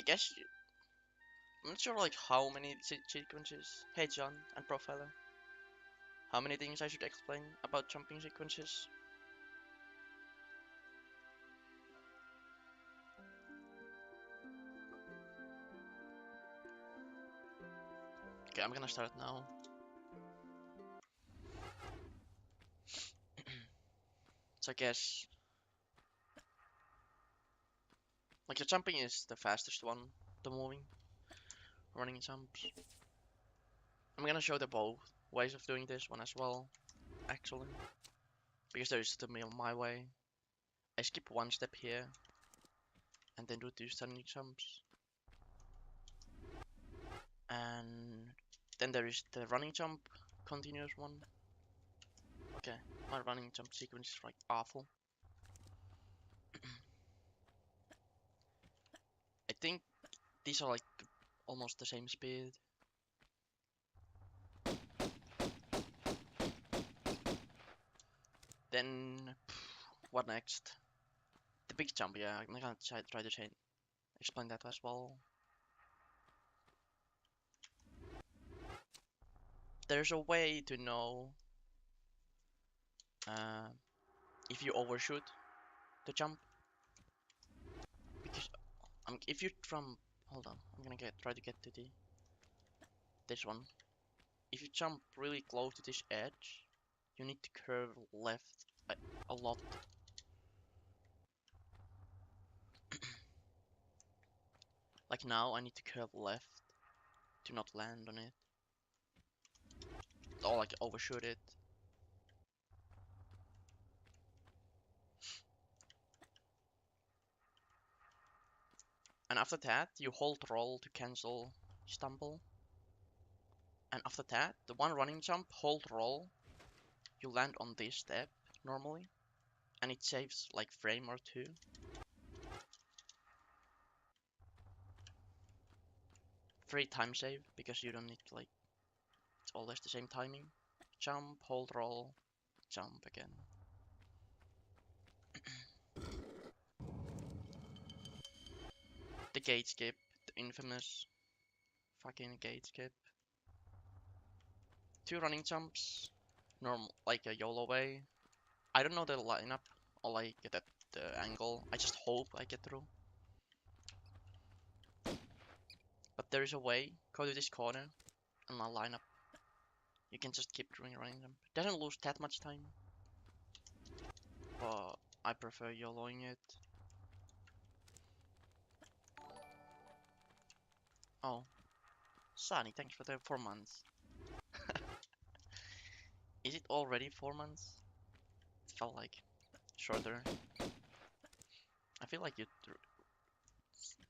guess I'm not sure like how many sequences. Hey John and Profiler. How many things I should explain about jumping sequences? Okay, I'm gonna start now. So I guess like the jumping is the fastest one, the moving, running jumps. I'm gonna show the both ways of doing this one as well, actually, because there is my way. I skip one step here, and then do 2 standing jumps, and then there is the running jump, continuous one. Okay, my running jump sequence is like awful. I think these are like almost the same speed. Then what next? The big jump, yeah, I'm gonna try to explain that as well. There's a way to know uh, if you overshoot the jump, because if you from hold on, I'm gonna try to get to this one. If you jump really close to this edge, you need to curve left a lot. Like now, I need to curve left to not land on it, or like overshoot it. And after that, you hold roll to cancel stumble. And after that, the one running jump, hold roll, you land on this step normally, and it saves like frame or two. Free time save, because you don't need like, it's always the same timing. Jump, hold roll, jump again. The gate skip, the infamous fucking gate skip. 2 running jumps, normal, like a YOLO way. I don't know the lineup or like the angle. I just hope I get through. But there is a way. Go to this corner and I'll line up. You can just keep doing running jump. Doesn't lose that much time, but I prefer YOLOing it. Oh, Sunny, thanks for the 4 months. Is it already 4 months? It felt like shorter. I feel like you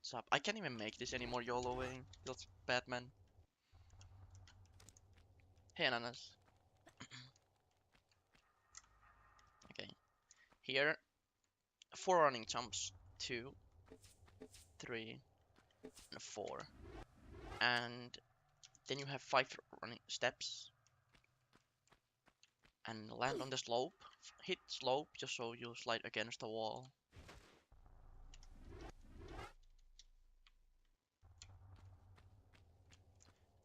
sub. I can't even make this anymore YOLOing. Feels bad, man. Hey, Ananas. Okay. Here, 4 running jumps. 2, 3, and 4. And then you have 5 running steps. And land on the slope. Hit slope just so you slide against the wall.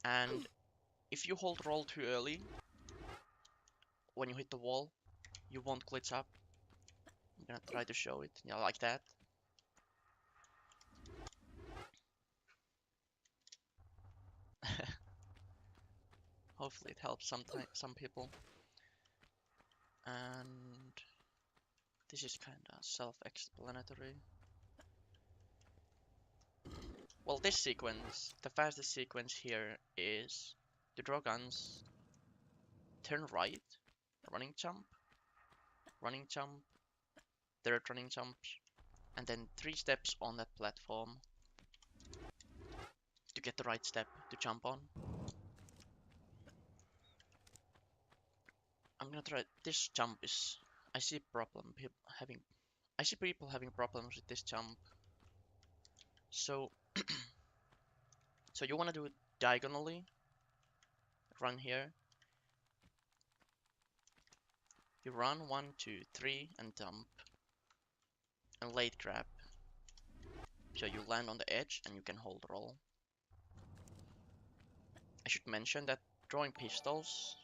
And if you hold roll too early, when you hit the wall, you won't glitch up. I'm gonna try to show it. Yeah, like that. Hopefully it helps some people. And this is kinda self-explanatory. Well, this sequence, the fastest sequence here is to draw guns, turn right, running jump, third running jump, and then 3 steps on that platform to get the right step to jump on. I'm gonna try. This jump is. I see people having problems with this jump. So, so you wanna do it diagonally. Run here. You run 1, 2, 3, and jump, and late grab. So you land on the edge and you can hold roll. I should mention that drawing pistols.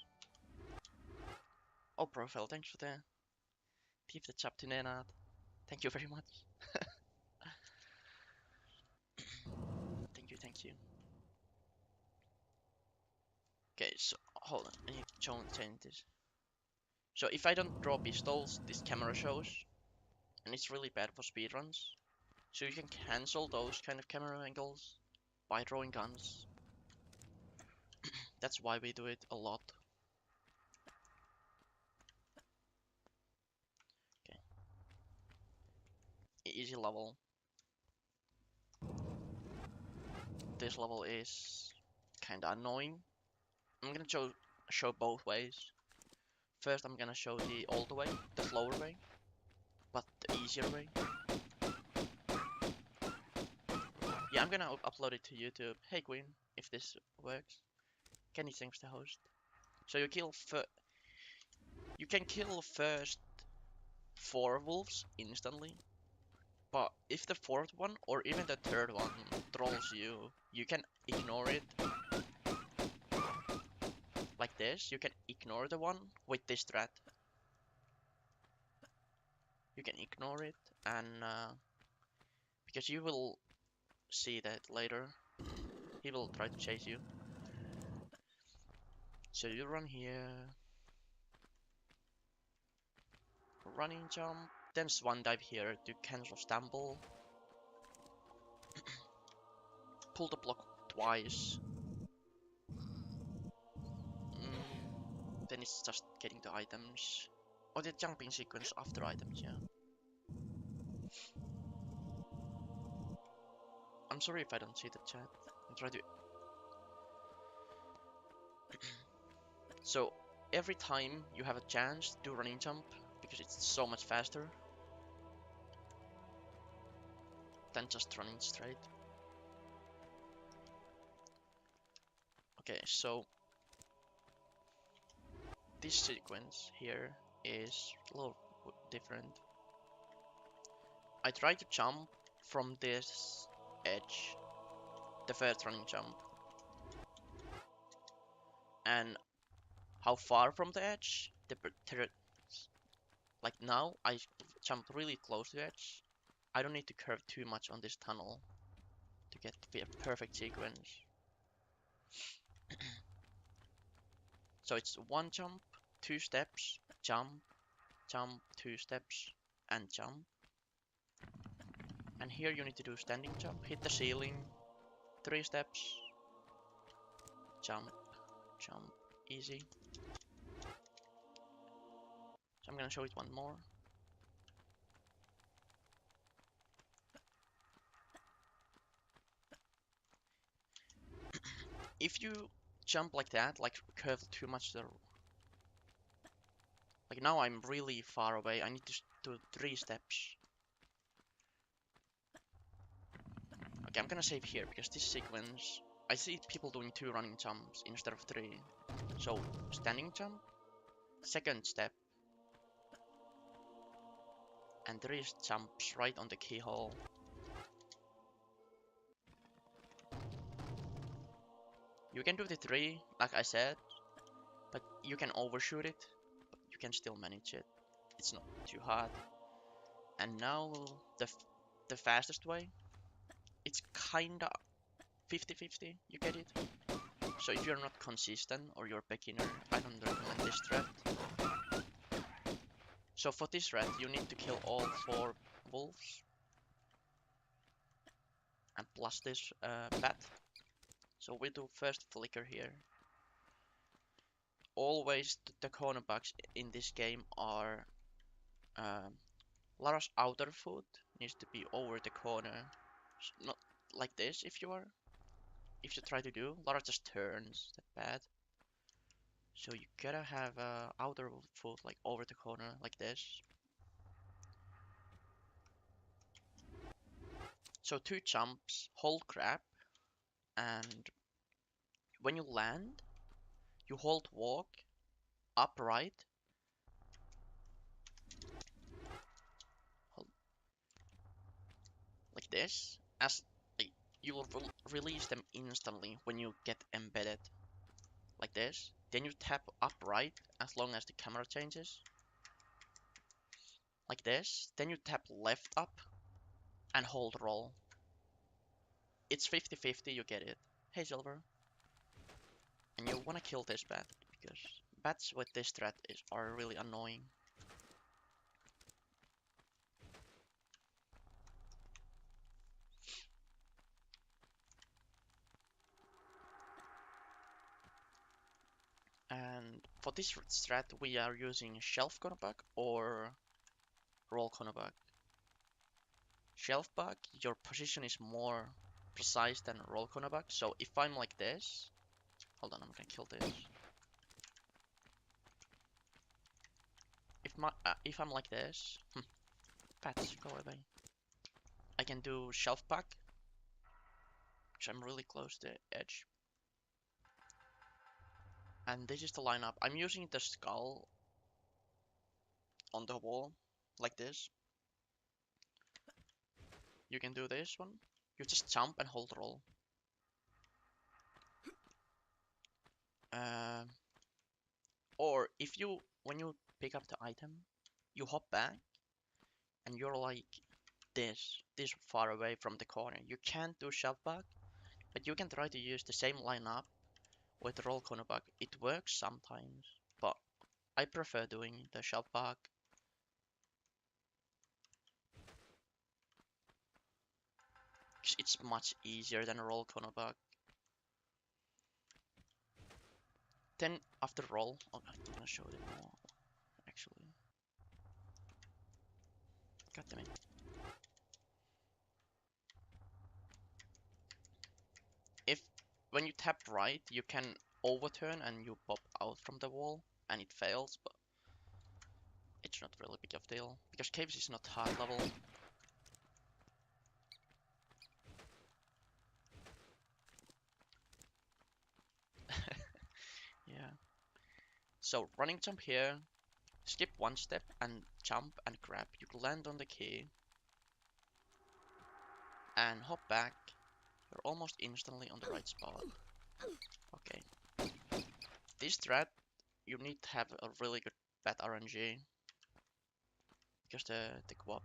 Oh, Profile, thanks for the gifted sub to Nenad. Thank you very much. Thank you, thank you. Okay, so hold on, I need to change this. So if I don't draw pistols, this camera shows, and it's really bad for speedruns. So you can cancel those kind of camera angles by drawing guns. That's why we do it a lot. Okay. Easy level. This level is kinda annoying. I'm gonna show both ways. First I'm gonna show the older way, the slower way, but the easier way. Yeah, I'm gonna upload it to YouTube. Hey Queen, if this works. Kenny thanks the host. So you can kill first 4 wolves instantly, but if the 4th one or even the 3rd one trolls you, you can ignore it. Like this, you can ignore the one with this strat. You can ignore it, and because you will see that later, he will try to chase you. So you run here, running jump, then swan dive here to cancel stumble. Pull the block twice. Then it's just getting the items. Or the jumping sequence after items, yeah. I'm sorry if I don't see the chat. I'm trying to... So, every time you have a chance, do running jump, because it's so much faster than just running straight. Okay, so this sequence here is a little different. I try to jump from this edge, the first running jump. And how far from the edge? Like now, I jump really close to the edge. I don't need to curve too much on this tunnel to get the perfect sequence. So it's 1 jump, 2 steps, jump, jump, 2 steps, and jump. And here you need to do standing jump, hit the ceiling, 3 steps, jump, jump, easy. So I'm gonna show it one more. If you jump like that, like curve too much, like now I'm really far away, I need to do 3 steps. Okay, I'm gonna save here because this sequence, I see people doing 2 running jumps instead of 3. So standing jump, 2nd step, and 3 jumps right on the keyhole. You can do the 3, like I said, but you can overshoot it, but you can still manage it. It's not too hard. And now the fastest way, it's kinda 50-50, you get it? So if you're not consistent or you're beginner, I don't recommend this strat. So for this strat, you need to kill all 4 wolves. And plus this bat. So we do first flicker here. Always the corner bugs in this game are Lara's outer foot needs to be over the corner. Not like this if you try to do. Lara just turns that bad. So you gotta have outer foot like over the corner like this. So 2 jumps, hold crab, and when you land, you hold walk, upright, hold, like this, as like, you will release them instantly when you get embedded, like this. Then you tap up right as long as the camera changes, like this. Then you tap left up and hold roll. It's 50-50, you get it. Hey Silver. And you wanna kill this bat, because bats with this strat are really annoying. And for this strat we are using shelf cornerback or roll cornerback. Shelf back, your position is more precise than roll cornerback. So if I'm like this, hold on, I'm gonna kill this. If I'm like this, bats, go away. I can do shelf back, which I'm really close to the edge. And this is the lineup. I'm using the skull on the wall, like this. You can do this one. You just jump and hold roll. Or if you, when you pick up the item, you hop back and you're like this far away from the corner. You can't do shove back, but you can try to use the same lineup with roll cornerback. It works sometimes, but I prefer doing the shove back. It's much easier than a roll cornerback. Then after roll, oh, I'm gonna show it more actually. God damn it. If when you tap right, you can overturn and you pop out from the wall and it fails, but it's not really big of a deal because caves is not hard level. Yeah. So running jump here, skip one step and jump and grab. You land on the key and hop back. You're almost instantly on the right spot. Okay. This strat, you need to have a really good bat RNG because the co-op.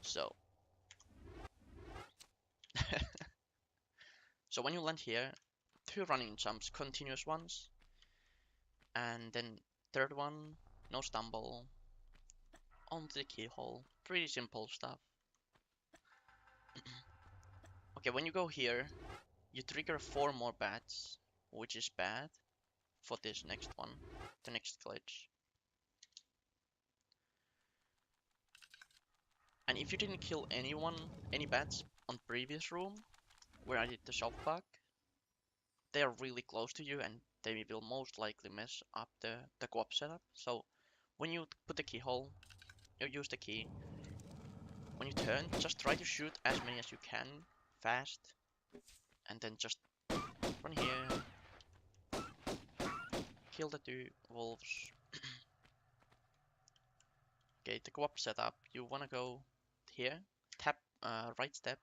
So. So when you land here, 2 running jumps, continuous ones, and then third one, no stumble, onto the keyhole. Pretty simple stuff. Okay, when you go here, you trigger 4 more bats, which is bad for this next one, the next glitch. And if you didn't kill any bats on previous room, where I did the shop back, they are really close to you and they will most likely mess up the co-op setup. So when you put the keyhole, you use the key. When you turn, just try to shoot as many as you can, fast, and then just run here, kill the 2 wolves. Okay, the co-op setup, you wanna go here, tap right step,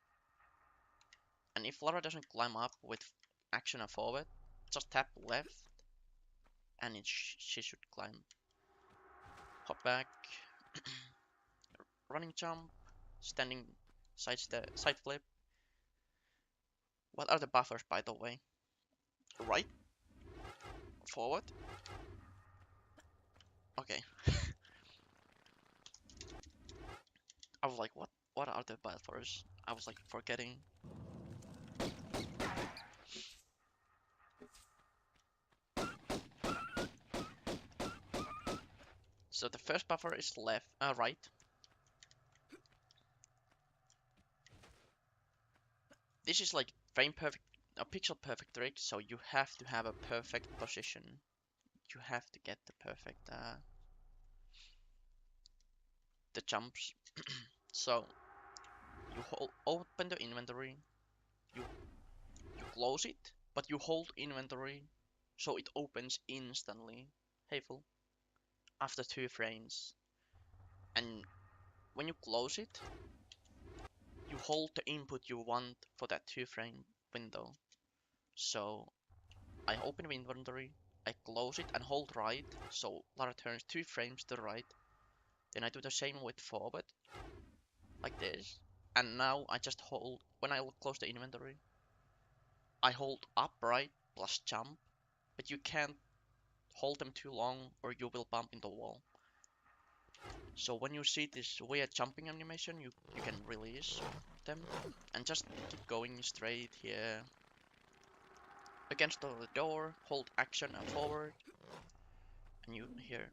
and if Lara doesn't climb up with action and forward, just tap left, and she should climb. Hop back, running jump, standing side flip. What are the buffers, by the way? Right, forward. Okay. I was like, what are the buffers? I was like forgetting. So the first buffer is right. This is like frame perfect, a pixel perfect trick. So you have to have a perfect position. You have to get the perfect the jumps. So you open the inventory, you close it, but you hold inventory, so it opens instantly. Hey fool. After 2 frames, and when you close it, you hold the input you want for that 2-frame window. So I open the inventory, I close it and hold right, so Lara turns 2 frames to the right. Then I do the same with forward, like this. And now I just hold, when I close the inventory, I hold up right plus jump, but you can't hold them too long or you will bump into the wall. So when you see this weird jumping animation, you can release them and just keep going straight here. Against the door, hold action and forward, and you here.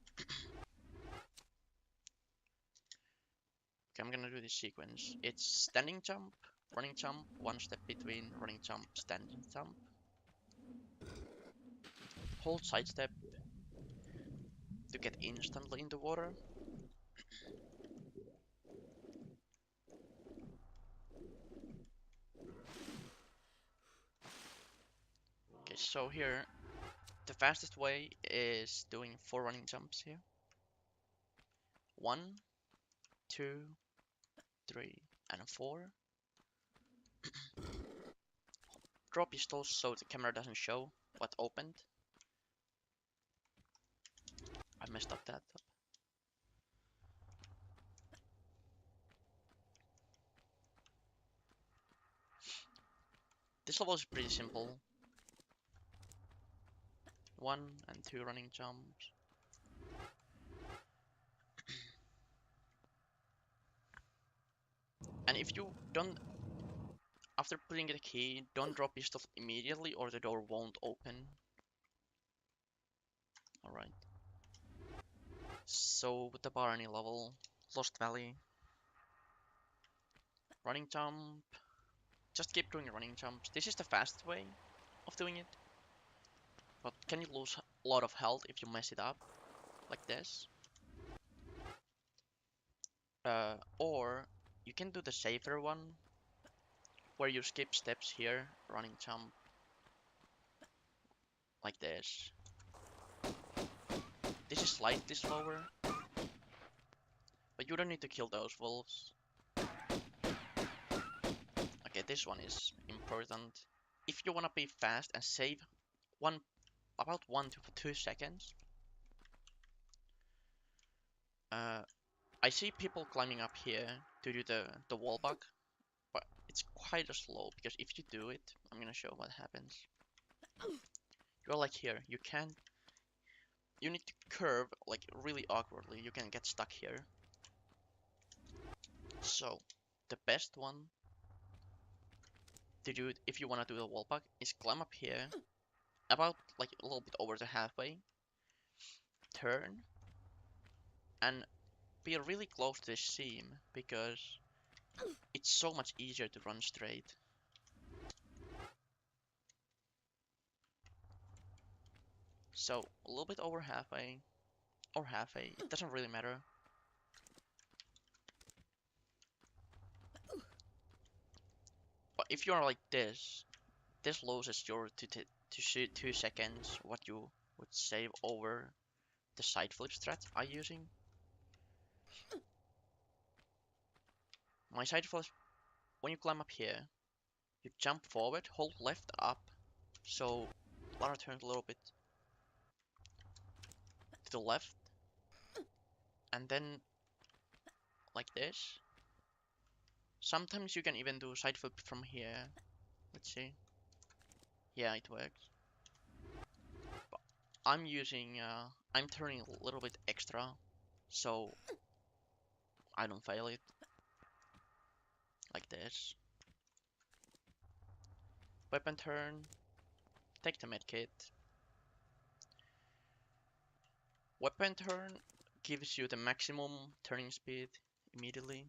Okay, I'm gonna do this sequence. It's standing jump, running jump, 1 step between running jump, standing jump. Hold side step to get instantly in the water. Okay, so here, the fastest way is doing 4 running jumps here. 1, 2, 3, and 4. Draw pistols so the camera doesn't show what opened. I messed up that up. This level is pretty simple. 1 and 2 running jumps. And if you don't, after putting the key, don't drop pistol immediately or the door won't open. Alright. So with the Barney level, Lost Valley. Running jump. Just keep doing running jumps. This is the fast way of doing it. But can you lose a lot of health if you mess it up? Like this. Or you can do the safer one, where you skip steps here, running jump. Like this. This is slightly slower. But you don't need to kill those wolves. Okay, this one is important. If you wanna be fast and save about 1 to 2 seconds. I see people climbing up here to do the wall bug, but it's quite slow because if you do it, I'm gonna show what happens. You're like here, you need to curve like really awkwardly, you can get stuck here. So, the best one to do it if you wanna do the wall bug is climb up here, about like a little bit over the halfway, turn, and be really close to this seam because it's so much easier to run straight. So a little bit over halfway or halfway, it doesn't really matter. But if you are like this loses your to shoot 2 seconds what you would save over the side flip strat I'm using. My side flip, when you climb up here, you jump forward, hold left up, so Lara turns a little bit to the left, and then like this. Sometimes you can even do side flip from here. Let's see. Yeah, it works. But I'm turning a little bit extra, so I don't fail it. Like this. Weapon turn. Take the medkit. Weapon turn gives you the maximum turning speed immediately,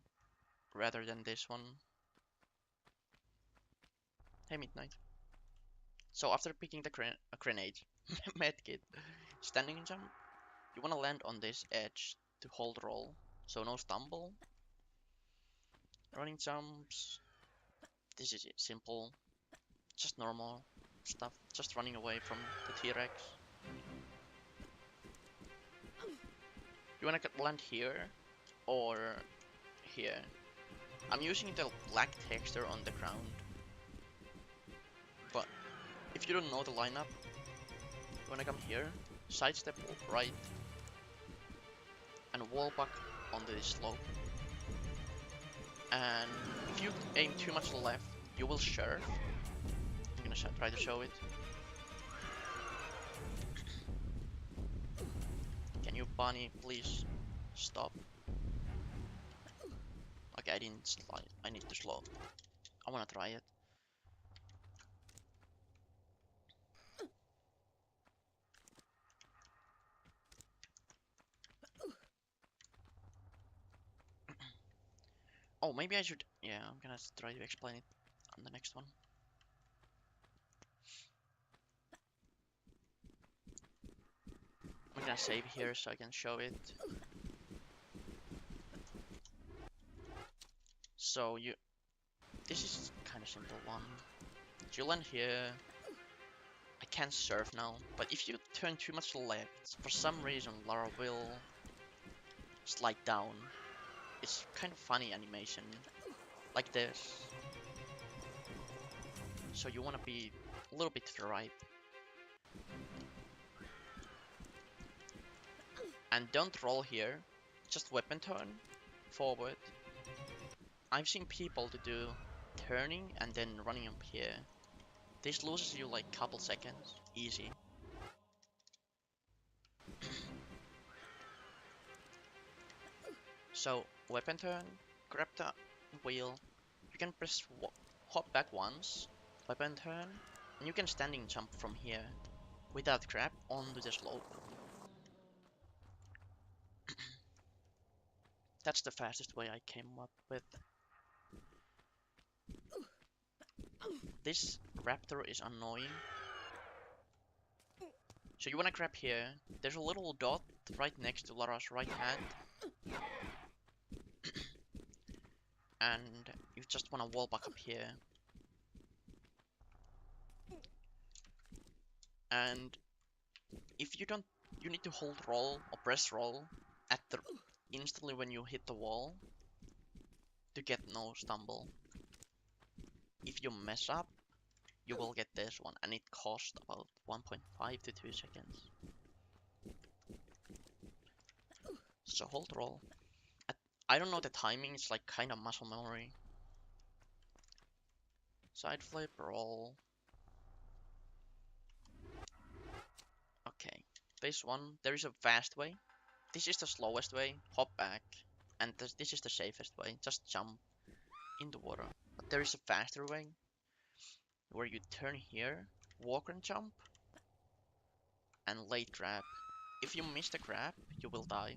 rather than this one. Hey, Midnight. So after picking the grenade, medkit, standing jump, you wanna land on this edge to hold roll, so no stumble. Running jumps, this is it, simple, just normal stuff, just running away from the T-Rex. You wanna land here or here. I'm using the black texture on the ground, but if you don't know the lineup, you wanna come here, sidestep right, and wall back onto this slope. And if you aim too much left, you will surf. I'm gonna try to show it. Can you, bunny, please stop? Okay, I didn't slide. I need to slow. I wanna try it. Oh, maybe I should. Yeah, I'm gonna try to explain it on the next one. I'm gonna save here so I can show it. So this is kind of simple one. So you land here. I can't surf now, but if you turn too much left, for some reason Lara will slide down. It's kind of funny animation, like this. So you wanna be a little bit to the right. And don't roll here, just weapon turn, forward. I've seen people to do turning and then running up here. This loses you like couple seconds, easy. So weapon turn, grab the wheel, you can press hop back once, weapon turn, and you can standing jump from here without grab onto the slope. That's the fastest way I came up with. This raptor is annoying. So you wanna grab here, there's a little dot right next to Lara's right hand. And you just wanna wall back up here. And if you don't, you need to hold roll or press roll at the instantly when you hit the wall to get no stumble. If you mess up, you will get this one, and it costs about 1.5 to 2 seconds. So hold roll. I don't know the timing, it's like kind of muscle memory. Side flip, roll. Okay, this one, there is a fast way. This is the slowest way, hop back. And this is the safest way, just jump in the water. But there is a faster way, where you turn here, walk and jump, and late grab. If you miss the grab, you will die.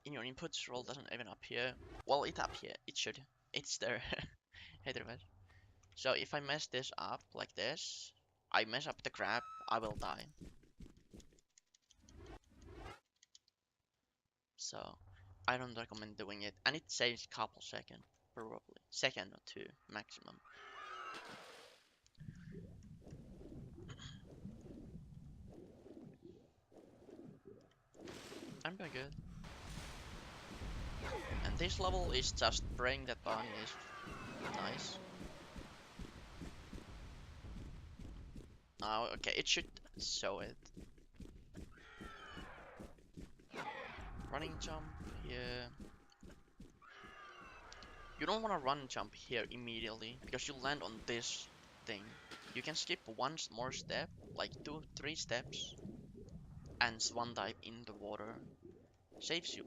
In your inputs, roll doesn't even appear. Well, it appear. It should. It's there. So if I mess this up like this, I mess up the grab, I will die. So I don't recommend doing it, and it saves a couple seconds, probably second or two maximum. I'm doing good. And this level is just praying that bunny is nice. Oh, okay, it should show it. Running jump here. You don't want to run jump here immediately because you land on this thing. You can skip one more step, like 2-3 steps, and swan dive in the water. Saves you,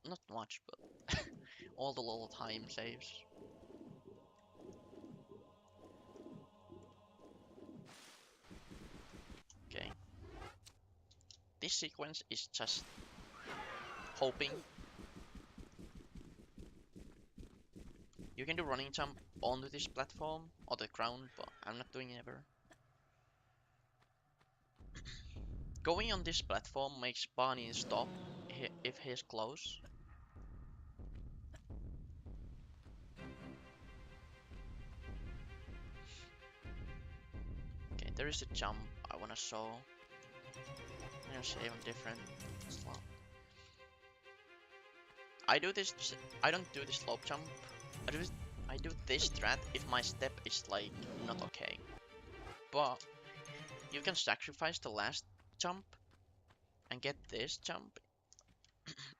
not much, but all the little time saves. Okay. This sequence is just hoping. You can do running jump onto this platform or the ground, but I'm not doing it ever. Going on this platform makes Barney stop if he's close. Okay, there is a jump I wanna show. I'm gonna save on different slot. I do this. I don't do the slope jump. I do this strat if my step is like not okay. But you can sacrifice the last jump and get this jump,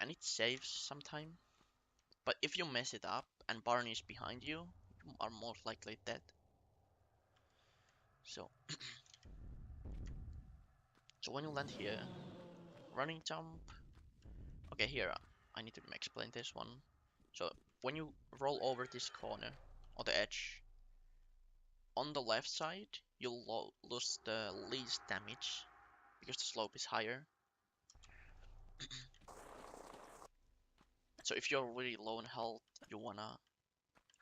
and it saves some time. But if you mess it up and Barney is behind you, you are most likely dead. So, so when you land here, running jump. Okay, here I need to explain this one. So when you roll over this corner or the edge, on the left side you'll lose the least damage because the slope is higher. So if you're really low in health, you wanna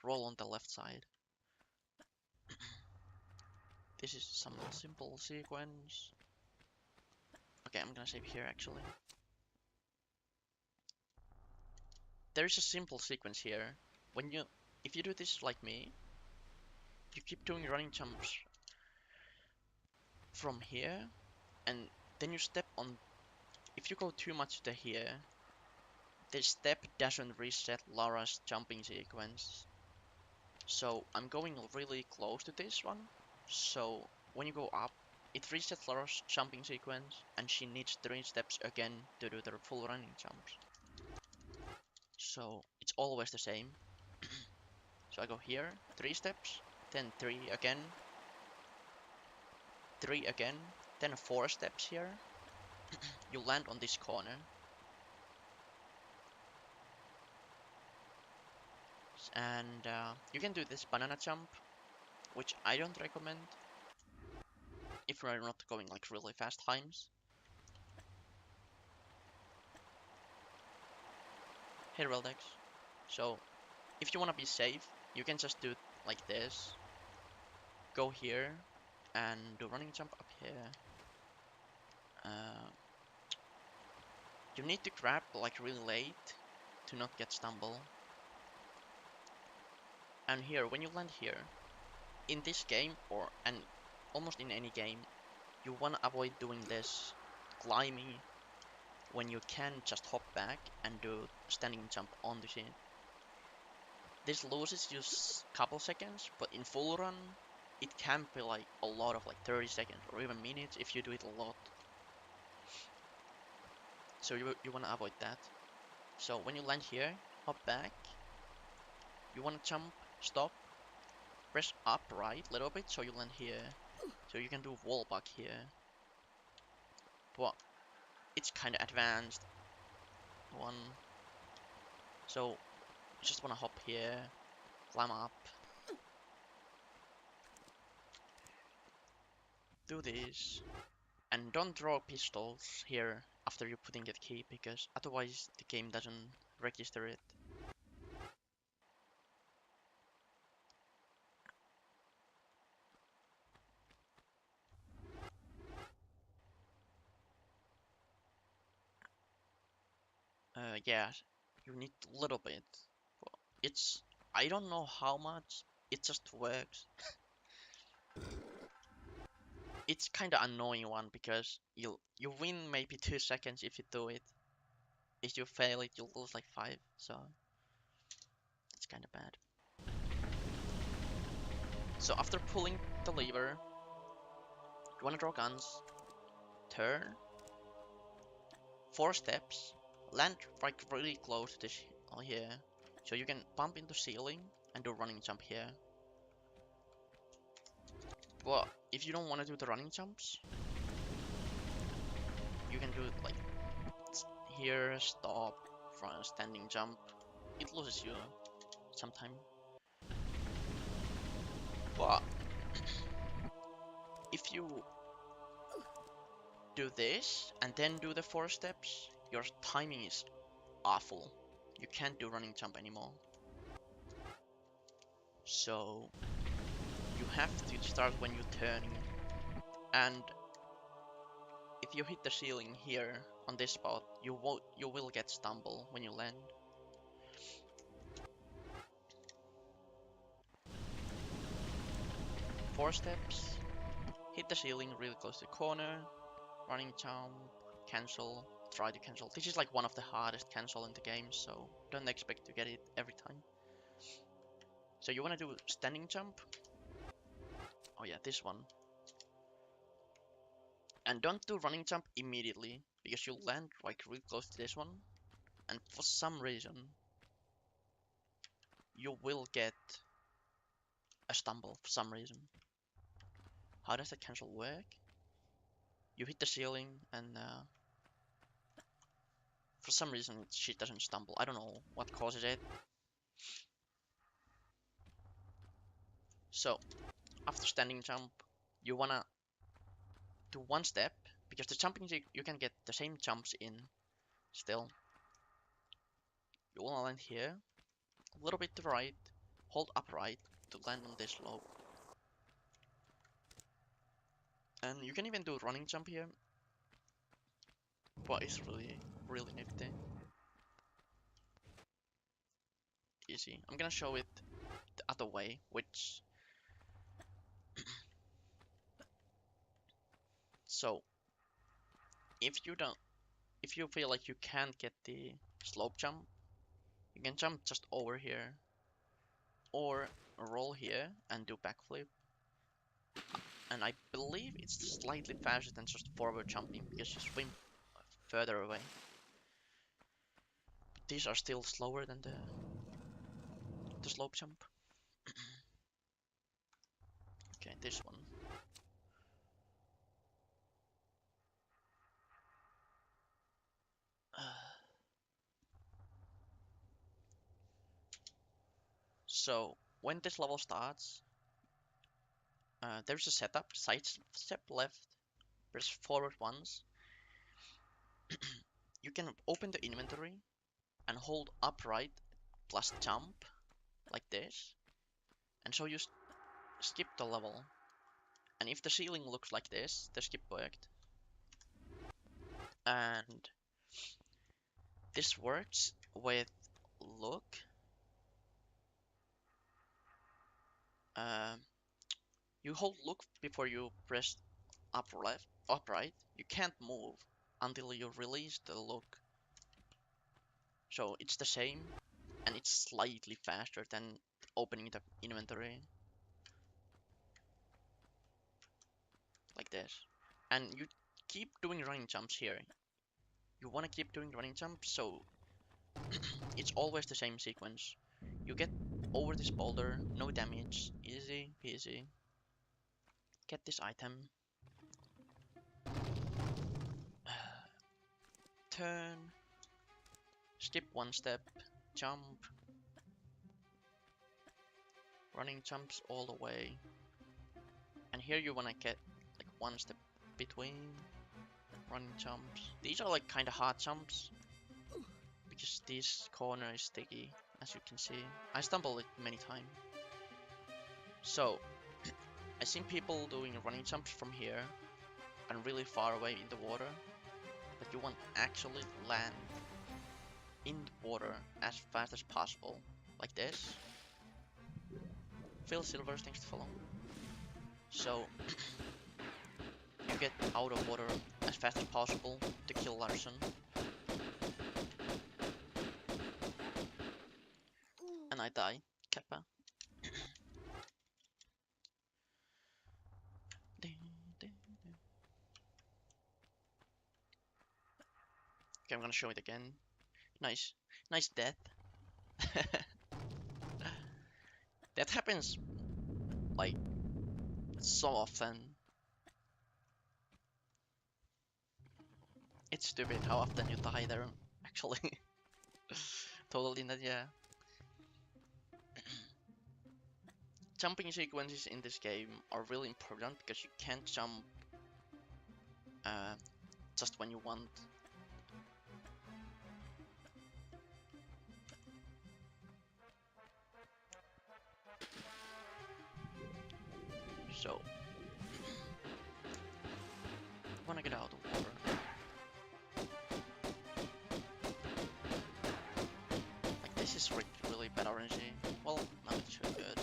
roll on the left side. This is some simple sequence. Okay, I'm gonna save here actually. There is a simple sequence here. If you do this like me, you keep doing running jumps from here, and then you step on. If you go too much to here, the step doesn't reset Lara's jumping sequence. So I'm going really close to this one. So when you go up, it resets Lara's jumping sequence, and she needs 3 steps again to do the full running jumps. So it's always the same. So I go here, 3 steps, then 3 again, 3 again, then 4 steps here. You land on this corner. And you can do this banana jump, which I don't recommend if you're not going like really fast times. Hey Reldex. So if you want to be safe, you can just do like this. Go here and do running jump up here. You need to grab like really late to not get stumble. And here, when you land here, in this game and almost in any game, you want to avoid doing this climbing when you can just hop back and do standing jump on the scene. This loses you couple seconds, but in full run, it can be like a lot of like 30 seconds or even minutes if you do it a lot. So you want to avoid that. So when you land here, hop back. You want to jump, stop, press up right a little bit so you land here. So you can do wall bug here. But it's kind of advanced one. So you just want to hop here, climb up, do this, and don't draw pistols here after you putting the key, because otherwise the game doesn't register it. Yeah, you need a little bit. But I don't know how much, it just works. It's kinda annoying one because you win maybe 2 seconds if you do it. If you fail it, you'll lose like 5, so it's kinda bad. So after pulling the lever, you wanna draw guns, turn, 4 steps, land like really close to this here, so you can bump into ceiling and do running jump here. But if you don't want to do the running jumps, you can do it like here, stop, front standing jump. It loses you sometime. But if you do this and then do the 4 steps, your timing is awful. You can't do running jump anymore. So you have to start when you're turning, and if you hit the ceiling here on this spot, you will get stumble when you land. Four steps, hit the ceiling really close to the corner, running jump, cancel, try to cancel. This is like one of the hardest cancel in the game, so don't expect to get it every time. So you want to do standing jump. Oh yeah, this one. And don't do running jump immediately, because you'll land like really close to this one. And for some reason, you will get a stumble for some reason. How does that cancel work? You hit the ceiling and for some reason she doesn't stumble. I don't know what causes it. So after standing jump, you wanna do one step, because the jumping you can get the same jumps in still. You wanna land here, a little bit to right, hold upright to land on this slope. And you can even do a running jump here, but it's really nifty. Easy. I'm gonna show it the other way, which so if you feel like you can't get the slope jump, you can jump just over here or roll here and do backflip. And I believe it's slightly faster than just forward jumping, because you swim further away. But these are still slower than the slope jump. Okay, this one. So when this level starts, there's a setup, side step left, press forward once. You can open the inventory and hold upright plus jump like this, and so you skip the level. And if the ceiling looks like this, the skip worked. And this works with look. You hold look before you press upright. You can't move until you release the look. So it's the same, and it's slightly faster than opening the inventory. Like this. And you keep doing running jumps here. You want to keep doing running jumps, so it's always the same sequence. You get over this boulder, no damage, easy peasy. Get this item. Turn. Skip one step. Jump. Running jumps all the way. And here you wanna get like one step between running jumps. These are like kinda hard jumps, because this corner is sticky, as you can see. I stumbled it many times. So I've seen people doing running jumps from here and really far away in the water, but you want to actually land in the water as fast as possible, like this. Phil Silvers, thanks to follow. So you get out of water as fast as possible to kill Larson. And I die. Kappa. Okay, I'm gonna show it again. Nice death. That happens like so often. It's stupid how often you die there, actually. Totally not, yeah. Jumping sequences in this game are really important, because you can't jump just when you want. So, wanna get out of water. Like, this is really bad RNG. Well, not too good.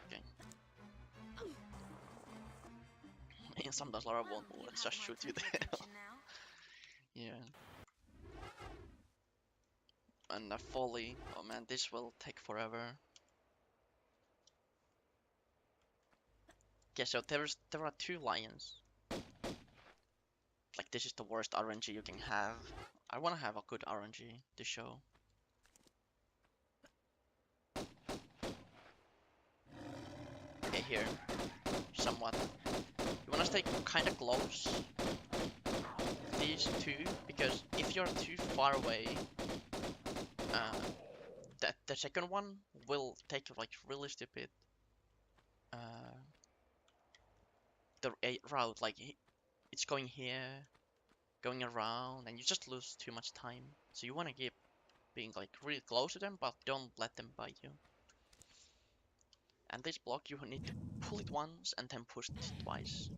Okay. And sometimes Lara won't move and just shoot you there. Yeah. And a folly. Oh man, this will take forever. Yeah, so there are 2 lions. Like, this is the worst RNG you can have. I wanna have a good RNG to show. Okay, here. Somewhat. You wanna stay kinda close. These 2, because if you're too far away, the second one will take like really stupid uh, the route. Like, it's going here, going around, and you just lose too much time. So you wanna keep being like really close to them, but don't let them bite you. And this block, you need to pull it once and then push it twice.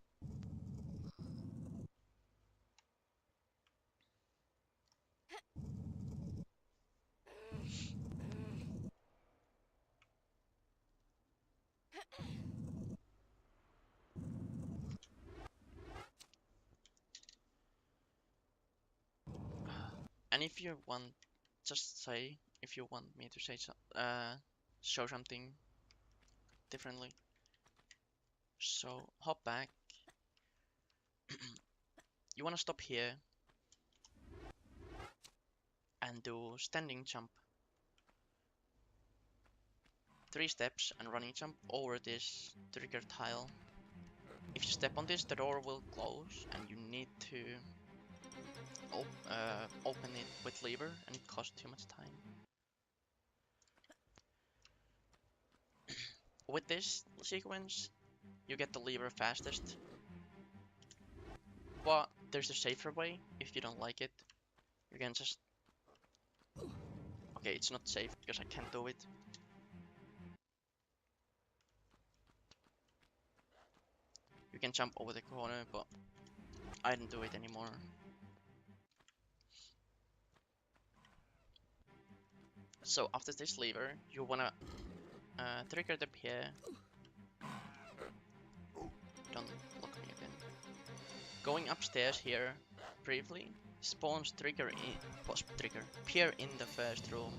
And if you want, just say if you want me to say show something differently. So hop back. You wanna stop here and do standing jump. 3 steps and running jump over this trigger tile. If you step on this, the door will close and you need to open it with lever, and it costs too much time. With this sequence, you get the lever fastest. But there's a safer way if you don't like it. You can just... Okay, it's not safe because I can't do it. You can jump over the corner, but I don't do it anymore. So after this lever, you wanna trigger the here. Don't look at me again. Going upstairs here briefly spawns Pier in the first room.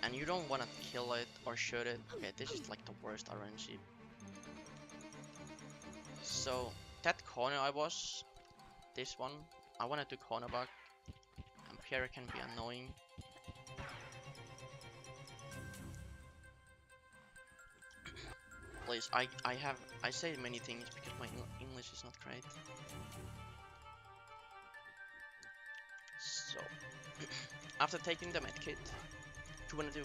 And you don't want to kill it or shoot it. Okay, this is like the worst RNG. So that corner this one, I wanted to corner bug, and Pierre can be annoying. Please, I say many things because my English is not great. So after taking the medkit, you wanna do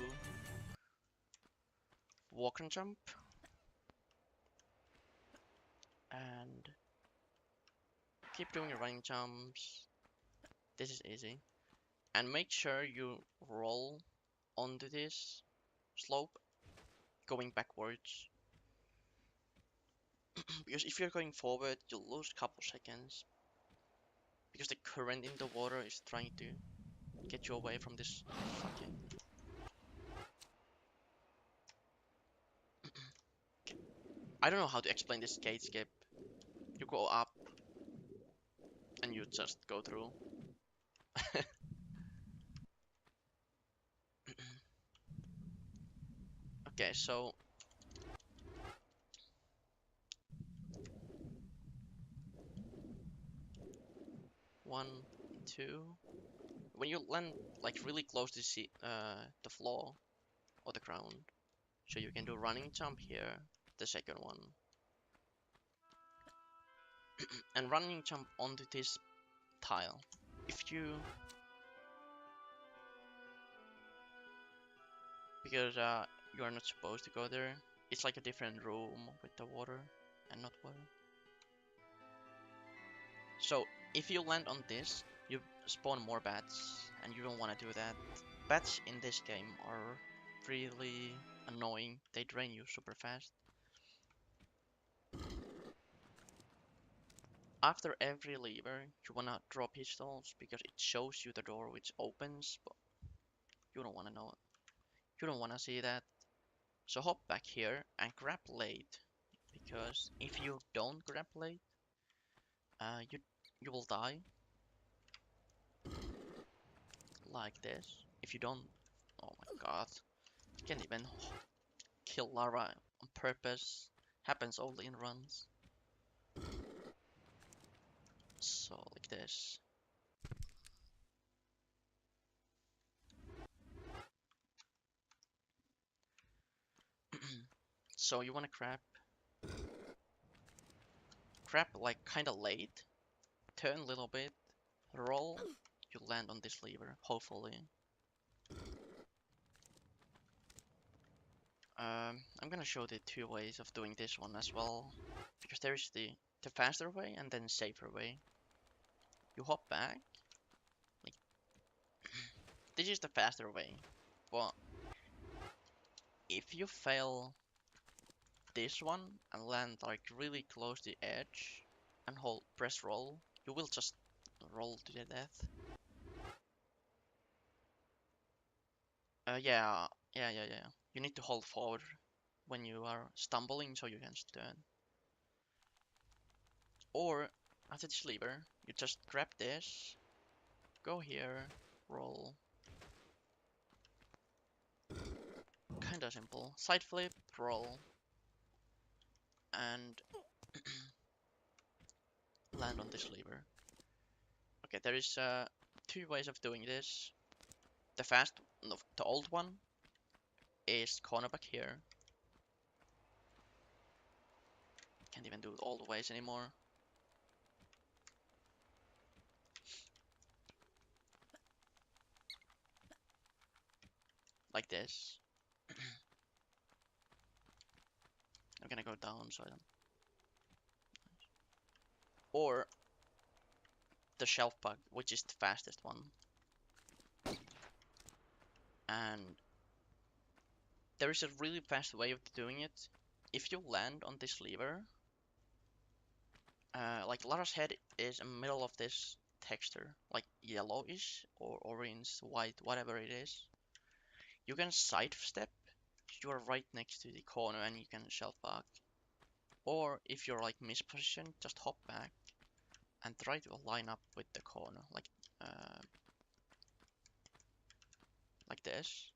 walk and jump, and keep doing your running jumps. This is easy, and make sure you roll onto this slope going backwards. Because if you're going forward, you'll lose a couple seconds. Because the current in the water is trying to get you away from this fucking... I don't know how to explain this gate skip. You go up and you just go through. Okay, so one, two. When you land like really close to the floor or the ground, so you can do running jump here, the second one, and running jump onto this tile. If you because you are not supposed to go there. It's like a different room with the water and not water. So if you land on this, you spawn more bats, and you don't want to do that. Bats in this game are really annoying. They drain you super fast. After every lever, you wanna draw pistols because it shows you the door which opens, but you don't wanna know it. You don't wanna see that. So hop back here and grab late, because if you don't grab late, you will die like this. If you don't, oh my god, you can't even kill Lara on purpose. Happens only in runs. So like this. So you wanna grab like kinda late, turn a little bit, roll, you land on this lever, hopefully. I'm gonna show the two ways of doing this one as well, because there is the faster way and then safer way. You hop back, like this is the faster way, but if you fail this one and land like really close to the edge and hold press roll, you will just roll to the death. Yeah. You need to hold forward when you are stumbling so you can turn. Or after this lever, you just grab this, go here, roll. Kinda simple. Side flip, roll, and land on this lever. Okay, there is two ways of doing this. The old one is corner back here. Can't even do it all the ways anymore. Like this. I'm gonna go down so I don't. Or the shelf bug, which is the fastest one. And there is a really fast way of doing it. If you land on this lever, like Lara's head is in the middle of this texture, like yellowish or orange, white, whatever it is. You can sidestep. You are right next to the corner and you can shelf back. Or if you're like mispositioned, just hop back and try to line up with the corner, like this.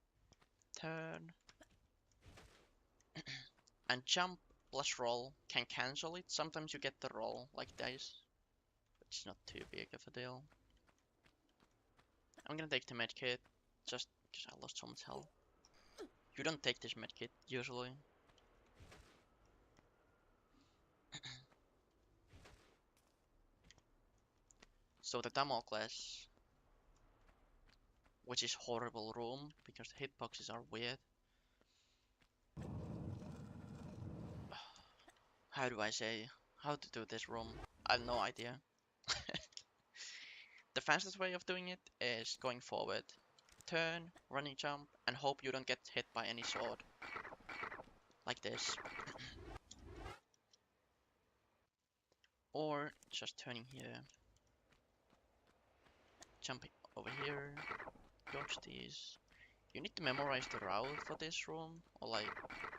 Turn and jump plus roll can cancel it. Sometimes you get the roll like this, but it's not too big of a deal. I'm gonna take the medkit just because I lost so much health. You don't take this medkit usually. So the Damocles, which is horrible room because the hitboxes are weird. How do I say how to do this room? I have no idea. The fastest way of doing it is going forward, turn, running jump, and hope you don't get hit by any sword. Like this. Or just turning here, jumping over here, dodge these. You need to memorize the route for this room, or like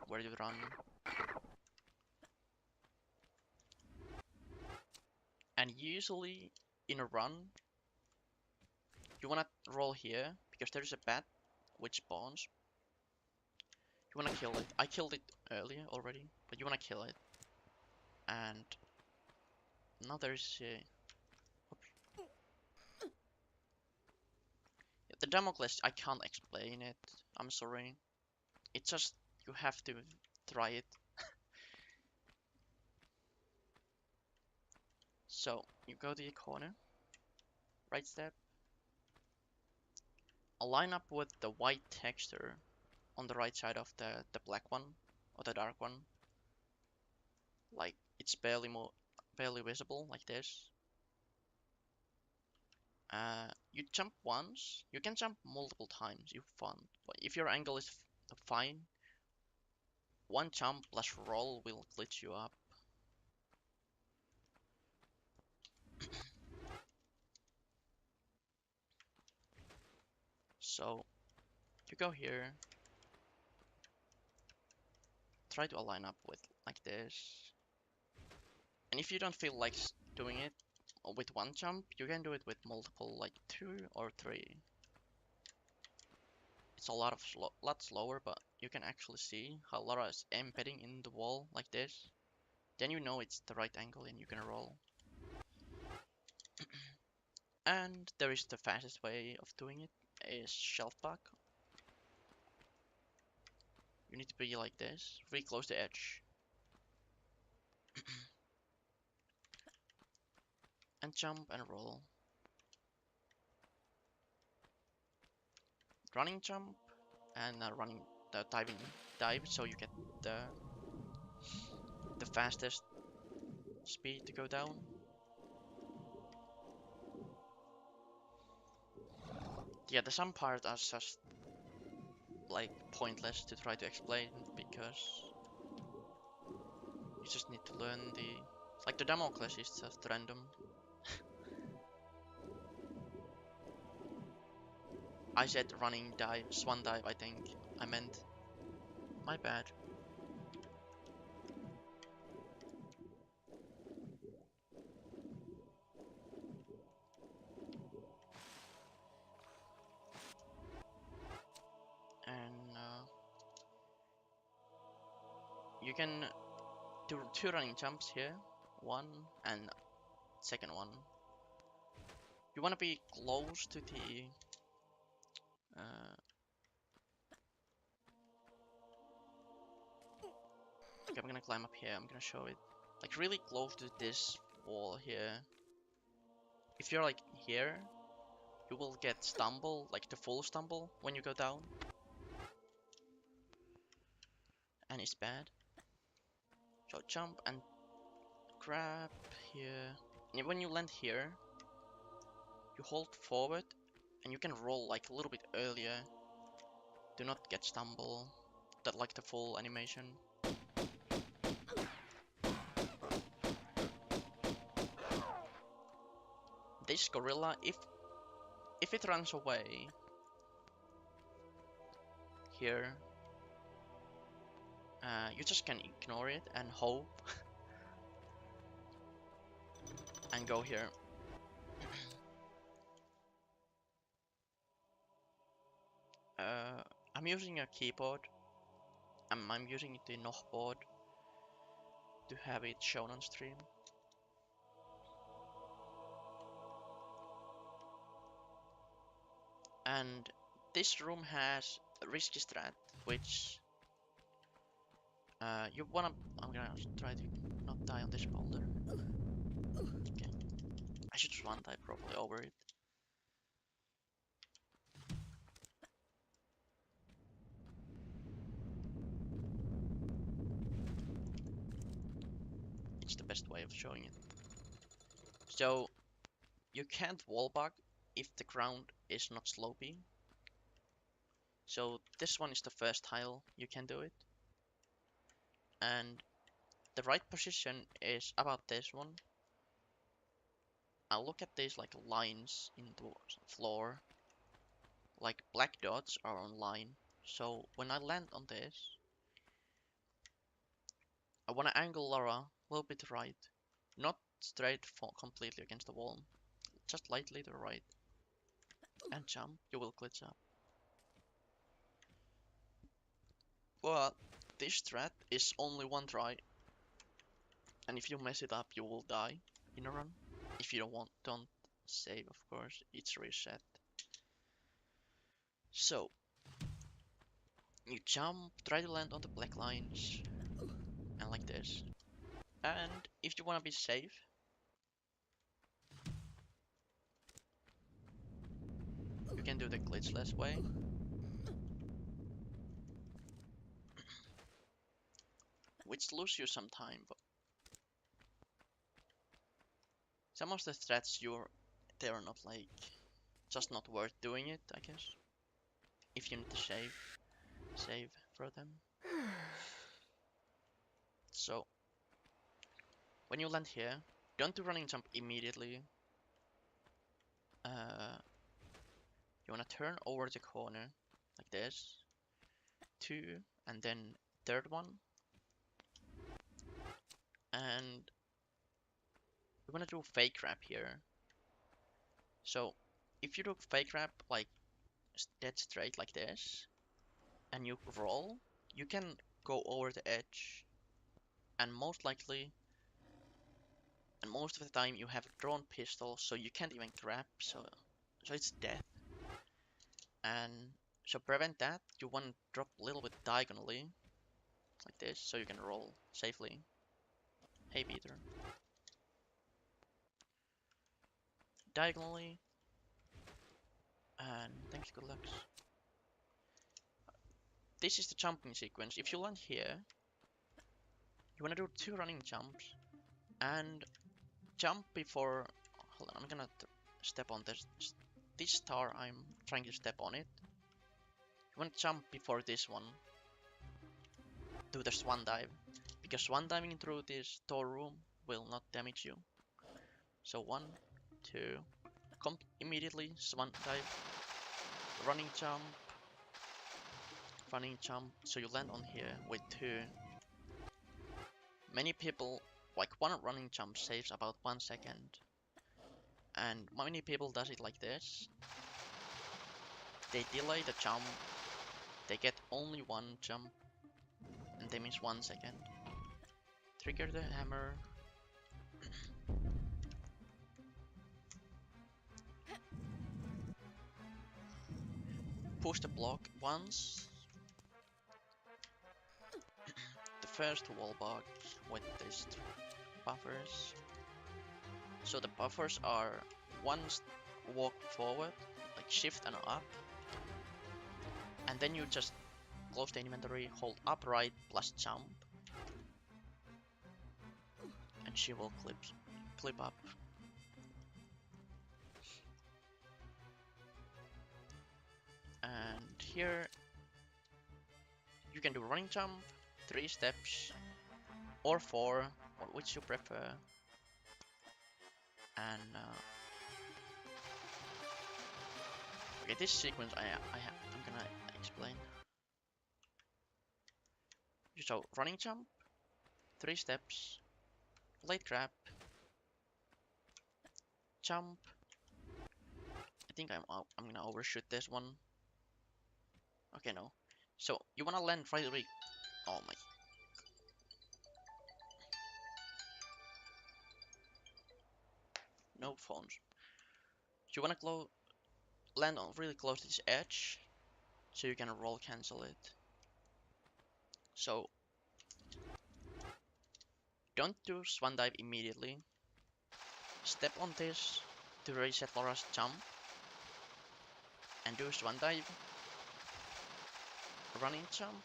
where you run. And usually in a run, you wanna roll here because there's a bat which spawns. You wanna kill it. I killed it earlier already, but you wanna kill it. And now there's a... The Damocles, I can't explain it. I'm sorry. It's just, you have to try it. So, you go to the corner, right step, align up with the white texture on the right side of the black one, or the dark one. Like, it's barely visible, like this. You jump once, you can jump multiple times if fun, but if your angle is fine, one jump plus roll will glitch you up. So, you go here, try to align up with like this. And if you don't feel like doing it with one jump, you can do it with multiple, like 2 or 3. It's a lot slower, but you can actually see how Lara is embedding in the wall like this. Then you know it's the right angle and you can roll. And there is the fastest way of doing it is shelf back. You need to be like this, really close to the edge. And jump and roll. Running jump and running the diving dive, so you get the fastest speed to go down. Yeah, the some part are just like pointless to try to explain because you just need to learn like the demo class is just random. I said running dive, swan dive, I think I meant. My bad. And you can do 2 running jumps here, 1 and second one. You want to be close to the okay, I'm gonna climb up here. I'm gonna show it like really close to this wall here. If you're like here, you will get stumble, like the full stumble when you go down, and it's bad. So jump and grab here. And when you land here, you hold forward and you can roll like a little bit earlier. Do not get stumble. That like the full animation. This gorilla, if it runs away here, you just can ignore it and hope and go here. I'm using a keyboard. I'm using the Noh board to have it shown on stream. And this room has a risky strat, which you wanna. I'm gonna try to not die on this boulder. Okay, I should just one die properly over it. It's the best way of showing it. So you can't wall bug if the ground is not slopey. So this one is the first tile you can do it. And the right position is about this one. I'll look at these like lines in the floor. Like black dots are on line. So when I land on this, I want to angle Lara a little bit right. Not straight for completely against the wall. Just lightly to the right. And jump, you will glitch up. But this strat is only one try. And if you mess it up, you will die in a run. If you don't save, of course, it's reset. So, you jump, try to land on the black lines, and like this. And if you want to be safe, you can do the glitchless way. Which loses you some time, but some of the strats they are not like just not worth doing it, I guess. If you need to save for them. So when you land here, don't do running jump immediately. You wanna turn over the corner like this, 2, and then third one, And we want to do fake wrap here. So if you do fake wrap like dead straight like this, and you roll, you can go over the edge, and most likely, and most of the time, you have a drawn pistol, so you can't even grab, so it's death. And so prevent that, you want to drop a little bit diagonally, like this, so you can roll safely. Hey Peter. Diagonally, and thanks, good luck. This is the jumping sequence. If you land here, you want to do 2 running jumps, and jump before. Hold on, I'm gonna step on this star. I'm trying to step on it. You want to jump before this one. Do the swan dive, because swan diving through this door room will not damage you. So 1, 2, come immediately, swan dive, running jump. So you land on here with 2. Many people, like 1 running jump saves about 1 second. And many people does it like this. They delay the jump, they get only 1 jump, and they miss 1 second. Trigger the hammer. Push the block once. The first wall box with these buffers. So the buffers are once walk forward, like shift and up, and then you just close the inventory, hold up right plus jump, and she will clip up. And here you can do running jump, 3 steps, or 4, or which you prefer. And okay, this sequence I'm gonna explain. So running jump, 3 steps, late grab, jump. I think I'm gonna overshoot this one. Okay, no. So you wanna land right away. Oh my. No phones. You wanna land on really close to this edge, so you can roll cancel it. So don't do swan dive immediately. Step on this to reset Laura's jump, and do swan dive, running jump,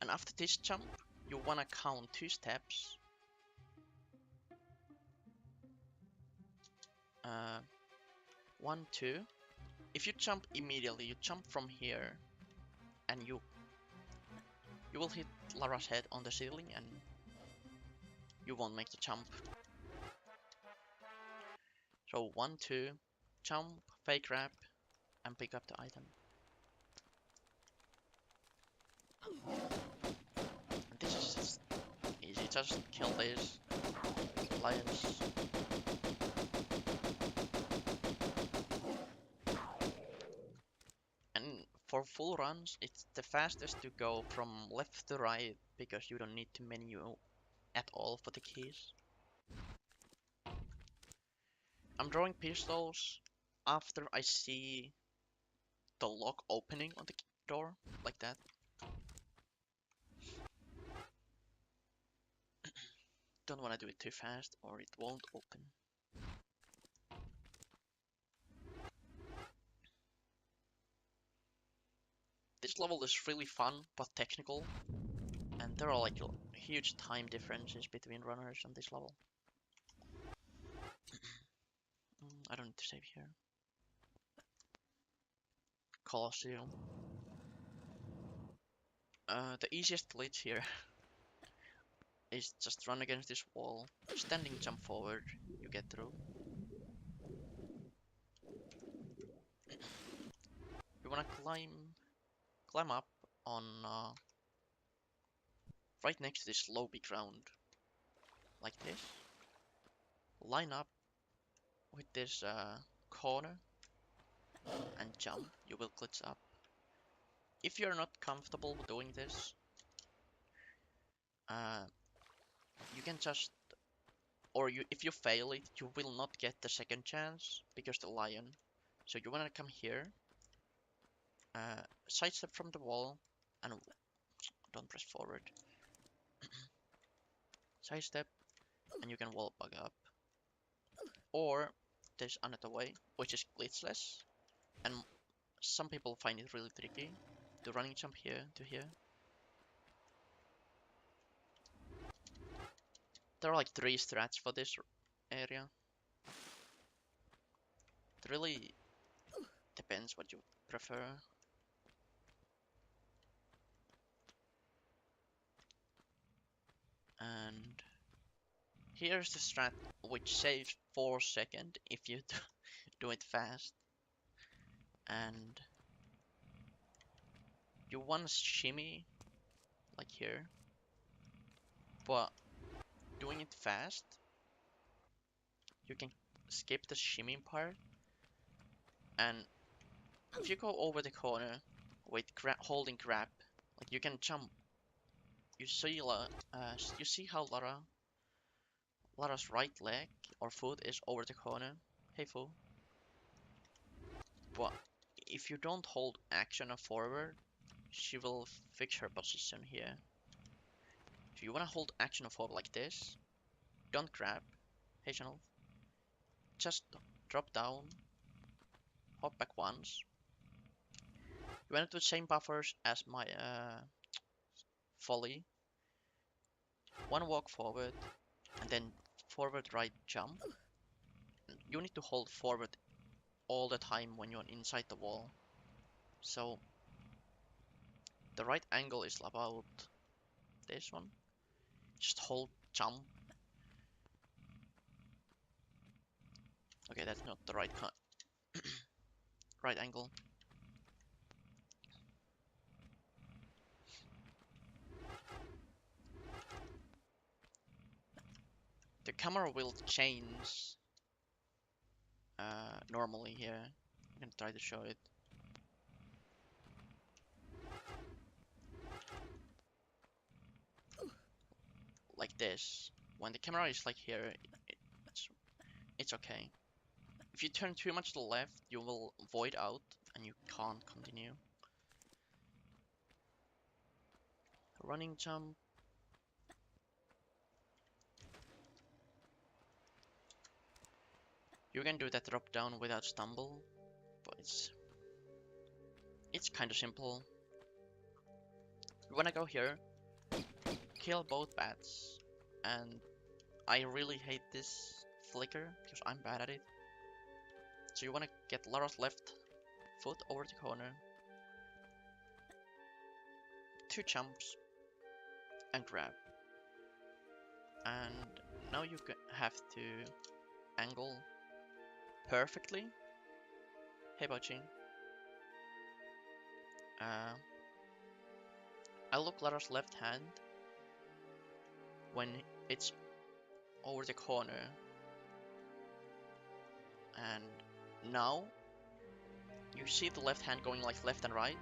and after this jump, you wanna count 2 steps. 1, 2. If you jump immediately, you jump from here, and you will hit Lara's head on the ceiling, and you won't make the jump. So 1, 2, jump, fake wrap, and pick up the item. And this is just easy, just kill these lions. And for full runs, it's the fastest to go from left to right, because you don't need to menu at all for the keys. I'm drawing pistols after I see the lock opening on the door, like that. Don't want to do it too fast or it won't open. This level is really fun but technical, and there are like huge time differences between runners on this level. I don't need to save here. Coliseum. The easiest glitch here is just run against this wall, standing jump forward, you get through. You wanna climb up on right next to this lobby ground, like this. Line up with this corner and jump. You will glitch up. If you're not comfortable doing this, you can just, or if you fail it, you will not get the second chance because the lion. So you wanna come here, sidestep from the wall, and don't press forward. Sidestep, and you can wall bug up. Or there's another way, which is glitchless, and some people find it really tricky to running jump here to here. There are like 3 strats for this area. It really depends what you prefer. And here's the strat which saves 4 seconds if you do it fast. And you want to shimmy like here, but doing it fast, you can skip the shimming part. And if you go over the corner with holding grab, like you can jump. You see how Lara's right leg or foot is over the corner. Hey fool. But if you don't hold action or forward, she will fix her position here. If you wanna hold action or forward like this, don't grab. Hey channel. Just drop down, hop back once. You wanna do the same buffers as my volley. One walk forward, and then forward right jump. You need to hold forward all the time when you're inside the wall. So the right angle is about this one. Just hold jump. Okay, that's not the right right angle. The camera will change normally here. I'm gonna try to show it. Like this. When the camera is like here, it's okay. If you turn too much to the left, you will void out and you can't continue. Running jump. You can do that drop down without stumble, but it's kind of simple. You wanna go here, kill both bats, and I really hate this flicker because I'm bad at it. So you wanna get Lara's left foot over the corner, 2 jumps, and grab. And now you have to angle perfectly. Hey Bochin. I look Lara's left hand when it's over the corner. And now you see the left hand going like left and right,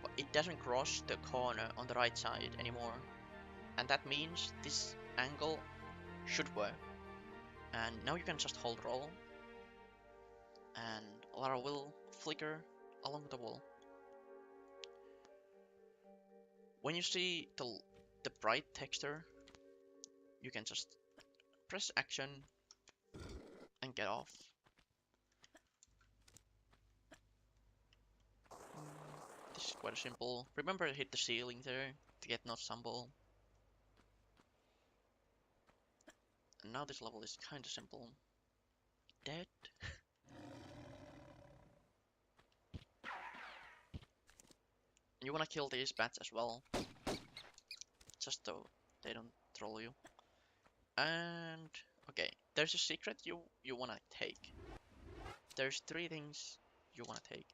but it doesn't cross the corner on the right side anymore. And that means this angle should work. And now you can just hold roll, and Lara will flicker along the wall. When you see the bright texture, you can just press action and get off. This is quite simple. Remember to hit the ceiling there to get not stumble. And now this level is kinda simple. Dead. You wanna kill these bats as well, just so they don't troll you. And okay, there's a secret you wanna take. There's 3 things you wanna take,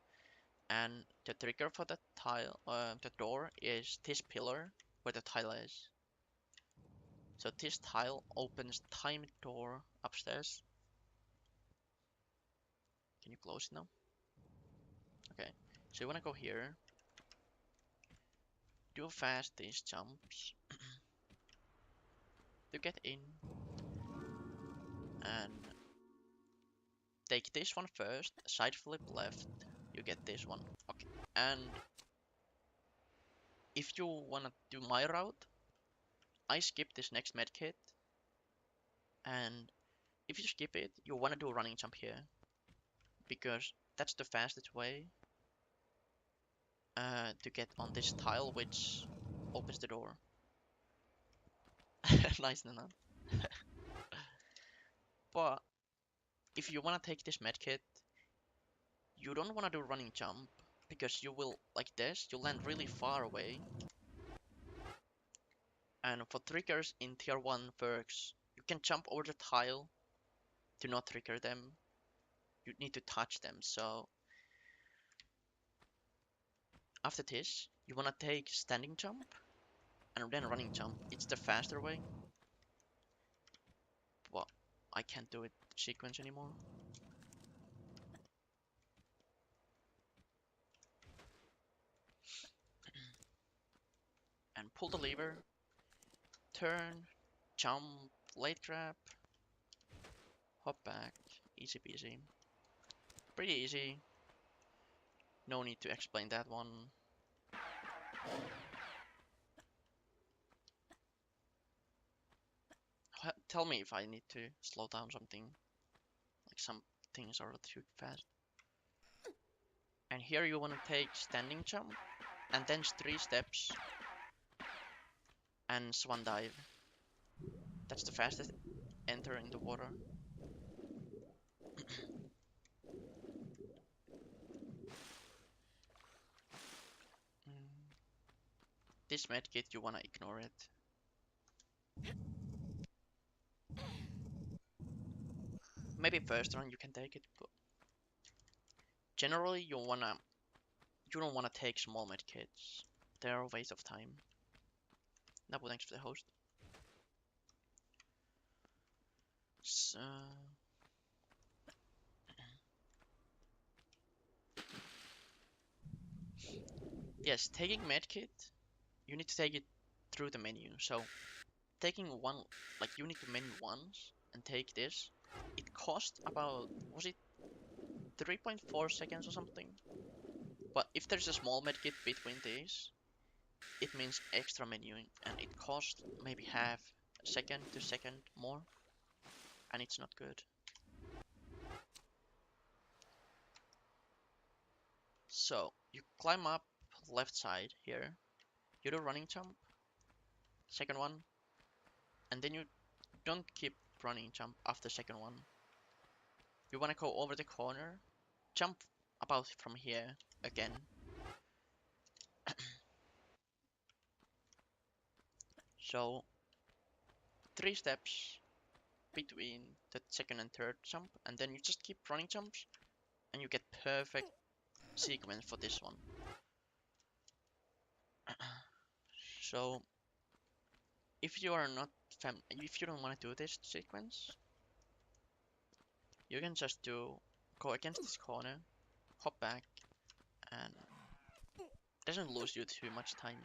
and the trigger for the tile, the door is this pillar where the tile is. So this tile opens time door upstairs. Can you close it now? Okay, so you wanna go here, do fast these jumps to get in, and take this one first, side flip left, you get this one. Okay, and if you wanna do my route, I skip this next medkit, and if you skip it, you wanna do a running jump here, because that's the fastest way to get on this tile, which opens the door. Nice, Nana. But if you wanna take this medkit, you don't wanna do running jump, because you will, like this, you land really far away. And for triggers in tier 1 perks, you can jump over the tile to not trigger them. You need to touch them, so after this, you wanna take standing jump and then running jump. It's the faster way. But I can't do it sequence anymore. And pull the lever, turn, jump, late grab, hop back, easy peasy. Pretty easy. No need to explain that one. Tell me if I need to slow down something. Like some things are too fast. And here you want to take standing jump, and then 3 steps, and swan dive. That's the fastest enter in the water. This medkit, you wanna ignore it. Maybe first run you can take it, but generally you don't wanna take small medkits. They're a waste of time. No, thanks for the host. So yes, taking medkit, you need to take it through the menu. So taking one, like you need to menu once and take this. It cost about, was it 3.4 seconds or something? But if there's a small medkit between these, it means extra menuing, and it costs maybe half a second to second more, and it's not good. So you climb up left side here, you do running jump, second one, and then you don't keep running jump after second one. You wanna go over the corner, jump about from here again. So 3 steps between the second and third jump, and then you just keep running jumps, and you get perfect sequence for this one. So if you are not if you don't want to do this sequence, you can just go against this corner, hop back, and it doesn't lose you too much time.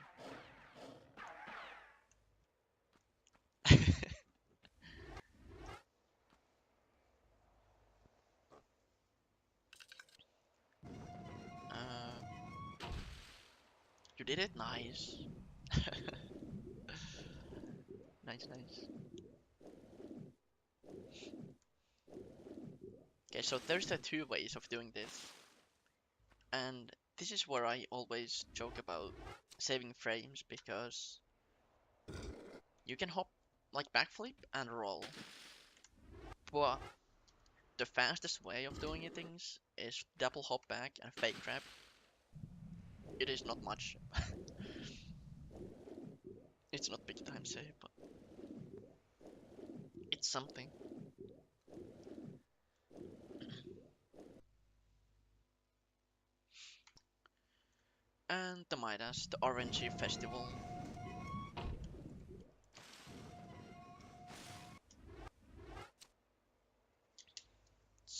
You did it, nice. Nice, nice. Okay, so there's the 2 ways of doing this, and this is where I always joke about saving frames, because you can hop like backflip and roll, but the fastest way of doing things is double hop back and fake grab. It is not much. It's not big time save, but it's something. And the Midas, the RNG festival.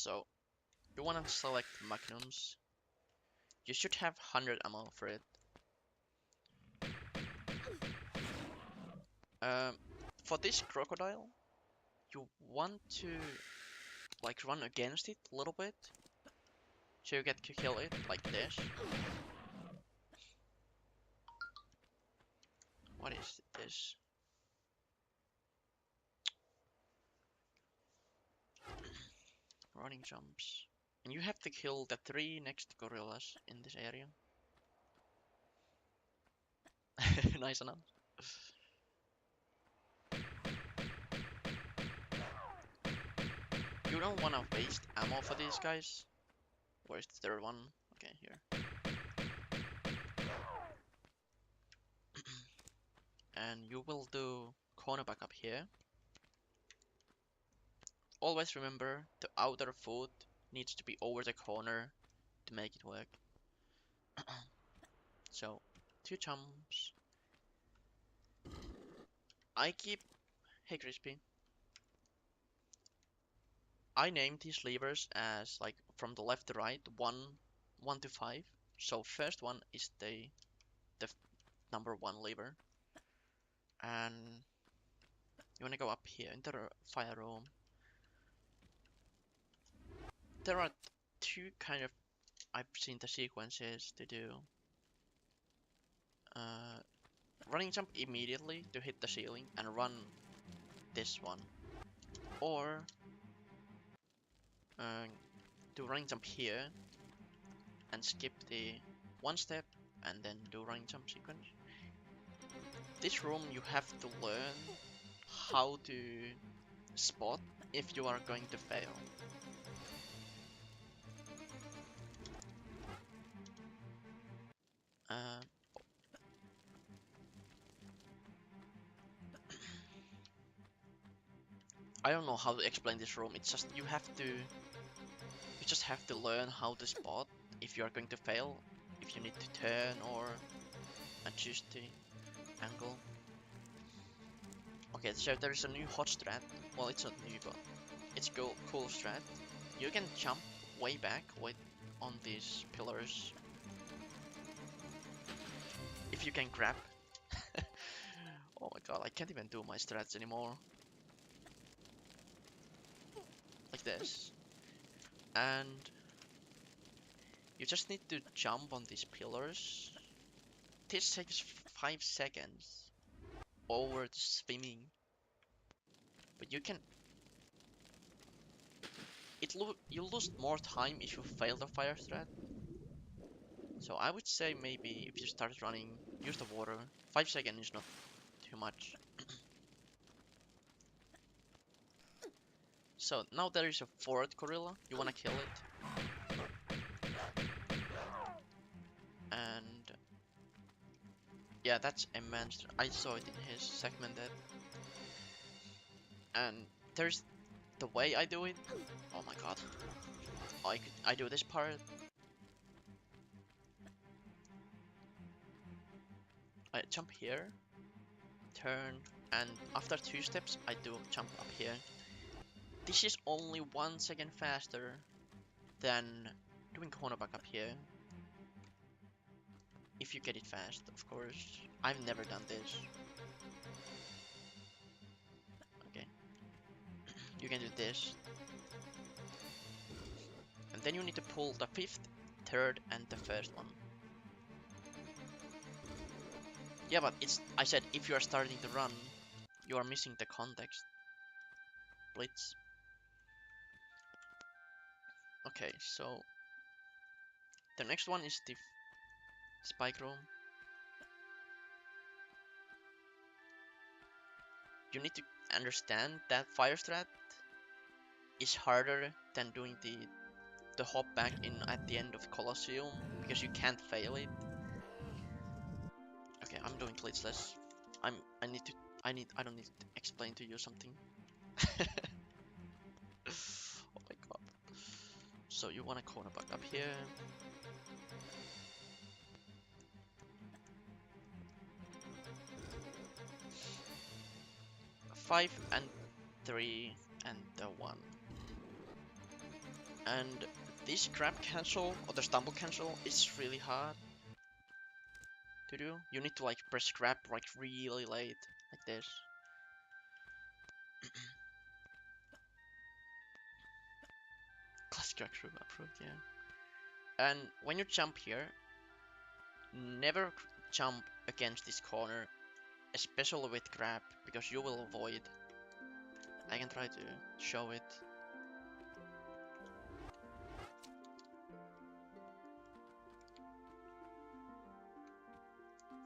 So you wanna select magnums. You should have 100 ammo for it. For this crocodile, you want to like run against it a little bit, so you get to kill it like this. What is this? Running jumps. And you have to kill the 3 next gorillas in this area. Nice enough. You don't want to waste ammo for these guys. Where's the third one? Okay, here. And you will do cornerback up here. Always remember the outer foot needs to be over the corner to make it work. So, 2 jumps. I keep... Hey Crispy. I named these levers as like from the left to right, 1 to 5. So first one is the number 1 lever. And you wanna go up here into the fire room. There are 2 kind of... I've seen the sequences to do. Running jump immediately to hit the ceiling and run this one. Or do running jump here and skip the 1 step and then do running jump sequence. This room you have to learn how to spot if you are going to fail. I don't know how to explain this room. It's just you just have to learn how to spot if you are going to fail, if you need to turn or adjust the angle. Okay, so there is a new hot strat. Well, it's not new, but it's cool strat. You can jump way back on these pillars if you can grab. Oh my god, I can't even do my strats anymore. Like this. And you just need to jump on these pillars. This takes 5 seconds over the swimming. But you can... you lose more time if you fail the fire strat. So I would say maybe if you start running, use the water. 5 seconds is not too much. So now there is a 4th gorilla. You wanna kill it. And yeah, that's a monster. I saw it in his segment that. And there's the way I do it. Oh my god. I do this part. I jump here, turn, and after 2 steps I do jump up here. This is only 1 second faster than doing cornerback up here. If you get it fast, of course. I've never done this. Okay. You can do this. And then you need to pull the 5th, 3rd, and the 1st one. Yeah, but I said if you are starting to run, you are missing the context. Blitz. Okay, so the next one is the spike room. You need to understand that fire strat is harder than doing the hop back in at the end of Coliseum because you can't fail it. Okay, I'm doing blitzless. I don't need to explain to you something. Oh my god. So you want a cornerback up here. 5 and 3 and the 1. And this grab cancel or the stumble cancel is really hard to do. You need to like press grab like really late, like this. Classic approved, yeah. And when you jump here, never jump against this corner, especially with grab, because you will avoid. I can try to show it.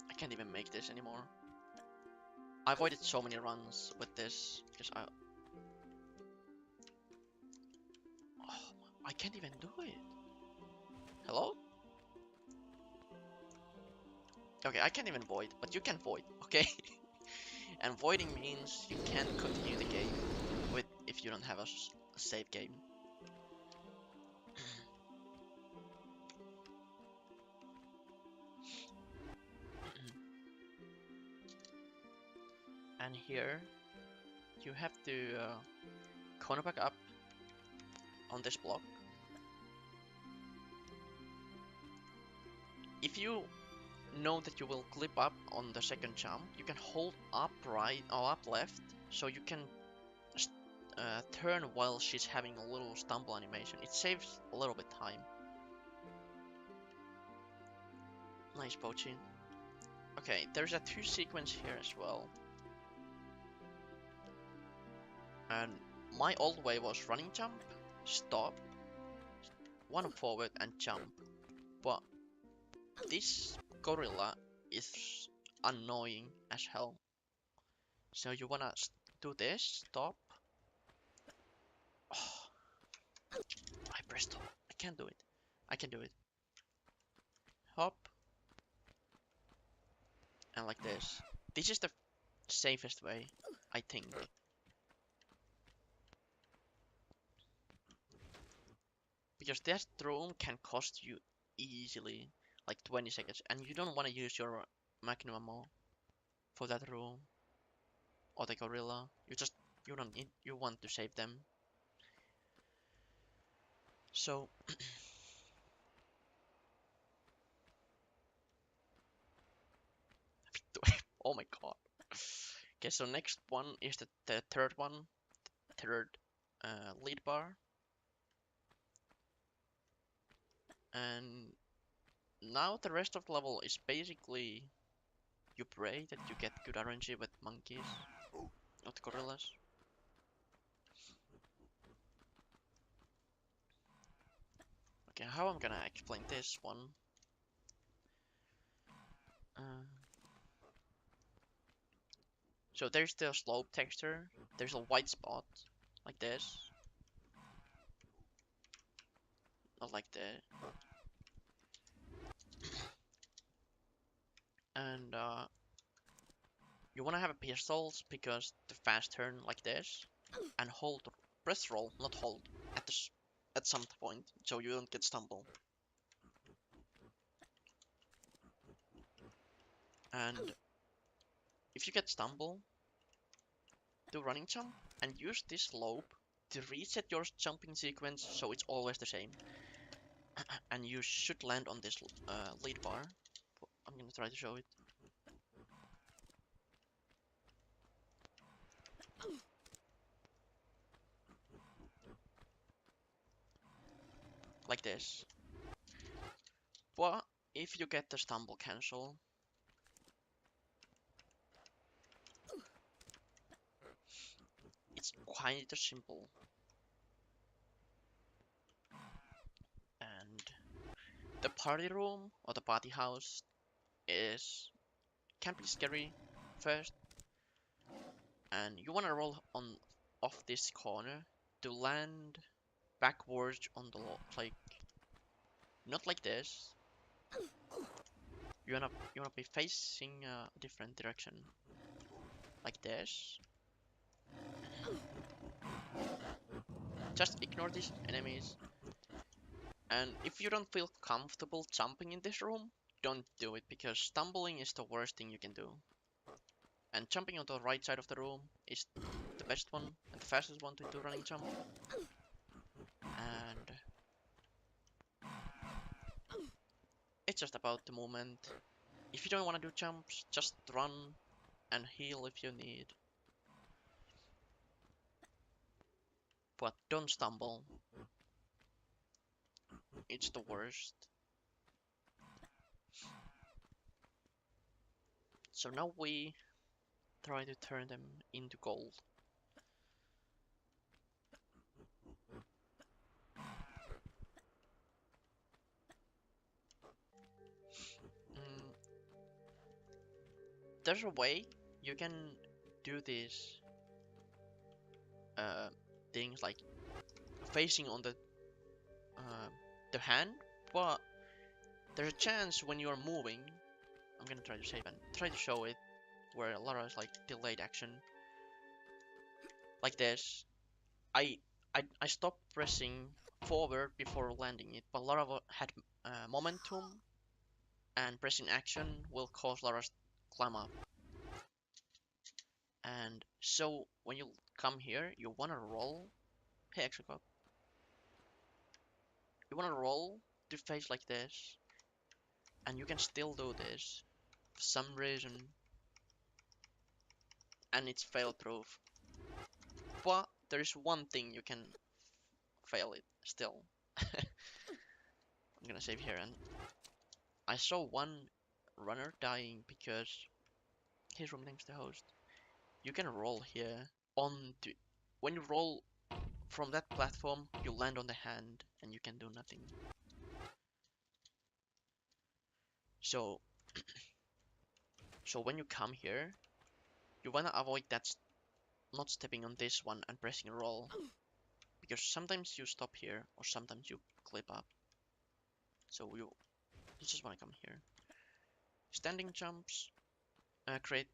I can't even make this anymore. I avoided so many runs with this because I can't even do it. Hello? Okay, I can't even void, but you can void, okay? And voiding means you can't continue the game with if you don't have a save game. And here you have to corner back up on this block. If you know that you will clip up on the second jump, you can hold up right or up left, so you can turn while she's having a little stumble animation. It saves a little bit time. Nice poaching. Okay, there's a 2 sequence here as well. And my old way was running jump, stop, 1 forward and jump. But this gorilla is annoying as hell. So you wanna do this, stop. Oh, I pressed stop. I can't do it. I can do it. Hop. And like this. This is the safest way, I think. Because that room can cost you easily like 20 seconds, and you don't want to use your magnum ammo for that room or the gorilla. You don't need, you want to save them. So oh my god. Okay, so next one is the third one, third lead bar, and now the rest of the level is basically you pray that you get good RNG with monkeys, not gorillas. Okay, how I'm gonna explain this one? So there's the slope texture, there's a white spot, like this, not like that. And you wanna have a pistols because the fast turn like this, and hold, press roll, not hold, at some point, so you don't get stumble. And if you get stumble, do running jump, and use this slope to reset your jumping sequence so it's always the same. And you should land on this lead bar. I'm gonna try to show it. Like this. But if you get the stumble cancel, it's quite simple. And the party room or the party house can be scary first, and you wanna roll on off this corner to land backwards on the like not like this. You wanna be facing a different direction, like this. Just ignore these enemies. And if you don't feel comfortable jumping in this room, don't do it, because stumbling is the worst thing you can do. And jumping on the right side of the room is the best one and the fastest one to do running jump. And it's just about the movement. If you don't want to do jumps, just run and heal if you need. But don't stumble. It's the worst. So now we try to turn them into gold. There's a way you can do these things like facing on the hand, but there's a chance when you're moving. I'm gonna try to save and try to show it where a lot of like delayed action like this. I stopped pressing forward before landing it, but Lara had momentum, and pressing action will cause Lara to climb up. And so when you come here, you wanna roll. Hey, extra cop. You wanna roll to face like this, and you can still do this for some reason, and it's fail proof. But there is one thing you can fail it still. I'm gonna save here, and I saw one runner dying because his room name's the host. You can roll here on to when you roll from that platform, you land on the hand and you can do nothing. So when you come here, you wanna avoid that not stepping on this one and pressing roll, because sometimes you stop here or sometimes you clip up. So you just wanna come here. Standing jumps, create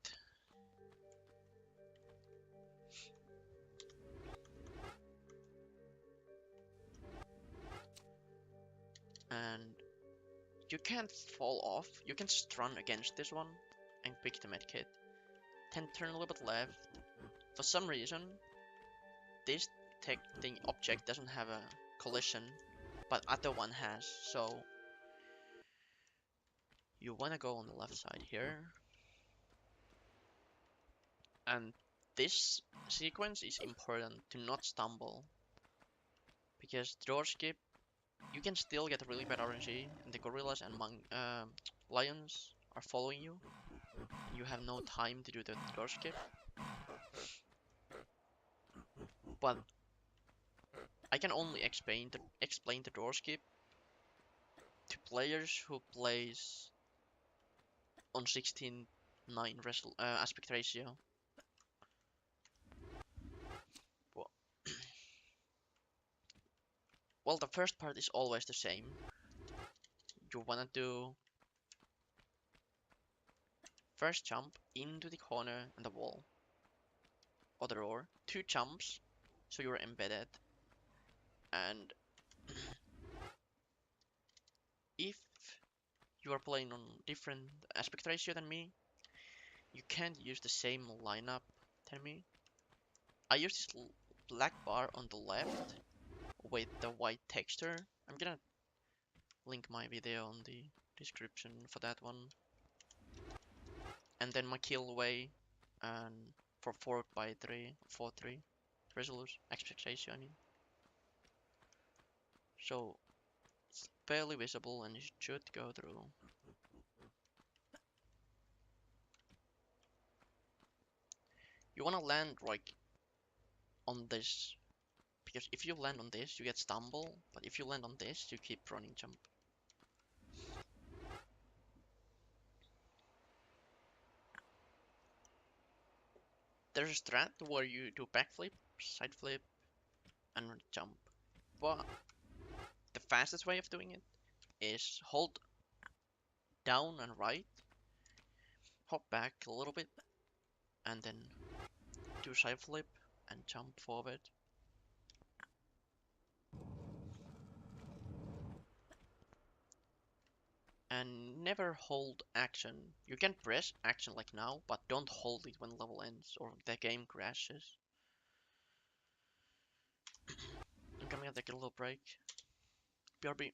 and you can't fall off. You can just run against this one and pick the medkit. Then turn a little bit left. For some reason, this thing object doesn't have a collision, but other one has. So you wanna go on the left side here, and this sequence is important to not stumble, because door skip, you can still get really bad RNG, and the gorillas and lions are following you. You have no time to do the door skip. But I can only explain the door skip to players who plays on 16:9 aspect ratio. Well, well, the first part is always the same. You wanna do first jump into the corner and the wall or the door, 2 jumps, so you're embedded, and if you are playing on different aspect ratio than me, you can't use the same lineup than me. I use this black bar on the left with the white texture. I'm gonna link my video on the description for that one. And then my kill way and for 4x3, 4-3 resolution aspect ratio, I mean. So it's fairly visible and it should go through. You wanna land like on this, because if you land on this, you get stumble, but if you land on this, you keep running jump. There's a strat where you do backflip, side flip, and jump. But the fastest way of doing it is hold down and right, hop back a little bit, and then do side flip and jump forward. And never hold action. You can press action like now, but don't hold it when level ends or the game crashes. I'm gonna take a little break. BRB.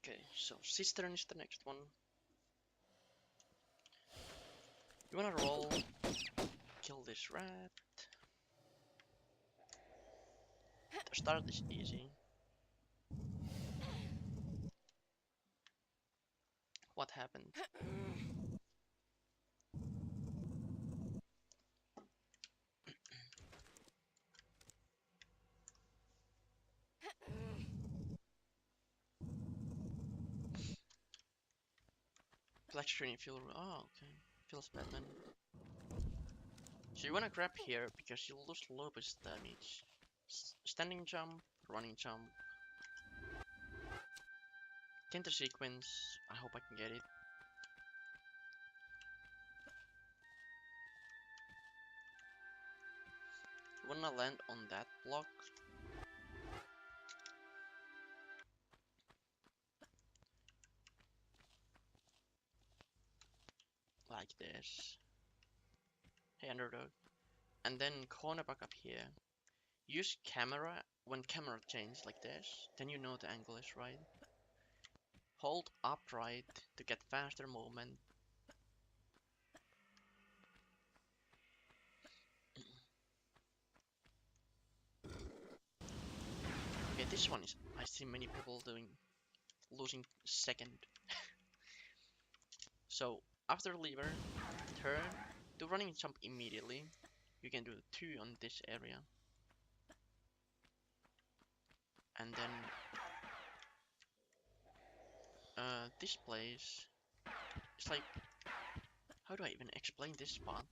Okay, so Cistern is the next one. You wanna roll, kill this rat. The start is easy. What happened? Black screen fuel. Oh, okay. Feels bad then. So you wanna grab here because you lose lupus damage. Standing jump, running jump. Tinter sequence. I hope I can get it. You wanna land on that block. Like this. Hey underdog. And then corner back up here. Use camera when camera changes like this, then you know the angle is right. Hold upright to get faster movement. Okay, this one is I see many people losing second. So after lever, turn, do running jump immediately. You can do 2 on this area. And then this place it's like, how do I even explain this spot?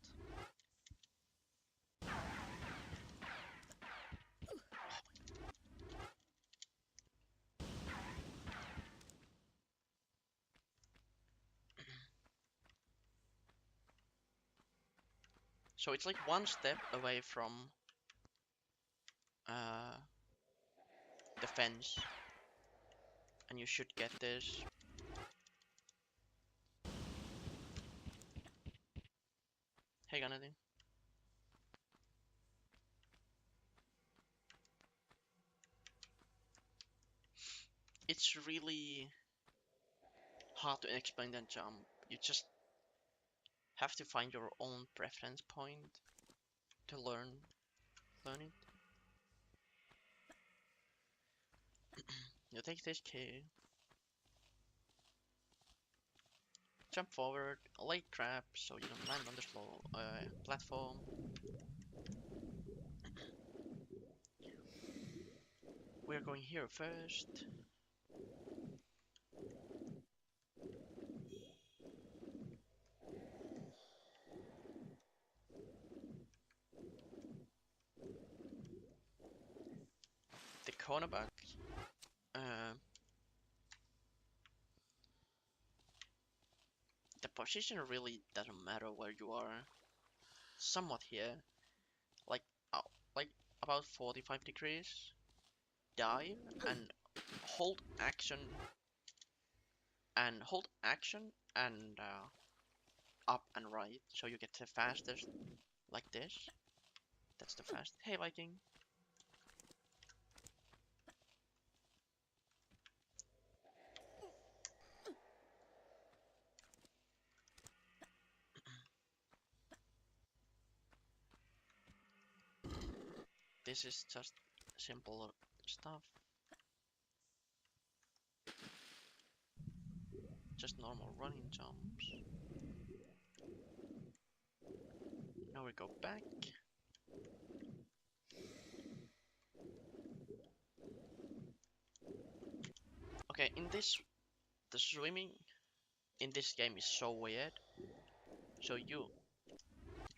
So it's like one step away from the fence, and you should get this. Hey, Ganadi. It's really hard to explain that jump. You just have to find your own preference point to learn it. You take this key, jump forward, lay trap so you don't land on the slow platform. We're going here first. The cornerback. The position really doesn't matter where you are. Somewhat here, like like about 45 degrees. Dive and hold action and up and right, so you get the fastest like this. That's the fast. Hey Viking. This is just simple stuff. Just normal running jumps. Now we go back. Okay, the swimming in this game is so weird. So you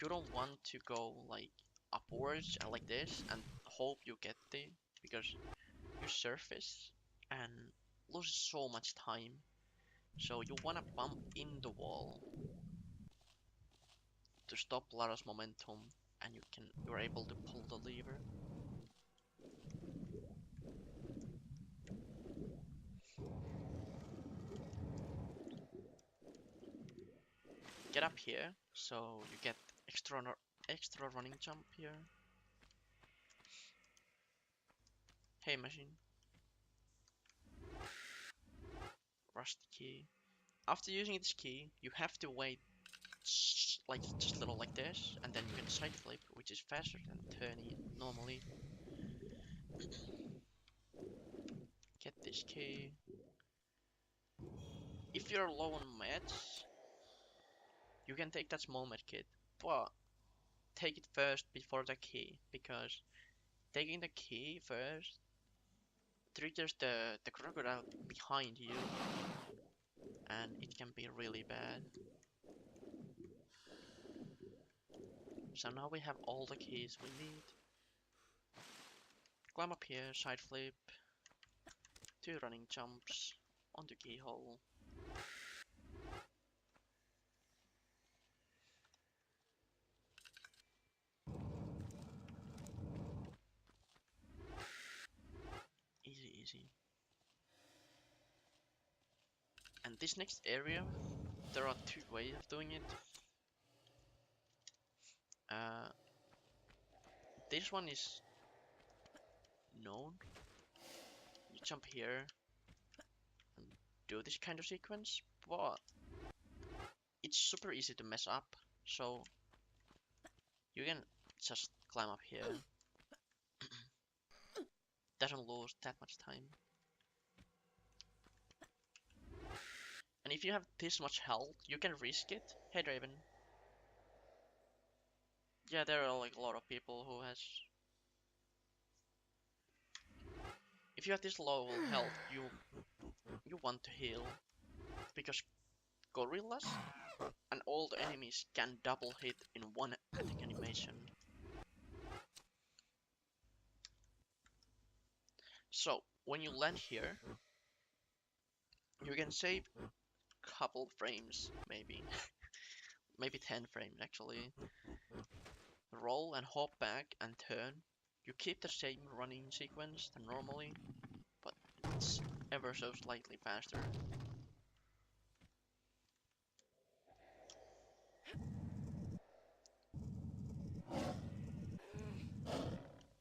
don't want to go like upwards and like this and hope you get there, because you surface and lose so much time. So you wanna bump in the wall to stop Lara's momentum, and you're able to pull the lever. Get up here, so you get extra running jump here. Hey machine. rusty key. After using this key, you have to wait like just a little like this, and then you can side flip, which is faster than turning it normally. Get this key. If you're low on meds, you can take that small med kit, but take it first before the key, because taking the key first triggers the crocodile behind you, and it can be really bad. So now we have all the keys we need. Climb up here, side flip, 2 running jumps onto Keyhole. Easy, easy. And this next area, there are 2 ways of doing it. This one is known. You jump here and do this kind of sequence, but it's super easy to mess up, so you can just climb up here. Doesn't lose that much time. And if you have this much health, you can risk it. Hey Draven. Yeah, there are like a lot of people who has... If you have this low health, you want to heal. Because gorillas and all the enemies can double hit in one attack animation. So, when you land here, you can save couple frames, maybe. Maybe 10 frames actually. Roll and hop back and turn. You keep the same running sequence than normally, but it's ever so slightly faster.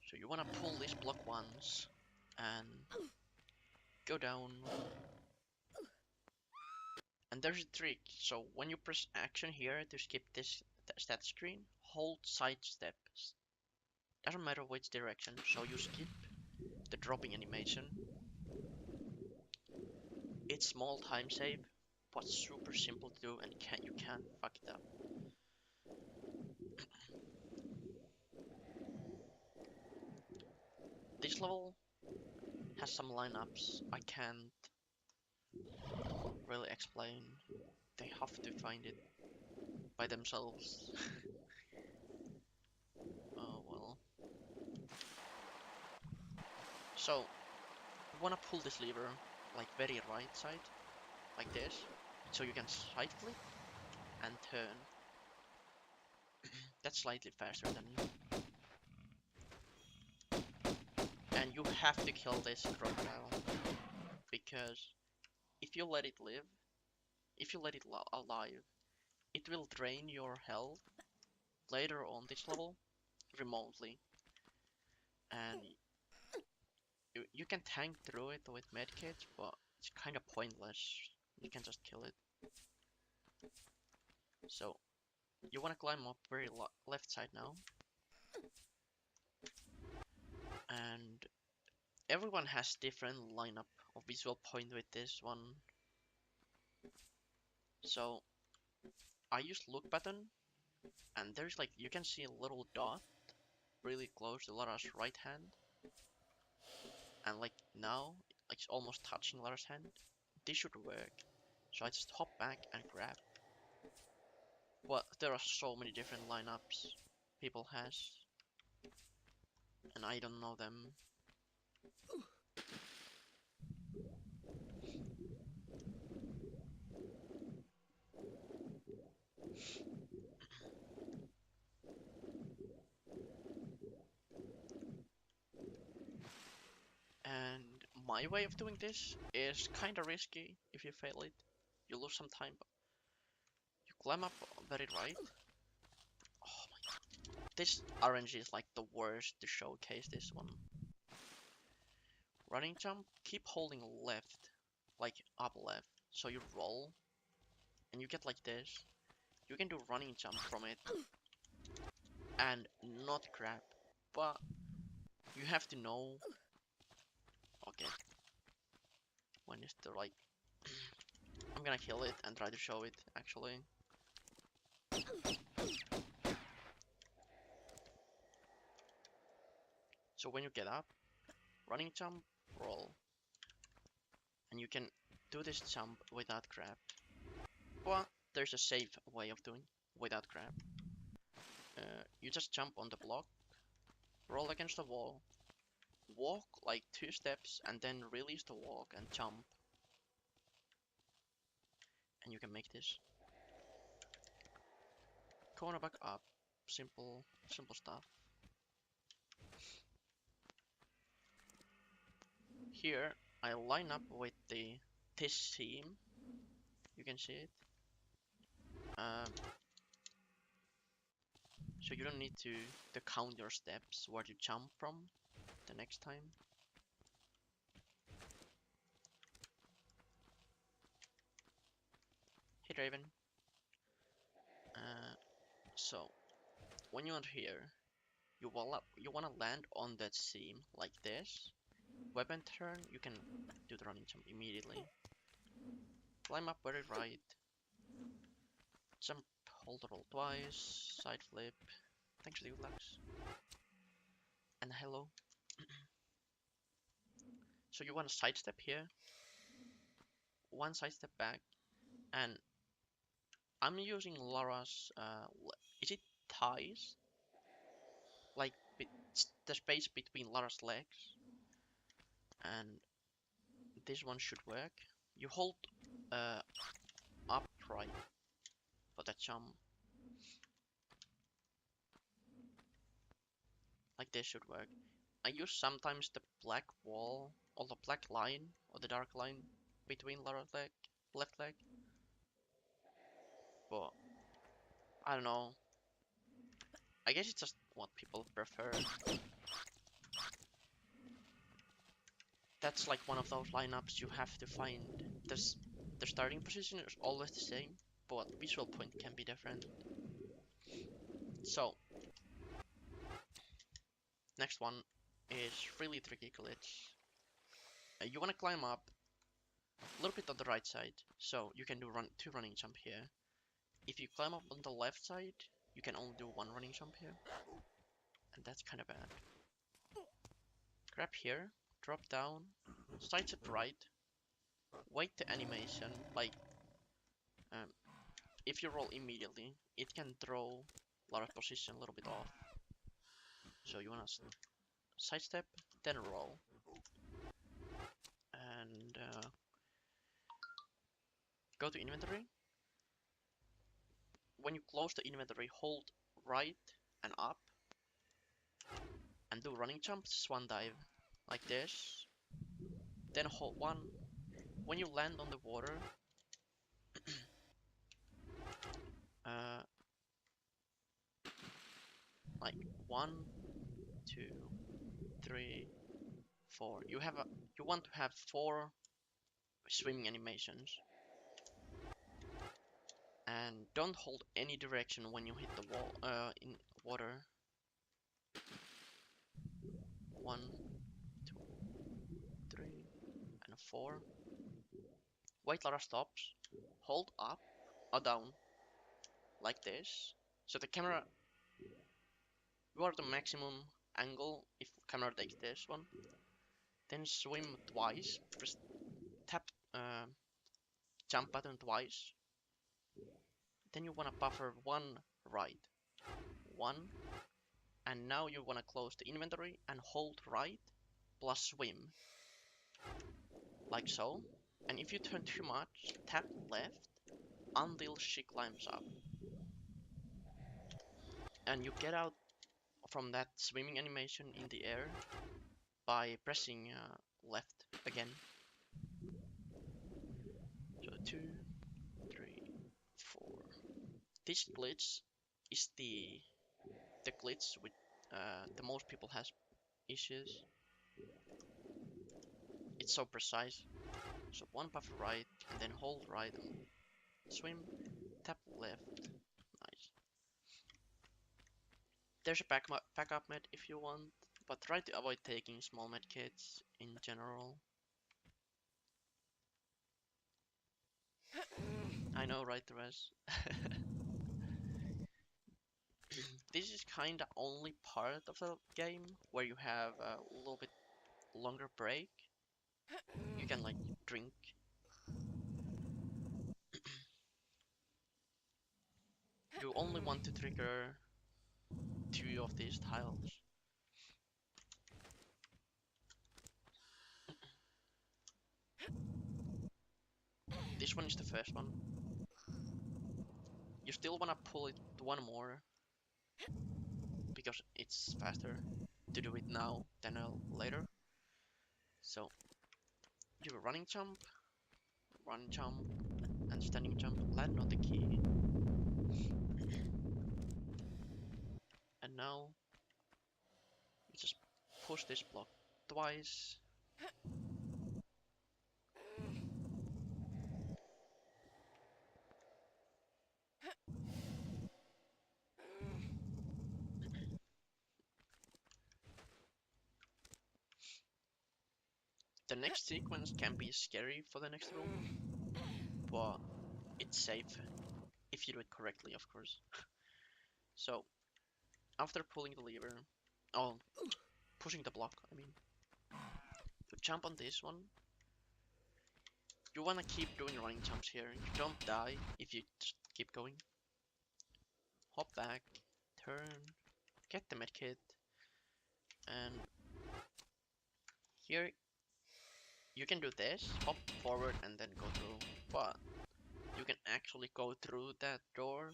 So you wanna pull this block once and go down. And there's a trick. So when you press action here to skip this stat screen, hold side steps. Doesn't matter which direction, so you skip the dropping animation. It's small time save, but super simple to do, and you can't fuck it up. This level has some lineups I can't really explain. They have to find it by themselves. Oh well. So, you wanna pull this lever like very right side, like this, so you can side flip and turn. That's slightly faster than... And you have to kill this crocodile, because if you let it live, if you let it alive, it will drain your health later on this level remotely, and you can tank through it with medkits, but it's kind of pointless. You can just kill it. So you want to climb up very left side now, and everyone has different lineup of visual point with this one. So I use look button, and there's like, you can see a little dot really close to Lara's right hand, and like now, like it's almost touching Lara's hand. This should work. So I just hop back and grab. But there are so many different lineups people has, and I don't know them. And my way of doing this is kinda risky. If you fail it, you lose some time. But you climb up very right. Oh my god. This RNG is like the worst to showcase this one. Running jump, keep holding left, like up left. So you roll, and you get like this. You can do running jump from it, and not grab, but you have to know, okay, when is the right. I'm gonna kill it and try to show it actually. So when you get up, running jump, roll, and you can do this jump without grab, but there's a safe way of doing without grab. You just jump on the block, roll against the wall, walk like 2 steps, and then release the walk and jump, and you can make this. Corner back up, simple stuff. Here I line up with this seam. You can see it. So you don't need to count your steps where you jump from the next time. Hey Raven. So when you're here, you wanna land on that seam like this. Weapon turn, you can do the running jump immediately. Climb up very right. Jump, hold the roll twice. Side flip. Thanks for the good lucks. And hello. So you want to sidestep here. One sidestep back. And I'm using Lara's, is it thighs? Like the space between Lara's legs. And this one should work. You hold upright for that jump. Like this should work. I use sometimes the black wall or the black line or the dark line between Lara's left leg. But I don't know. I guess it's just what people prefer. That's like one of those lineups you have to find. The starting position is always the same, but visual point can be different. So next one is really tricky glitch. You want to climb up a little bit on the right side, so you can do two running jump here. If you climb up on the left side, you can only do one running jump here, and that's kind of bad. Grab here, drop down, sidestep right, wait the animation, like if you roll immediately, it can throw a lot of position a little bit off. So you wanna sidestep, then roll. And go to inventory. When you close the inventory, hold right and up and do running jumps, swan dive, like this. Then hold one. When you land on the water, like 1, 2, 3, 4. You want to have 4 swimming animations. And don't hold any direction when you hit the wall in water. 1, 2, 3, and 4. Wait Lara stops. Hold up or down like this. So the camera, you are the maximum angle if camera takes this one. Then swim twice. Press tap jump button twice. Then you wanna buffer 1 right. 1. And now you wanna close the inventory and hold right plus swim. Like so. And if you turn too much, tap left until she climbs up. And you get out from that swimming animation in the air by pressing left again. So 2, 3, 4. This glitch is the glitch with the most people has issues. It's so precise. So one puff right, and then hold right, and swim, tap left. Nice. There's a backup med if you want, but try to avoid taking small med kits in general. I know, right, Therese? This is kinda only part of the game where you have a little bit longer break. You can like drink. You only want to trigger 2 of these tiles. This one is the first one. You still wanna pull it one more because it's faster to do it now than later. So you running jump, and standing jump, land on the key. And now you just push this block twice. The next sequence can be scary for the next room, but it's safe if you do it correctly, of course. So after pulling the lever, oh, pushing the block, I mean, you jump on this one. You wanna keep doing running jumps here. You don't die if you just keep going. Hop back, turn, get the medkit, and here you can do this, hop forward and then go through, but you can actually go through that door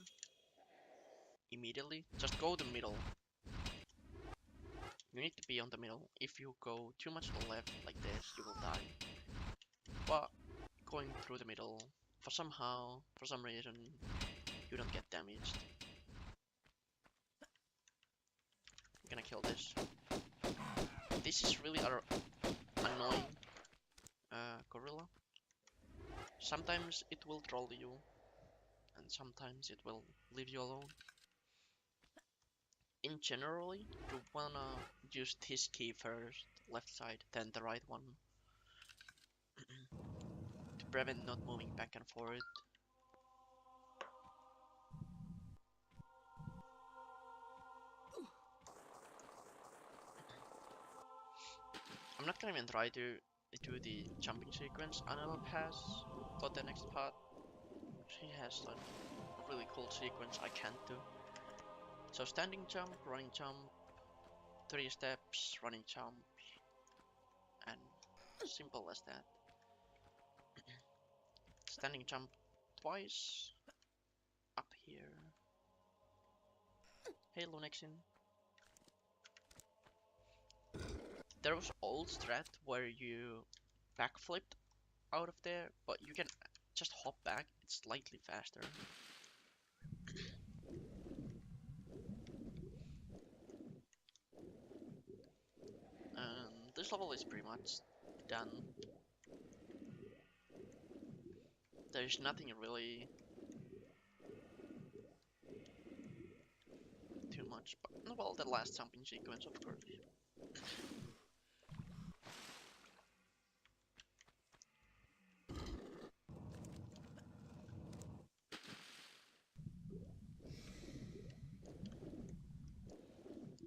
immediately. Just go the middle. You need to be on the middle. If you go too much to the left like this, you will die. But going through the middle, for some reason, you don't get damaged. I'm gonna kill this. This is really annoying gorilla. Sometimes it will troll you, and sometimes it will leave you alone. In generally, you wanna use this key first, left side, then the right one, to prevent not moving back and forth. I'm not gonna even try to do the jumping sequence. Anna has for the next part. She has like a really cool sequence I can't do. So standing jump, running jump, 3 steps, running jump, and simple as that. Standing jump twice, up here. Hey Lunexin. There was old strat where you backflipped out of there, but you can just hop back, it's slightly faster. This level is pretty much done. There's nothing really too much, but well, the last jumping sequence, of course.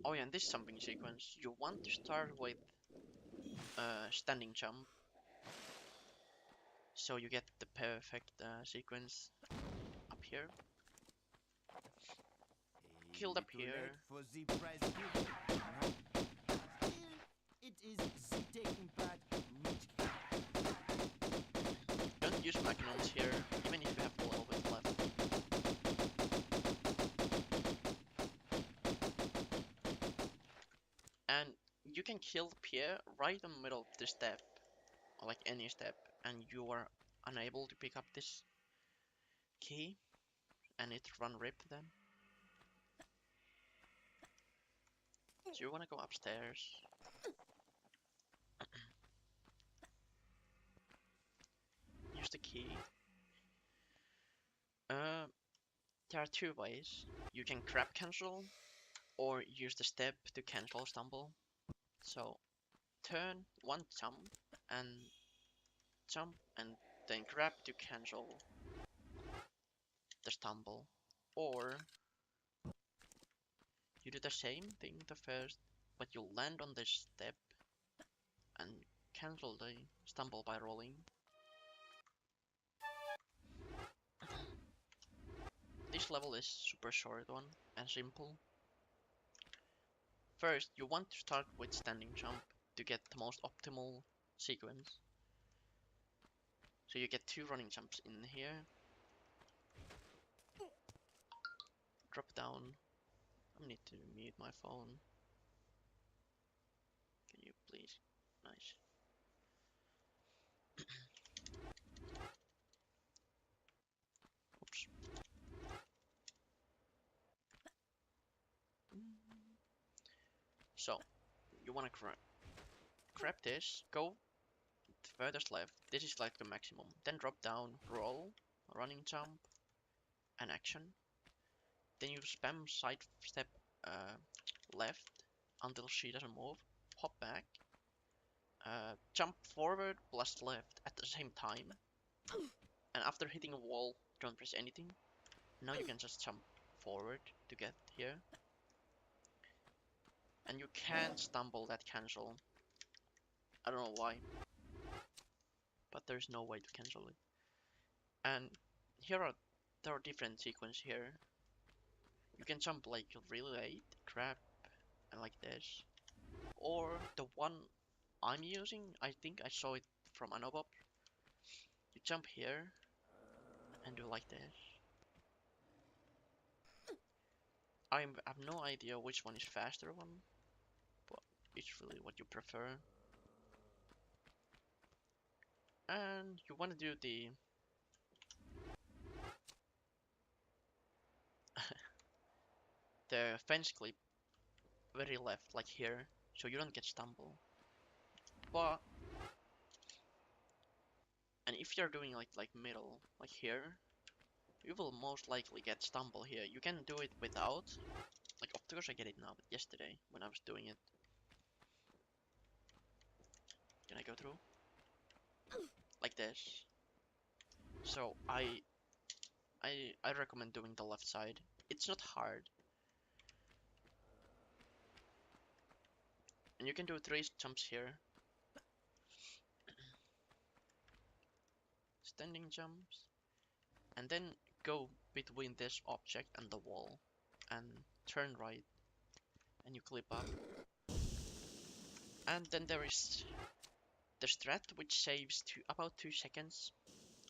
Oh yeah, and this jumping sequence, you want to start with standing jump, so you get the perfect sequence up here. Killed up here. For the prize given. It is the taking part which Don't use magnums here, even if you have a little bit left. And you can kill the Pierre right in the middle of the step, or like any step, and you are unable to pick up this key, and it run rip then. So you wanna go upstairs. use the key. There are two ways. You can grab cancel or use the step to cancel stumble. So turn one jump and then grab to cancel the stumble. Or you do the same thing the first, but you land on this step and cancel the stumble by rolling. This level is super short one and simple. First, you want to start with standing jump to get the most optimal sequence. So you get two running jumps in here. Drop down. I need to mute my phone. Can you please? Nice. Oops. So, you wanna grab this, go furthest left. This is like the maximum. Then drop down, roll, running jump, and action. Then you spam side step left until she doesn't move. Hop back. Jump forward plus left at the same time. And after hitting a wall, don't press anything. Now you can just jump forward to get here. And you can't stumble that cancel. I don't know why. But there's no way to cancel it. And there are different sequences here. You can jump like really late, grab, and like this. Or the one I'm using, I think I saw it from Anobob. You jump here and do like this. I have no idea which one is faster one, but it's really what you prefer. And you want to do the the fence clip very left, like here, so you don't get stumble. But and if you're doing like middle, like here, you will most likely get stumble here. You can do it without. Like of course I get it now, but yesterday when I was doing it. Can I go through? Like this. So I recommend doing the left side. It's not hard. And you can do 3 jumps here. Standing jumps. And then go between this object and the wall. And turn right. And you clip up. And then there is the strat which saves about 2 seconds.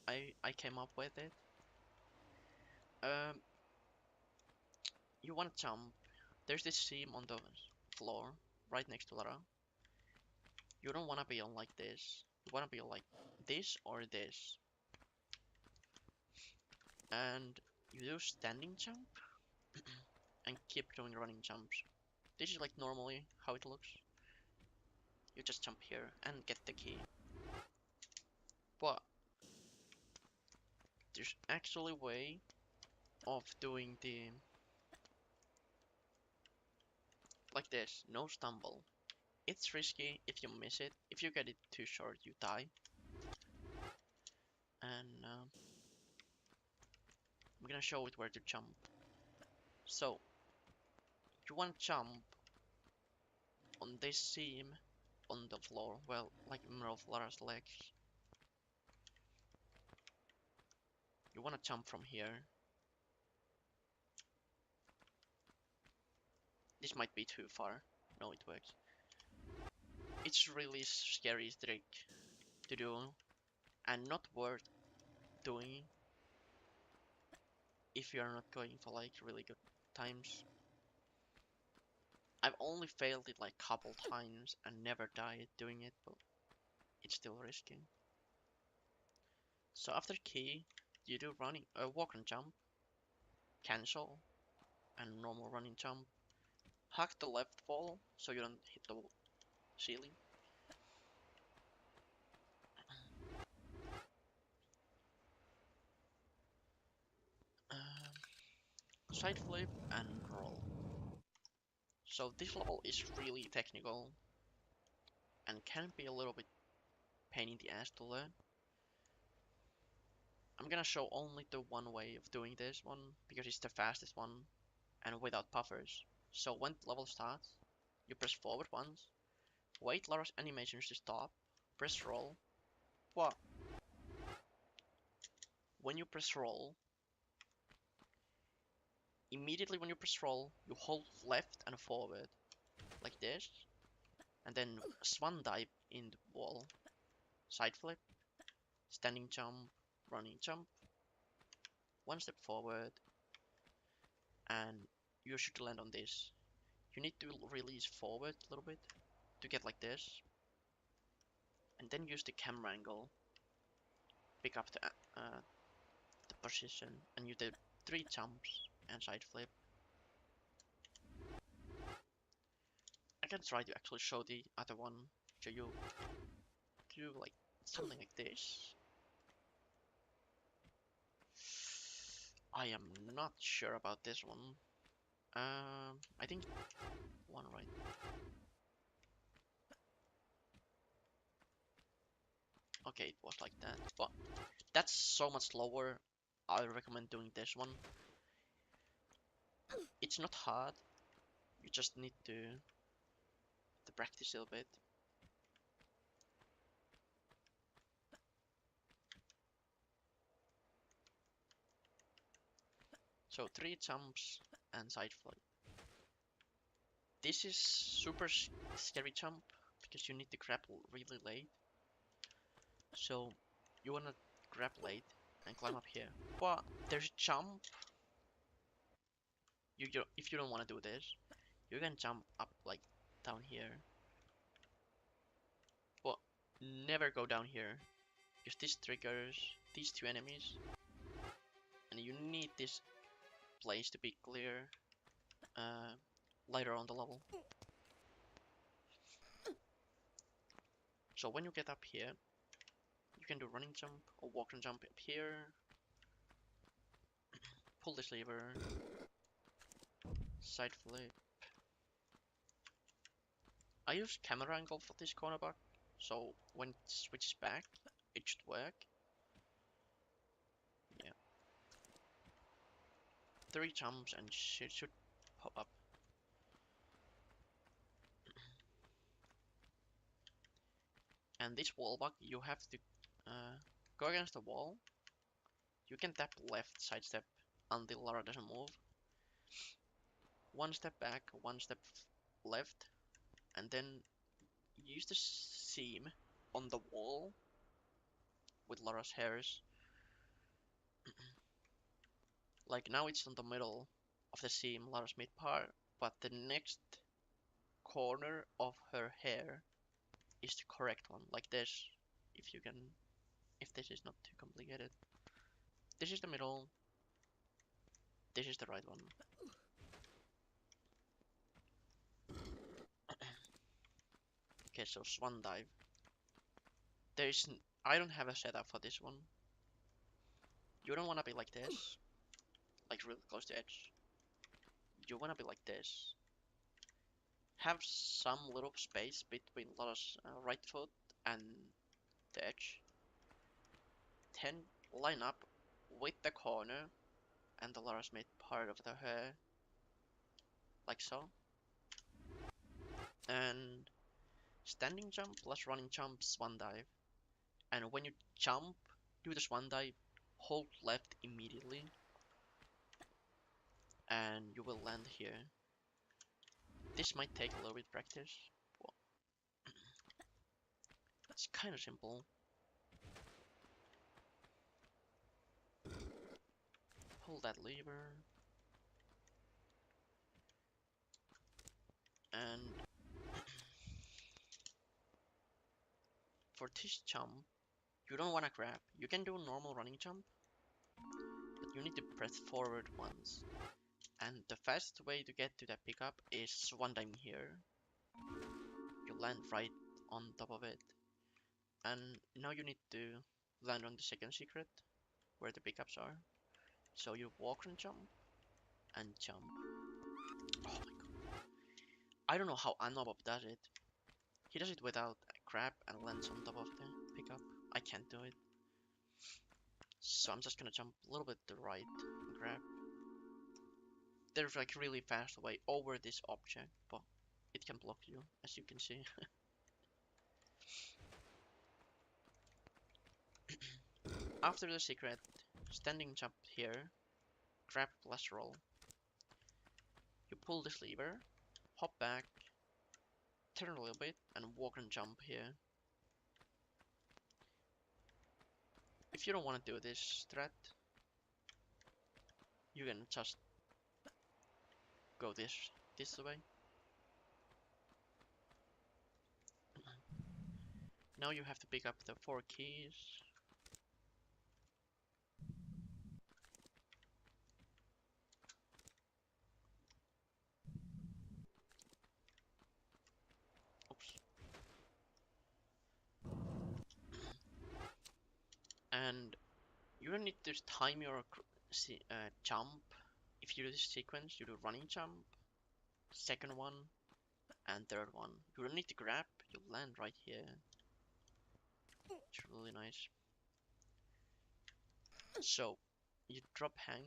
I came up with it. You want to jump. There's this seam on the floor right next to Lara. You don't want to be on like this. You want to be on like this or this. And you do standing jump and keep doing running jumps. This is like normally how it looks. You just jump here and get the key. But there's actually a way of doing the like this, no stumble. It's risky if you miss it. If you get it too short, you die. And I'm gonna show it where to jump. So you want to jump on this seam on the floor, well, like in the middle of Lara's legs. You want to jump from here. This might be too far. No, it works. It's really scary trick to do and not worth doing if you're not going for like really good times. I've only failed it like couple times and never died doing it, but it's still risky. So after key, you do walk and jump, cancel, and normal running jump. Hack the left wall so you don't hit the ceiling. side flip and roll. So this level is really technical and can be a little bit pain in the ass to learn. I'm gonna show only the one way of doing this one because it's the fastest one and without buffers. So when the level starts, you press forward once, wait Lara's animations to stop, press roll. What? When you press roll, immediately when you press roll, you hold left and forward like this, and then swan dive in the wall, side flip, standing jump, running jump, one step forward, and you should land on this. You need to release forward a little bit to get like this, and then use the camera angle, pick up the position, and you did 3 jumps and side flip. I can try to actually show the other one, so you do like something like this. I am not sure about this one. I think one right. Okay, it was like that, but that's so much slower. I recommend doing this one. It's not hard. You just need to practice a little bit. So 3 jumps and side flip. This is super scary jump because you need to grapple really late. So you wanna grab late and climb up here. But there's a jump. If you don't wanna do this, you can jump up like down here. But never go down here because this triggers these 2 enemies, and you need this place to be clear later on the level. So when you get up here, you can do running jump or walk and jump up here. Pull this lever, side flip. I use camera angle for this corner bug, so when it switches back, it should work. Yeah. 3 jumps and shit should pop up. And this wall bug, you have to go against the wall. You can tap left side step until Lara doesn't move. 1 step back, 1 step left, and then use the seam on the wall with Lara's hairs. Like now it's on the middle of the seam, Lara's mid part, but the next corner of her hair is the correct one, like this. If this is not too complicated. This is the middle, this is the right one. Okay, so swan dive. I don't have a setup for this one. You don't want to be like this, like really close to edge. You want to be like this. Have some little space between Lara's right foot and the edge. Then line up with the corner and the Lara's mid part of the hair, like so. And standing jump plus running jump, swan dive. And when you jump, do the swan dive, hold left immediately, and you will land here. This might take a little bit practice. Well, it's kind of simple. Pull that lever. And for this jump, you don't want to grab. You can do a normal running jump, but you need to press forward once. And the fastest way to get to that pickup is swan diving here. You land right on top of it. And now you need to land on the second secret, where the pickups are. So you walk and jump, and jump. Oh my god. I don't know how Anobob does it. He does it without a grab and lands on top of the pickup. I can't do it. So I'm just gonna jump a little bit to the right and grab. There's like really fast way over this object, but it can block you, as you can see. After the secret, standing jump here, grab plus roll. You pull this lever, hop back, turn a little bit, and walk and jump here. If you don't want to do this strat, you can just go this way. Now you have to pick up the 4 keys. Oops. And you don't need to time your jump. If you do this sequence, you do running jump, second one, and third one. You don't need to grab, you land right here. It's really nice. So, you drop hang,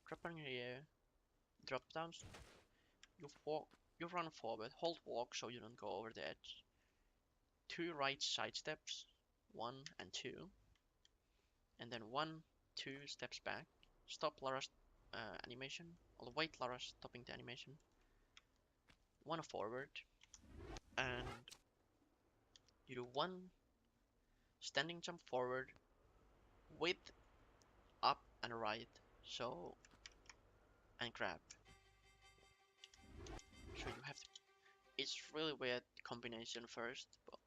drop on here, drop down, you run forward, hold walk so you don't go over the edge. 2 right side steps, 1 and 2, and then 1, 2 steps back. Stop Lara's animation, or wait Lara stopping the animation. 1 forward, and you do 1 standing jump forward with up and right, so, and grab. So you have to, it's really weird combination first, but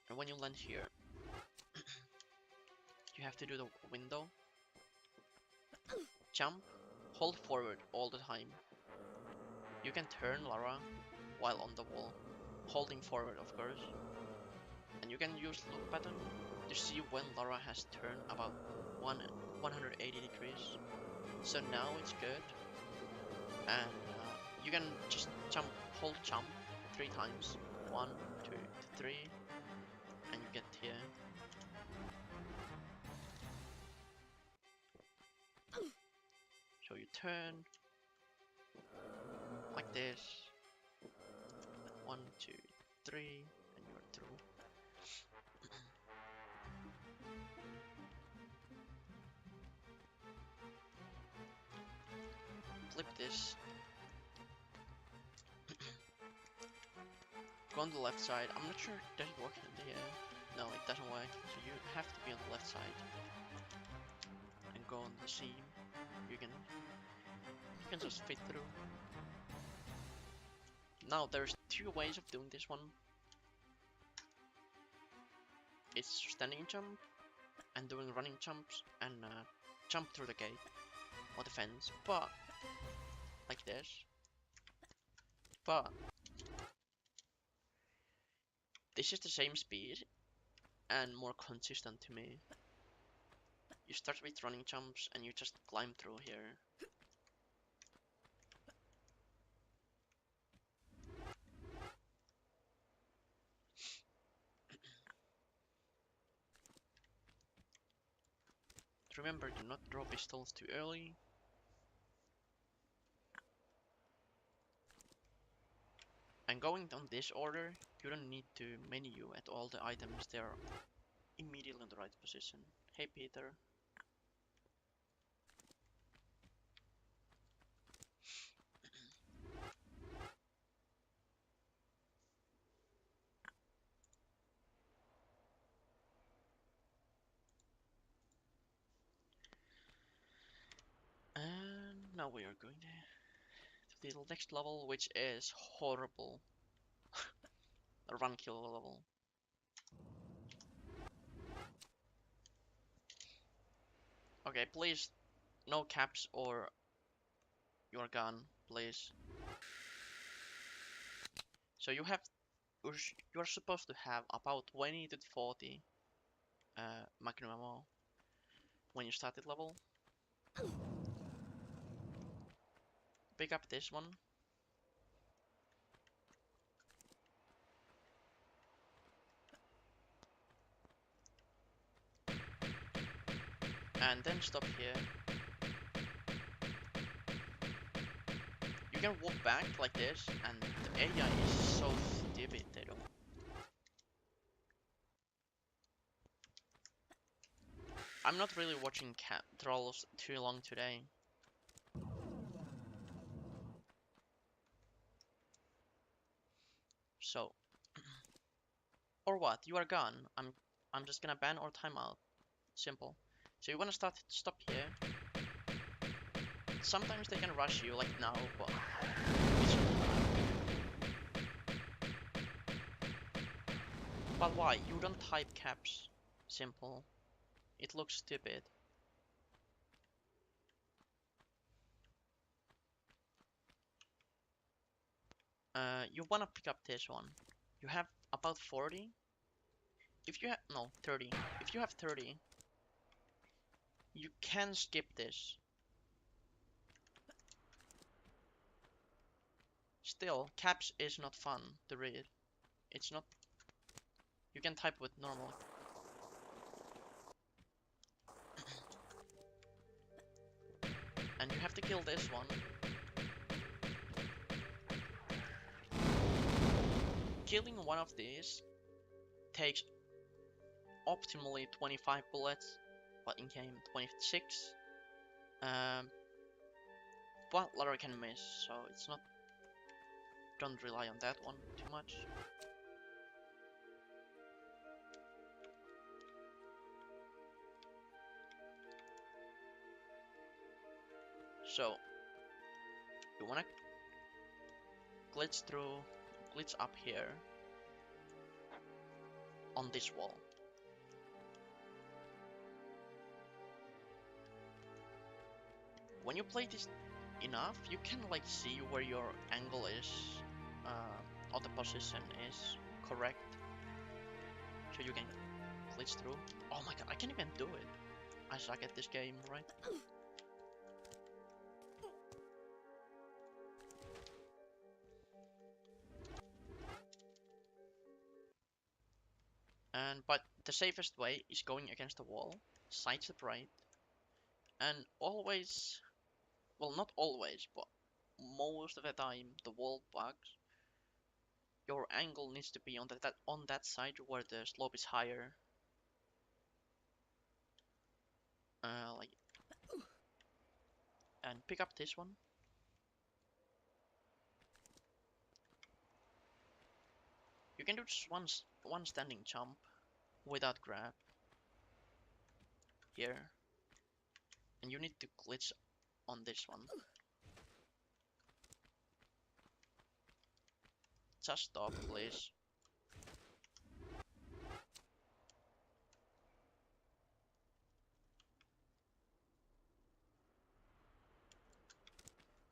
and when you land here, you have to do the window, jump, hold forward all the time. You can turn Lara while on the wall, holding forward of course, and you can use look button to see when Lara has turned about 180 degrees. So now it's good, and you can just hold jump 3 times, 1, 2, 3, and you get here. So you turn like this, 1, 2, 3, and you're through. Flip this. Go on the left side. I'm not sure, does it work in the no, it doesn't work. So you have to be on the left side and go on the seam. You can just fit through. Now there's 2 ways of doing this one. It's standing jump and doing running jumps and jump through the gate or the fence, but like this. But this is the same speed and more consistent to me. You start with running jumps and you just climb through here. Remember, do not draw pistols too early. And going down this order, you don't need to menu at all the items, they are immediately in the right position. Hey Peter. And now we are going to the next level, which is horrible. A run kill level. Okay, please, no caps or your gun, please. So you're supposed to have about 20 to 40 magnum ammo when you start the level. Pick up this one. And then stop here. You can walk back like this, and the AI is so stupid, they don't. I'm not really watching cat trolls too long today. So, or what? You are gone. I'm just gonna ban or timeout. Simple. So you wanna stop here. Sometimes they can rush you like now, but it's but why? You don't type caps. Simple. It looks stupid. You wanna pick up this one. You have about 40. If you have no 30. If you have 30, you can skip this. Still, caps is not fun to read. It's not. You can type with normal. And you have to kill this one. Killing one of these takes optimally 25 bullets, but in game 26. But Lara can miss, so it's not. Don't rely on that one too much. So you wanna glitch up here on this wall. When you play this enough, you can like see where your angle is, or the position is correct. So you can glitch through. Oh my god, I can't even do it. I suck at this game, right? But the safest way is going against the wall, sidestep right, and always, well not always, but most of the time the wall bugs. Your angle needs to be on that side where the slope is higher. Like, and pick up this one. You can do just one standing jump without grab here, and you need to glitch on this one. Just stop, please.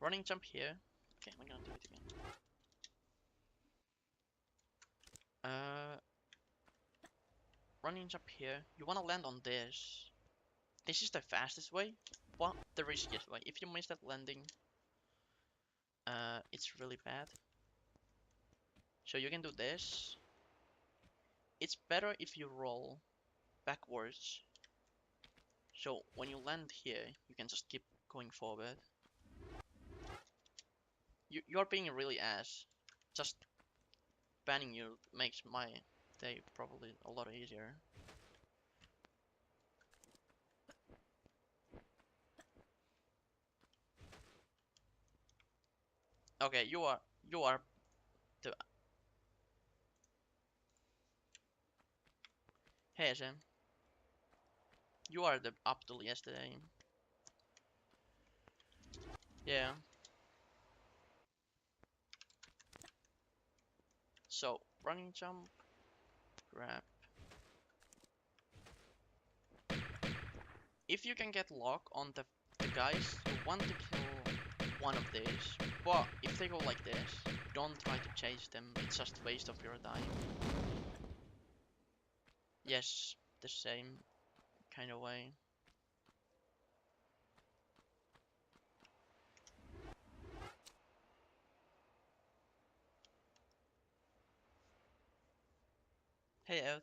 Running jump here. Okay, I'm gonna do it again. Running jump here. You wanna land on this. This is the fastest way, but the riskiest way. If you miss that landing, it's really bad. So you can do this. It's better if you roll backwards. So when you land here, you can just keep going forward. You're being really ass. Just banning you makes my day probably a lot easier. Okay, you are the hey Sam. You are the up till yesterday. Yeah. So running jump, grab. If you can get lock on the guys, you want to kill one of these. But if they go like this, don't try to chase them. It's just waste of your time. Yes, the same kind of way. Hey, Ed.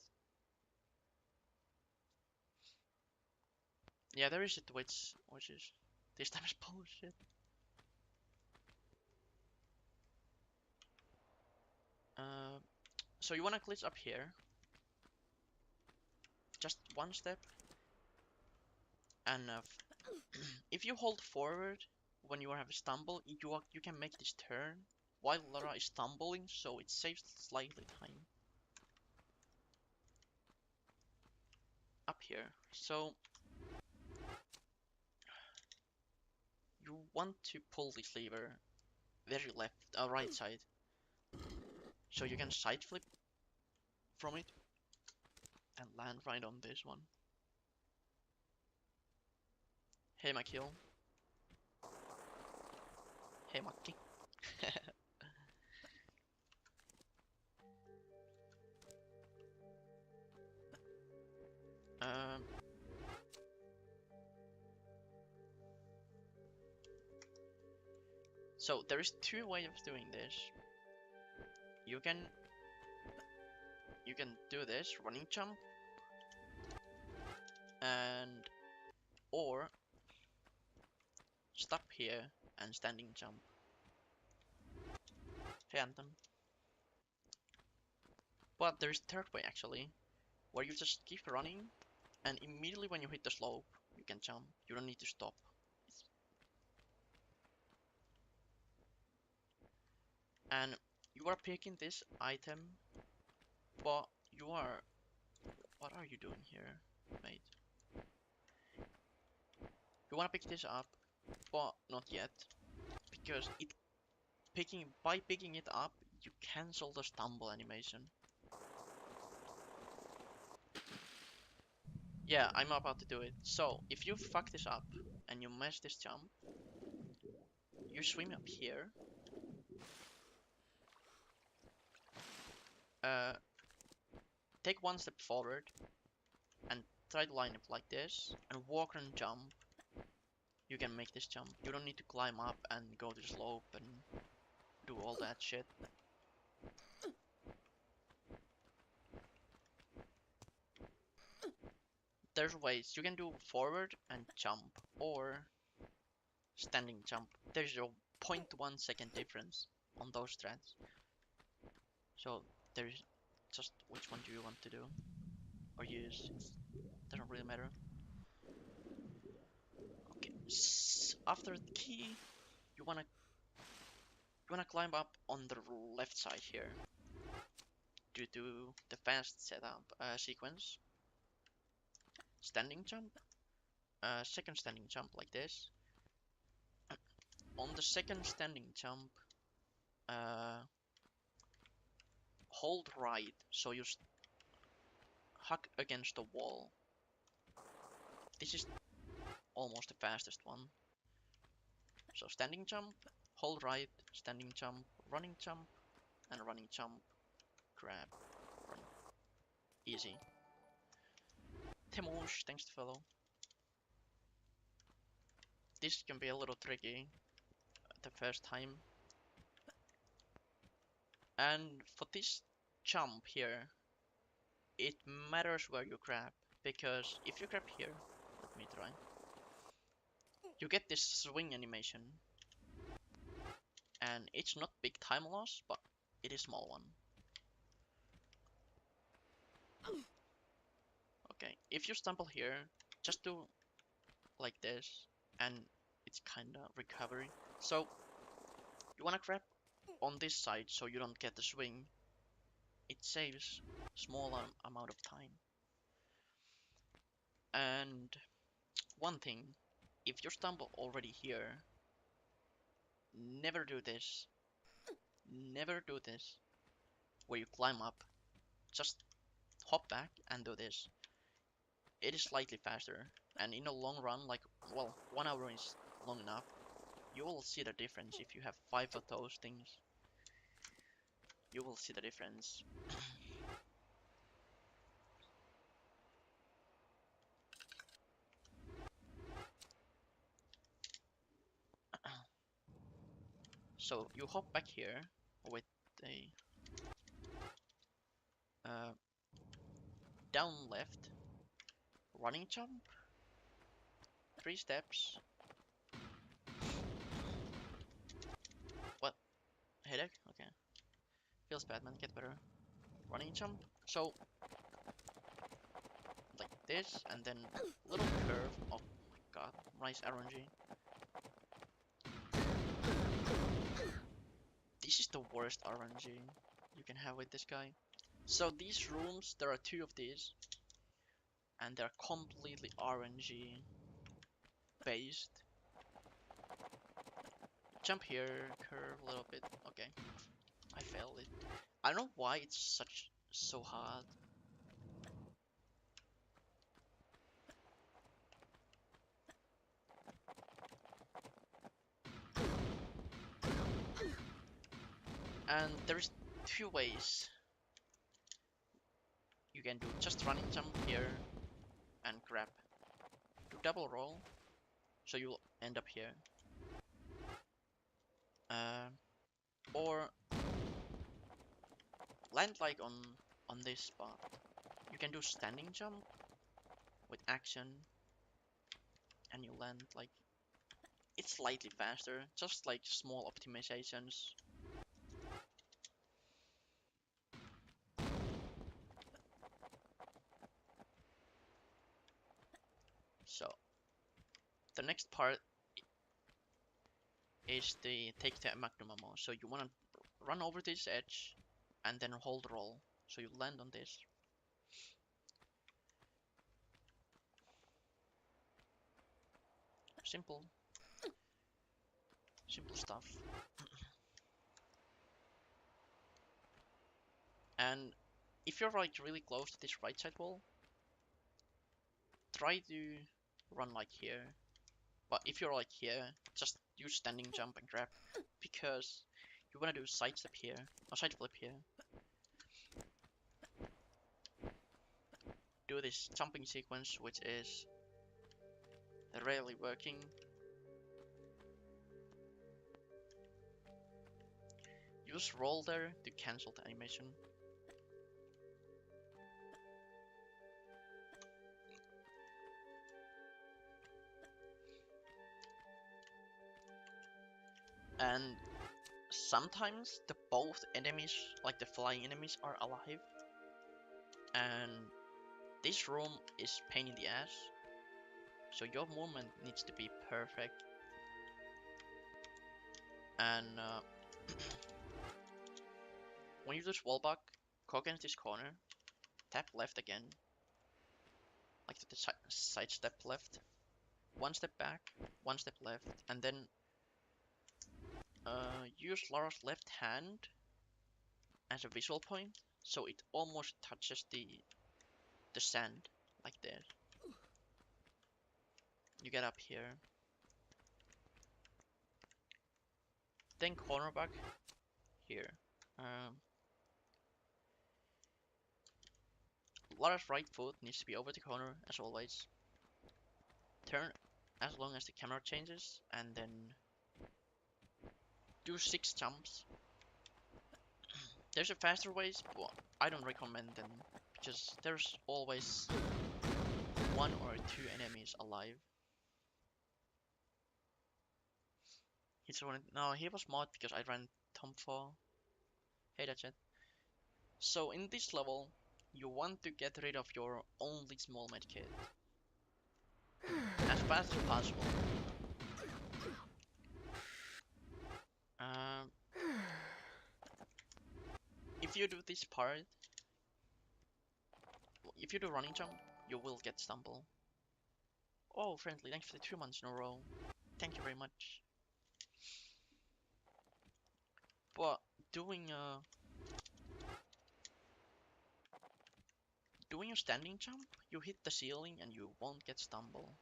Yeah, there is a Twitch, which is this time is bullshit. Uh, so you wanna glitch up here, just one step, and if you hold forward when you have a stumble, you can make this turn while Lara is stumbling, so it saves slightly time. Up here, so you want to pull this lever very left, right side, so you can side flip from it and land right on this one. Hey, my kill. Hey, Maki. um, so there is two ways of doing this. You can do this running jump, and or stop here and standing jump. Hey, Anthem. But there's a third way actually, where you just keep running, and immediately when you hit the slope, you can jump. You don't need to stop. And you are picking this item, but you are... What are you doing here, mate? You wanna pick this up, but not yet, because by picking it up, you cancel the stumble animation. Yeah, I'm about to do it. So, if you fuck this up and you mess this jump, you swim up here. Take one step forward and try to line up like this and walk and jump. You can make this jump. You don't need to climb up and go to the slope and do all that shit. There's ways. You can do forward and jump, or standing jump. There's a 0.1 second difference on those strats. So there's just which one do you want to do or use? It doesn't really matter. Okay. After the key, you wanna climb up on the left side here to do the fast setup sequence. Standing jump, second standing jump like this. On the second standing jump, hold right so you hug against the wall. This is almost the fastest one. So standing jump, hold right, standing jump, and running jump, grab, run. Easy. Temush, thanks to follow. This can be a little tricky the first time. And for this jump here, it matters where you grab, because if you grab here, let me try, you get this swing animation, and it's not big time loss, but it is small one. Okay, if you stumble here, just do like this, and it's kinda recovery. So you wanna grab on this side so you don't get the swing. It saves small amount of time. And one thing, if you stumble already here, never do this. Never do this where you climb up. Just hop back and do this. It is slightly faster, and in the long run, like, well, 1 hour is long enough. You will see the difference if you have 5 of those things. You will see the difference. So you hop back here with a down left, running jump, 3 steps. What? Headache? Okay. Feels bad, man. Get better. Running jump. So like this, and then little curve. Oh my god, nice RNG. This is the worst RNG you can have with this guy. So these rooms, there are 2 of these, and they're completely RNG based. Jump here, curve a little bit. Okay, I failed it. I don't know why it's so hard. And there's 2 ways you can do. Just running jump here and grab. Do double roll, so you'll end up here. Or land like on this spot. You can do standing jump with action, and you land like it's slightly faster, just like small optimizations. So the next part is the take the magnum ammo. So you wanna run over this edge and then hold roll. So you land on this. Simple stuff. And if you're like really close to this right side wall, try to run like here. But if you're like here, just use standing jump and grab, because you wanna do side step here, or side flip here. Do this jumping sequence, which is rarely working. Use roll there to cancel the animation. And sometimes the both enemies, like the flying enemies, are alive. And this room is pain in the ass. So your movement needs to be perfect. And when you do wallback, go against this corner, tap left again, like the side step left, 1 step back, 1 step left, and then use Lara's left hand as a visual point, so it almost touches the sand, like this. You get up here, then cornerback here. Lara's right foot needs to be over the corner as always. Turn as long as the camera changes, and then do 6 jumps. There's a faster ways, but I don't recommend them because there's always 1 or 2 enemies alive. No, he was mod because I ran Tom 4. Hey, that's it. So in this level, you want to get rid of your only small medkit as fast as possible. If you do this part, if you do running jump, you will get stumble. Oh, friendly, thanks for the 2 months in a row. Thank you very much. But doing a standing jump, you hit the ceiling and you won't get stumble.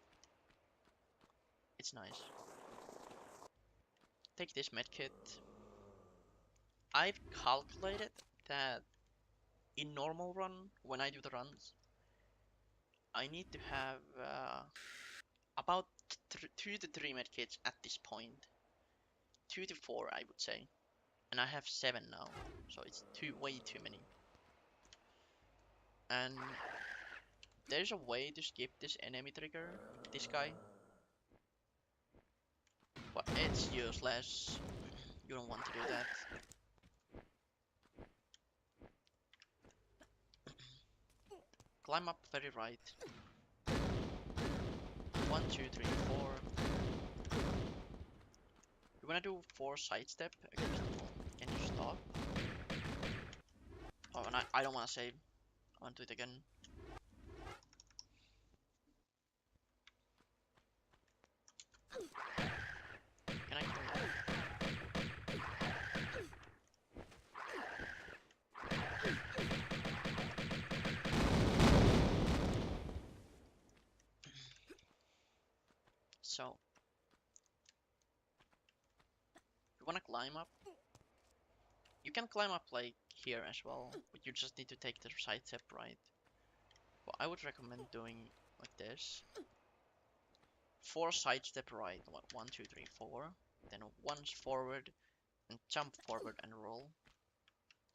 It's nice. Take this medkit. I've calculated that in normal run, when I do the runs, I need to have about 2 to 3 medkits at this point 2 to 4, I would say. And I have 7 now, so it's way too many. And there's a way to skip this enemy trigger, this guy. But it's useless. You don't want to do that. Climb up very right. 1, 2, 3, 4. You wanna do 4 sidestep against the wall. Can you stop? Oh, and I don't wanna save. I want to do it again. Can I kill that? So, you wanna climb up? You can climb up like here as well, but you just need to take the side step right. But I would recommend doing like this. 4 side step right. 1, 2, 3, 4. Then once forward and jump forward and roll.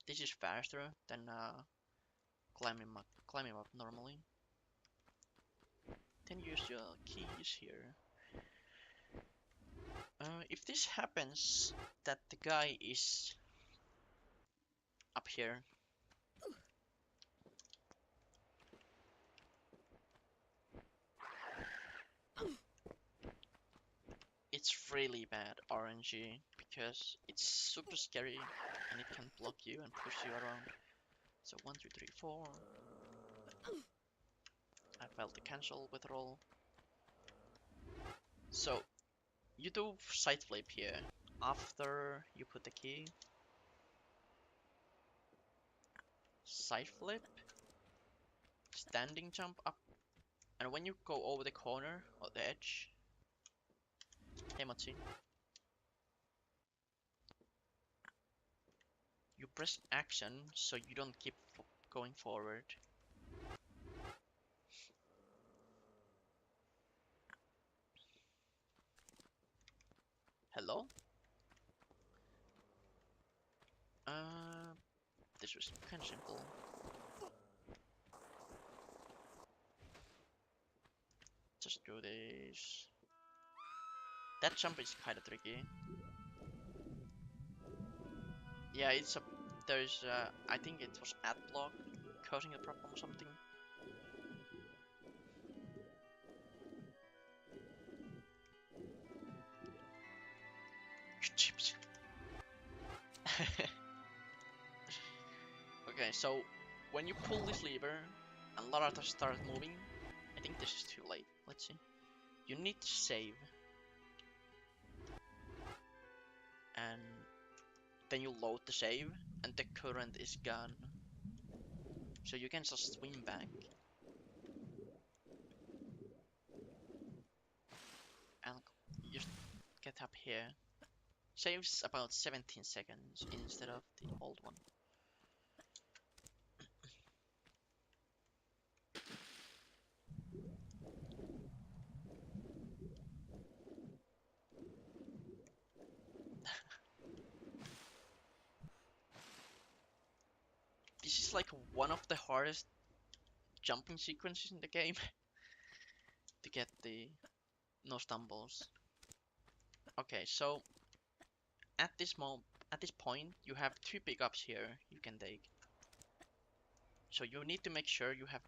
This is faster than climbing up normally. Then use your keys here. If this happens, that the guy is up here. It's really bad RNG because it's super scary and it can block you and push you around. So 1, 2, 3, 4. I failed to cancel with roll. So you do side flip here after you put the key. Side flip, standing jump up, and when you go over the corner or the edge, hey Matsi, you press action so you don't keep going forward. Hello? This was kind of simple. Just do this. That jump is kind of tricky. Yeah, it's a. There's I think it was ad block causing a problem or something. Okay, so when you pull this lever and Larata starts moving, I think this is too late. Let's see. You need to save. And then you load the save and the current is gone. So you can just swim back. And just get up here. Saves about 17 seconds instead of the old one. This is like one of the hardest jumping sequences in the game to get the no stumbles. Okay, so at this point you have 2 pickups here you can take. So you need to make sure you have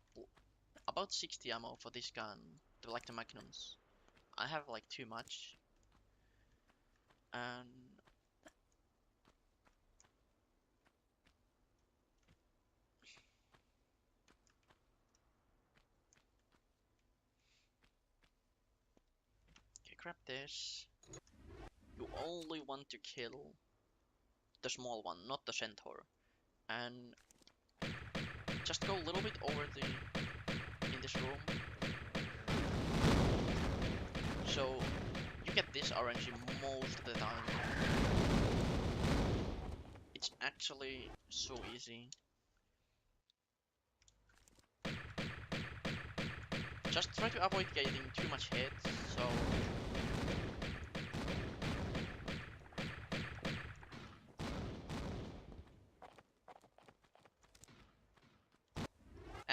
about 60 ammo for this gun, like the magnums. I have like too much. And okay, grab this. You only want to kill the small one, not the centaur. And just go a little bit over in this room. So you get this RNG most of the time. It's actually so easy. Just try to avoid getting too much hit, so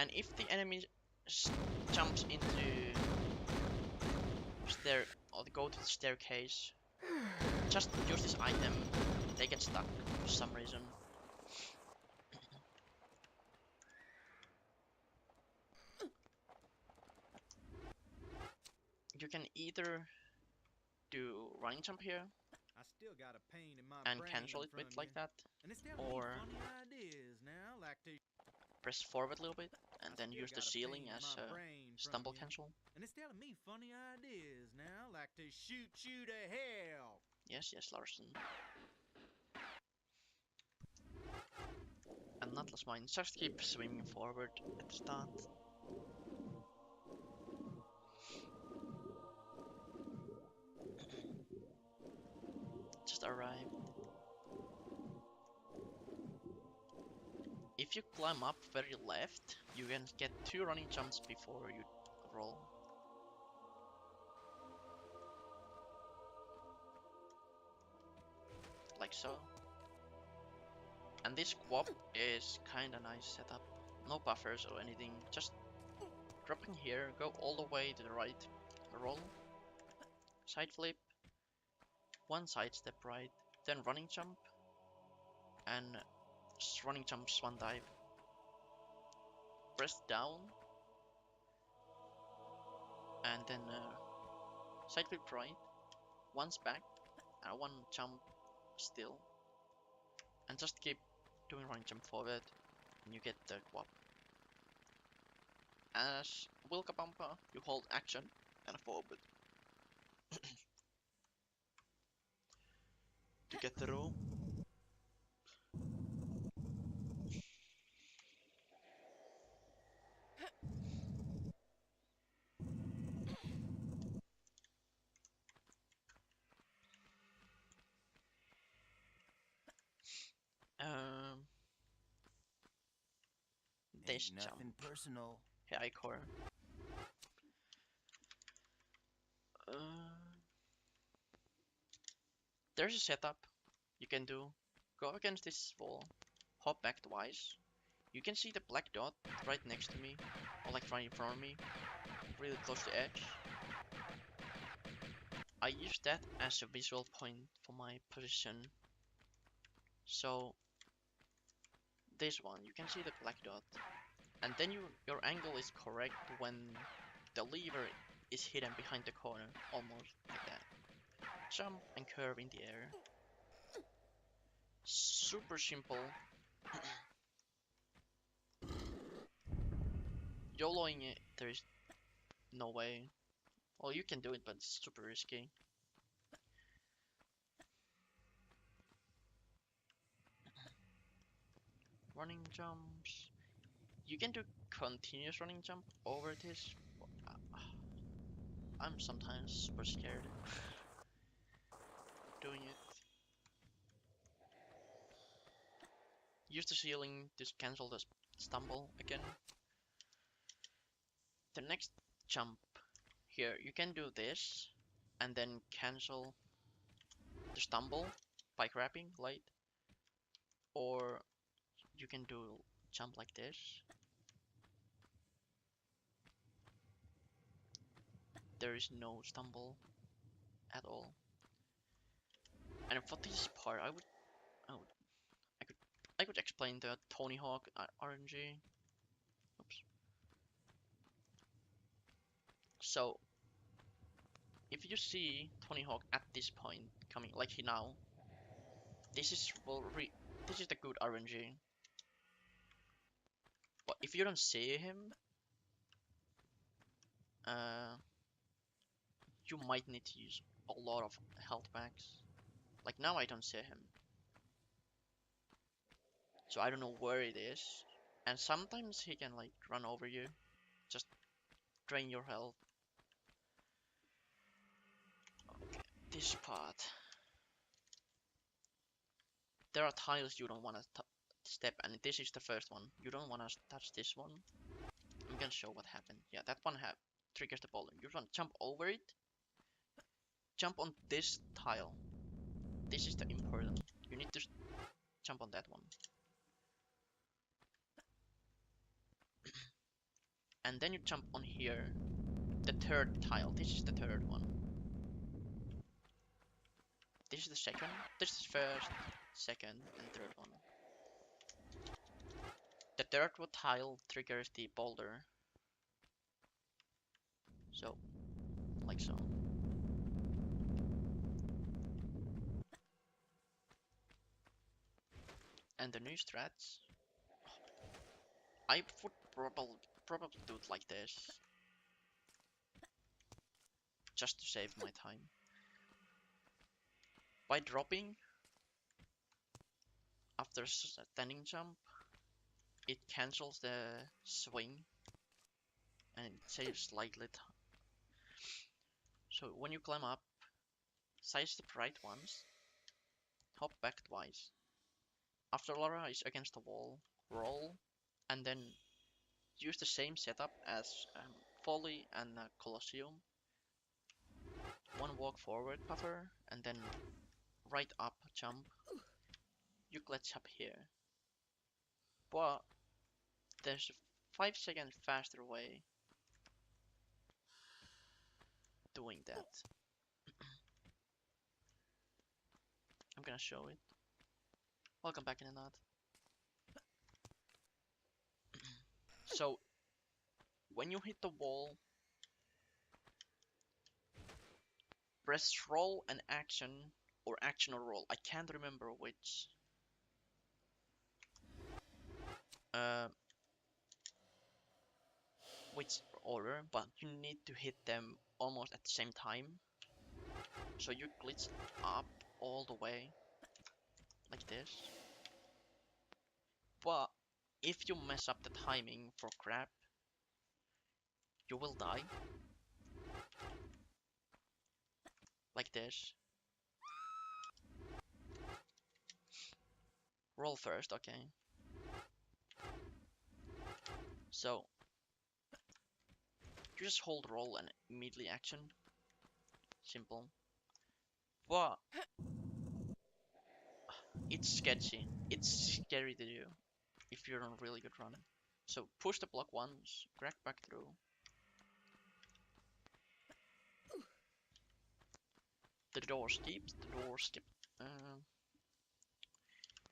And if the enemy jumps into or go to the staircase, just use this item. They get stuck for some reason. You can either do running jump here I still got a pain in my and brain cancel it with from like you. that, And it's telling or me funny ideas now, like to press forward a little bit and I then still use the got a ceiling pain in as my a brain from stumble you. cancel. And it's telling me funny ideas now, like to shoot you to hell. Yes, Larson. And Nutless Mine, just keep swinging forward at the start. Just arrive. If you climb up very left, you can get 2 running jumps before you roll. Like so. And this quap is kinda nice setup. No buffers or anything, just dropping here, go all the way to the right, roll, side flip, 1 side step right, then running jump, and running jump swan dive. Press down, and then side flip right, once back, and 1 jump still, and just keep doing running jump forward, and you get the quap. As Wilka Bumper, you hold action and forward to get through. Um, this Ain't jump. nothing personal. Hey, Eycore. There's a setup you can do. Go against this wall, hop back twice. You can see the black dot right next to me, or like right in front of me, really close to the edge. I use that as a visual point for my position. So this one, you can see the black dot, and then your angle is correct when the lever is hidden behind the corner, almost like that. Jump and curve in the air. Super simple. YOLOing it, there is no way. Well, you can do it, but it's super risky. Running jumps. You can do continuous running jump over this. I'm sometimes super scared doing it. Use the ceiling to cancel the stumble again. The next jump here, you can do this and then cancel the stumble by grabbing light, or you can do jump like this. There is no stumble at all. And for this part, I could explain the Tony Hawk RNG. Oops. So if you see Tony Hawk at this point coming, like he now, this is this is the good RNG. But if you don't see him, uh, you might need to use a lot of health packs. Like now I don't see him, so I don't know where it is. And sometimes he can like run over you, just drain your health. Okay, this part. There are tiles you don't want to step, and this is the first one. You don't want to touch this one. I'm gonna show what happened. Yeah, that one triggers the ball. You want to jump over it. Jump on this tile. This is the important. You need to jump on that one. and then you jump on here, the third tile. This is the third one. This is the second. This is first, second, and third one. The third tile triggers the boulder. So, like so. And the new strats. I would probably do it like this, just to save my time. By dropping after standing jump, it cancels the swing and it saves slightly time. So when you climb up, sidestep right once, hop back twice. After Laura is against the wall, roll, and then use the same setup as Folly and Coliseum. One walk forward buffer, and then right up jump. You glitch up here. But there's a 5-second faster way doing that. I'm gonna show it. Welcome back in a nut. So when you hit the wall, press roll and action, or action or roll. I can't remember which. Which order, but you need to hit them almost at the same time. So you glitch up all the way, like this. But if you mess up the timing for grab, you will die. Like this. Roll first, okay. So you just hold roll and immediately action. Simple. But it's sketchy. It's scary to do if you're on a really good run. So push the block once, crack back through. The door skips,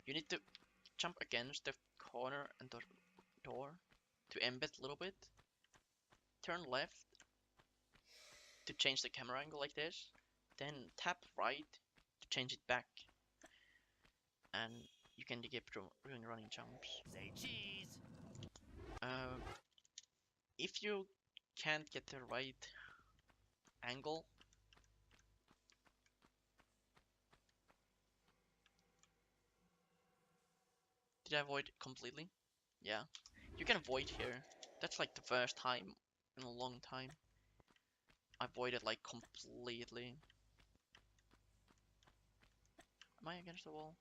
you need to jump against the corner and the door to embed a little bit. Turn left to change the camera angle like this. Then tap right to change it back. And you can keep doing running jumps. Say cheese. If you can't get the right angle, did I avoid completely? Yeah. You can avoid here. That's like the first time in a long time. I avoided like completely. Am I against the wall?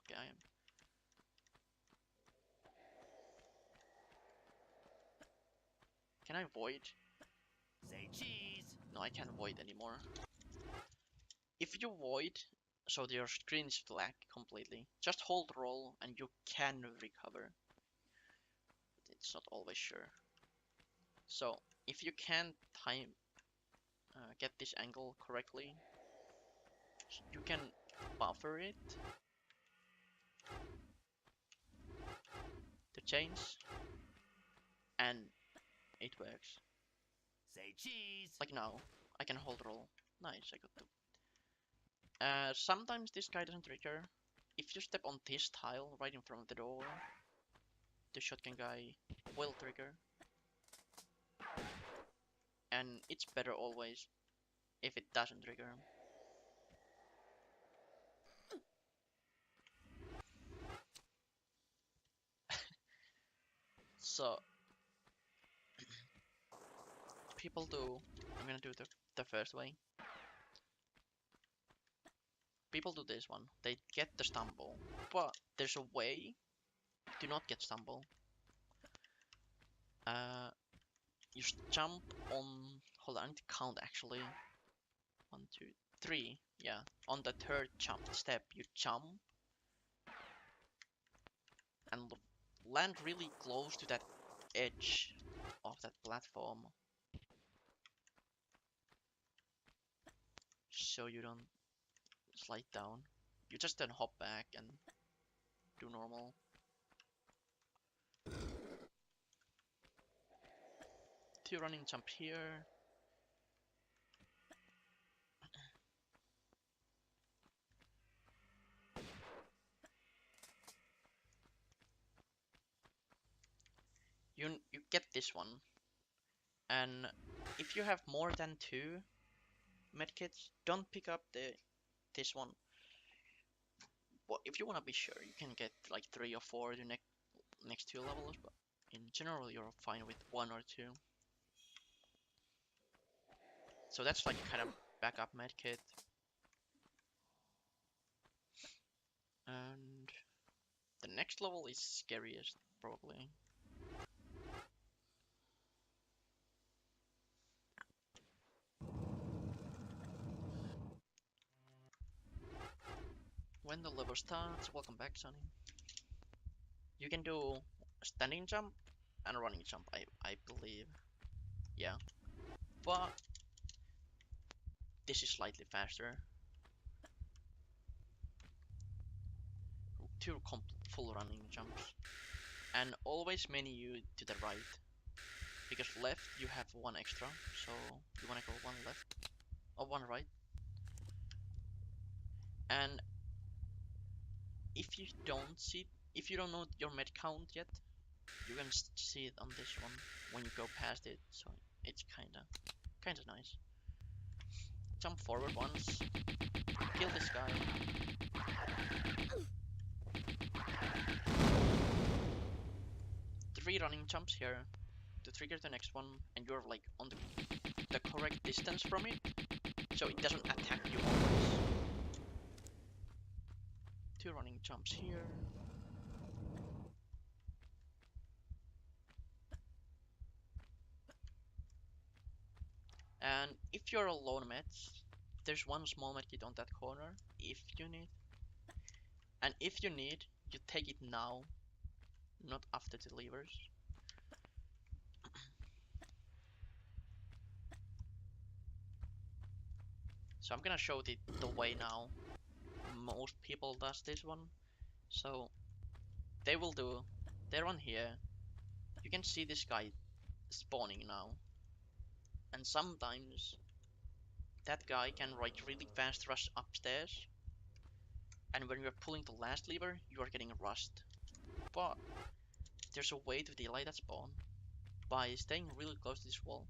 Okay, I am. Can I avoid? Say cheese. No, I can't avoid anymore. If you avoid, so your screen is black completely, just hold roll and you can recover. It's not always sure. So if you can't get this angle correctly, you can buffer it to change, and it works. Say cheese. Like now, I can hold roll. Nice, I got two. Sometimes this guy doesn't trigger. If you step on this tile right in front of the door, the shotgun guy will trigger. And it's better always if it doesn't trigger. So people do. I'm gonna do the first way. People do this one. They get the stumble, but there's a way to not get stumble. You jump on. Hold on, I need to count actually. 1, 2, 3. Yeah, on the third jump step, you jump and land really close to that edge of that platform so you don't slide down. You just then hop back and do normal. Two running jump here. You get this one, and if you have more than 2 medkits, don't pick up this one. Well, if you want to be sure, you can get like 3 or 4 the next 2 levels, but in general you're fine with 1 or 2. So that's like kind of backup medkit. And the next level is scariest, probably. When the level starts, welcome back, Sonny. You can do standing jump and running jump, I believe. Yeah. But this is slightly faster. 2 full running jumps. And always menu to the right. Because left you have 1 extra, so you wanna go 1 left or 1 right. And if you don't know your med count yet, you can see it on this one when you go past it, so it's kinda nice. Jump forward once, kill this guy. 3 running jumps here to trigger the next one, and you're like on the correct distance from it, so it doesn't attack you always. 2 running jumps here. And if you're alone meds, there's 1 small medkit on that corner if you need. And if you need, you take it now, not after the levers. So I'm gonna show the way now. Most people does this one. So they will do, they run here. You can see this guy spawning now. And sometimes that guy can like really fast rush upstairs. And when you're pulling the last lever, you are getting rushed. But there's a way to delay that spawn. By staying really close to this wall,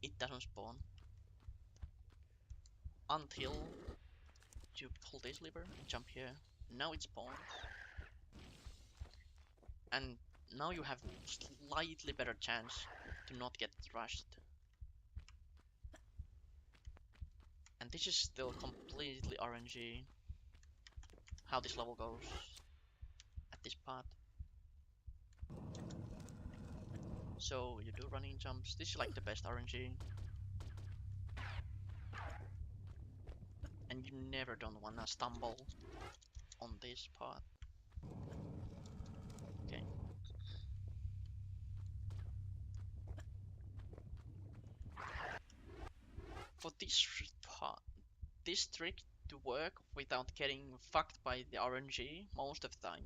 it doesn't spawn. Until you pull this lever and jump here. Now it spawns. And now you have slightly better chance to not get rushed. And this is still completely RNG how this level goes at this part. So you do running jumps. This is like the best RNG. And you never don't wanna stumble on this part. Okay. For this part, this trick to work without getting fucked by the RNG most of the time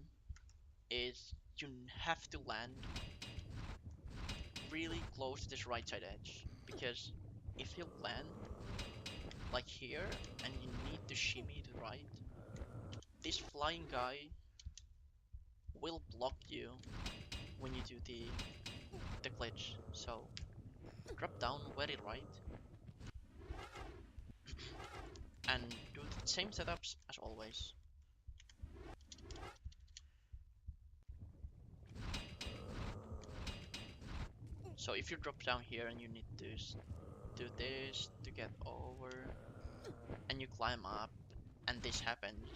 is you have to land really close to this right side edge, because if you land like here and you need to shimmy to the right, this flying guy will block you when you do the glitch. So drop down very right and do the same setups as always. So if you drop down here and you need to do this to get over, and you climb up and this happens.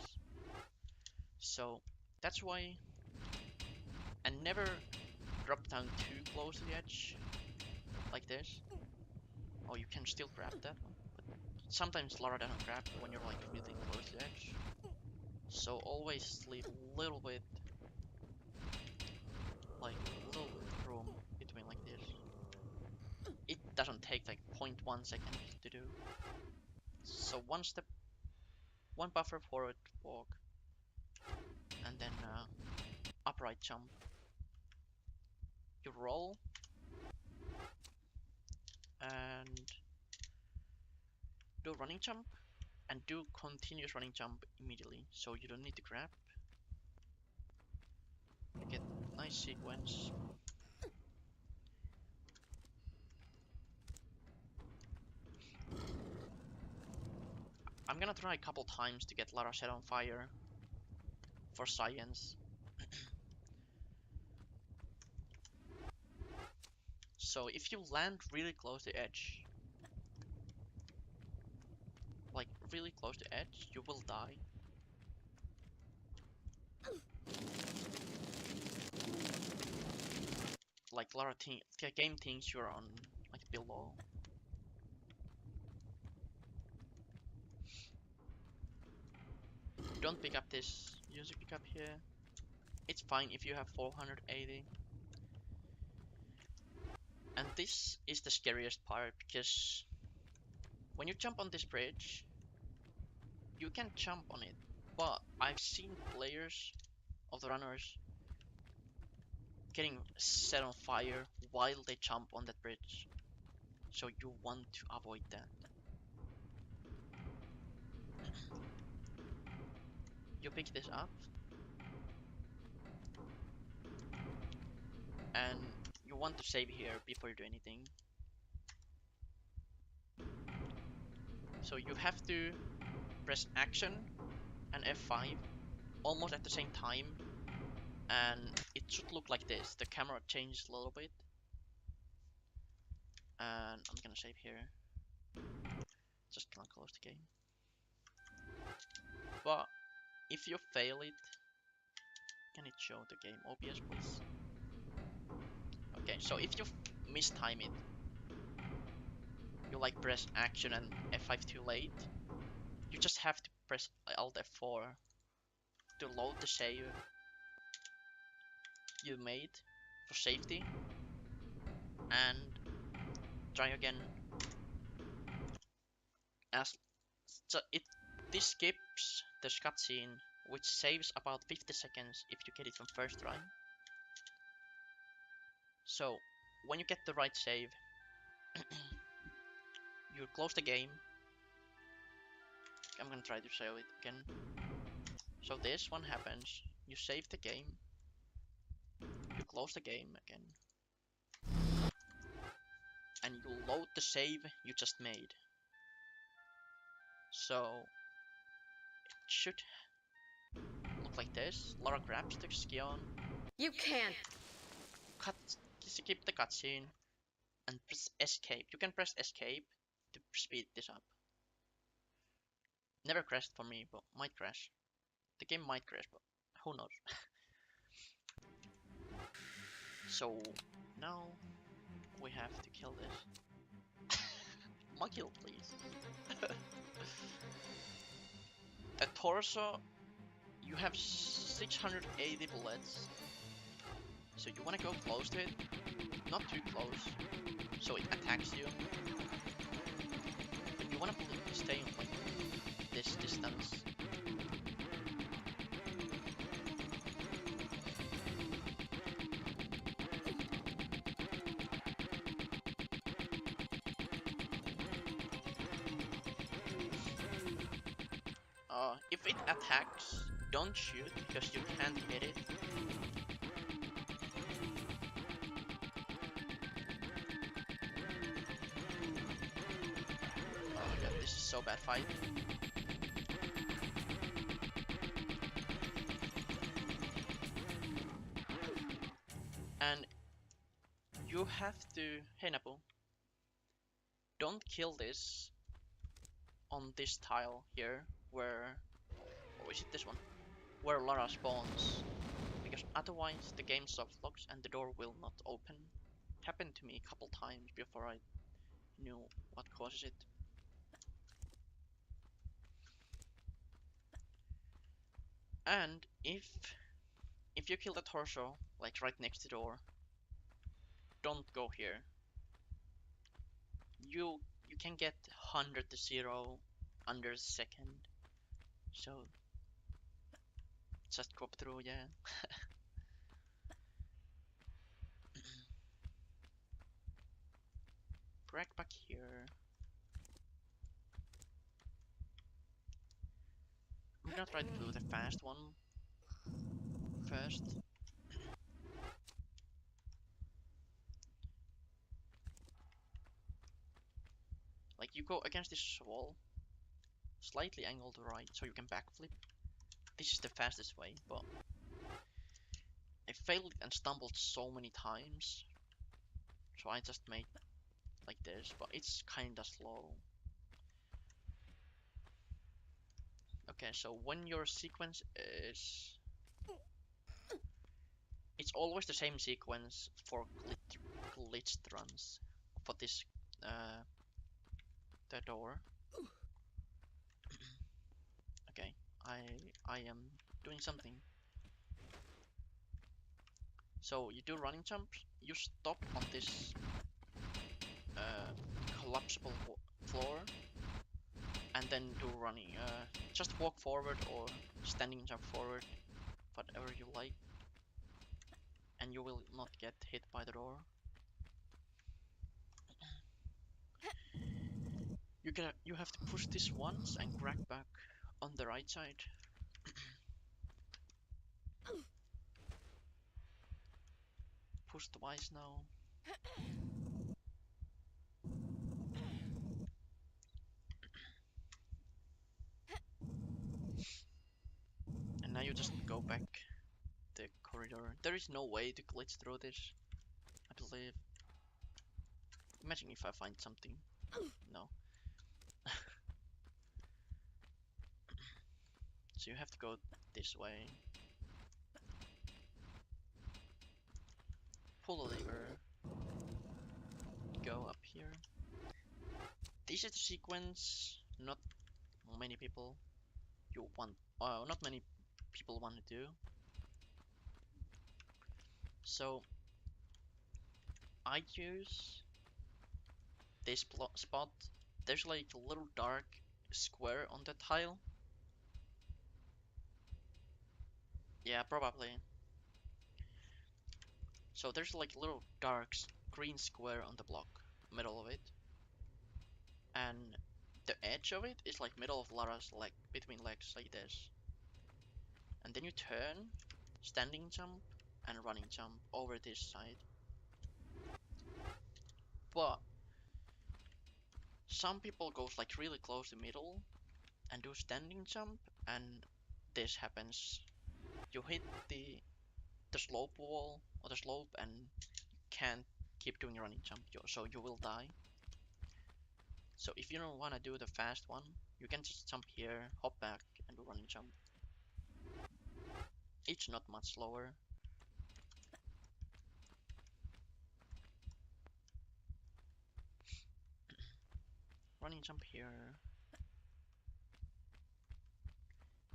So that's why, and never drop down too close to the edge like this. Oh, you can still grab that one, but sometimes Lara doesn't grab when you're like really close to the edge. So always leave a little bit, like a little bit of room doesn't take like 0.1 second to do. So one step, one buffer forward walk, and then upright jump. You roll and do running jump and do continuous running jump immediately. So you don't need to grab. You get nice sequence. I'm gonna try a couple times to get Lara set on fire for science. So if you land really close to the edge, like really close to the edge, you will die. Like Lara game thinks you're on like below. Don't pick up this music pickup here. It's fine if you have 480. And this is the scariest part because when you jump on this bridge, you can jump on it, but I've seen players of the runners getting set on fire while they jump on that bridge. So you want to avoid that. You pick this up and you want to save here before you do anything. So you have to press action and F5 almost at the same time, and it should look like this. The camera changes a little bit, and I'm gonna save here. Just gonna close the game. But if you fail it, can it show the game OBS, please? Okay, so if you mistime it, you like press action and F5 too late, you just have to press Alt F4 to load the save you made for safety, and try again. As so this skips the cutscene, which saves about 50 seconds if you get it from first try. So when you get the right save, you close the game. I'm gonna try to save it again. So this one happens, you save the game, you close the game again, and you load the save you just made. So it should look like this. Lara grabs the skion. You can't. Skip the cutscene and press escape. You can press escape to speed this up. Never crashed for me, but might crash. The game might crash, but who knows. So now we have to kill this. My kill, please. A torso, you have 680 bullets. So you want to go close to it, not too close, so it attacks you. But you want to stay on like this distance. If it attacks, don't shoot because you can't hit it. Oh my god, this is so bad fight. And you have to, hey Napu, don't kill this on this tile here where, or is it this one? Where Lara spawns, because otherwise the game soft locks and the door will not open. Happened to me a couple times before I knew what causes it. And if you kill the torso, like right next to the door, don't go here. you can get 100 to 0 under a second. So just go through, yeah. Crack back here. I'm gonna try to do the fast one first. Like you go against this wall, slightly angled right, so you can backflip. This is the fastest way, but I failed and stumbled so many times, so I just made like this, but it's kinda slow. Okay, so when your sequence is... It's always the same sequence for glitched runs for this the door. Okay, I am doing something. So you do running jumps, you stop on this collapsible floor, and then do running. Just walk forward or standing jump forward, whatever you like, and you will not get hit by the door. You have to push this once and crack back on the right side. Push twice now. And now you just go back the corridor. There is no way to glitch through this, I believe. Imagine if I find something. No. So you have to go this way. Pull the lever. Go up here. This is the sequence not many people not many people want to do. So I use this spot. There's like a little dark square on the tile. Yeah, probably. So there's like a little dark green square on the block, middle of it. And the edge of it is like middle of Lara's leg, between legs, like this. And then you turn, standing jump, and running jump over this side. But some people goes like really close to middle and do standing jump, and this happens. You hit the slope wall or the slope, and you can't keep doing running jump, so you will die. So if you don't want to do the fast one, you can just jump here, hop back, and do running jump. It's not much slower. Running jump here.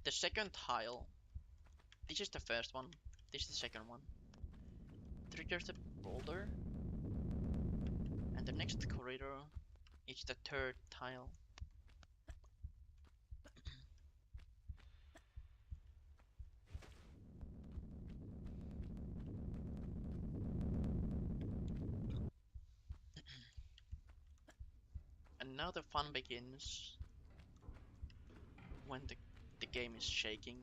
The second tile, this is the first one, this is the second one. Triggers the boulder, and the next corridor is the third tile. And now the fun begins when the game is shaking.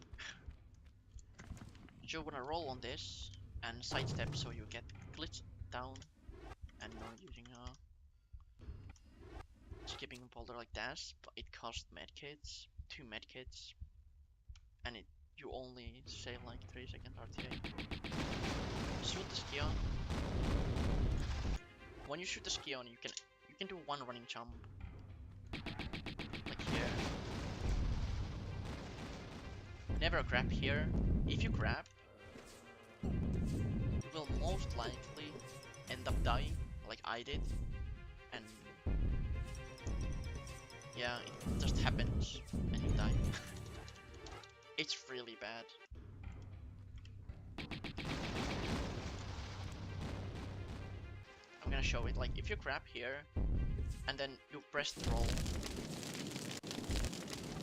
You wanna roll on this and sidestep so you get glitched down, and you're using skipping a boulder like that, but it costs medkits, 2 medkits, and you only save like 3 seconds RTA. Shoot the ski on. When you shoot the ski on, you can do one running jump, like here. Never grab here. If you grab, you will most likely end up dying, like I did, and yeah, it just happens, and you die. It's really bad. I'm gonna show it. Like, if you grab here, and then you press roll,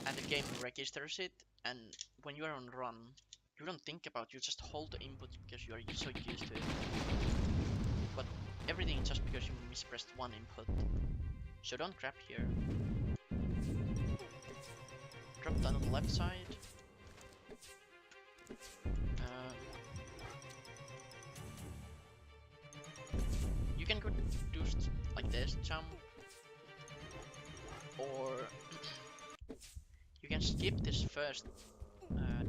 and the game registers it, and when you are on run, you don't think about it, you just hold the input because you are so used to it. But everything just because you mispressed one input. So don't grab here. Drop down on the left side. You can go do like this, jump. Or you can skip this first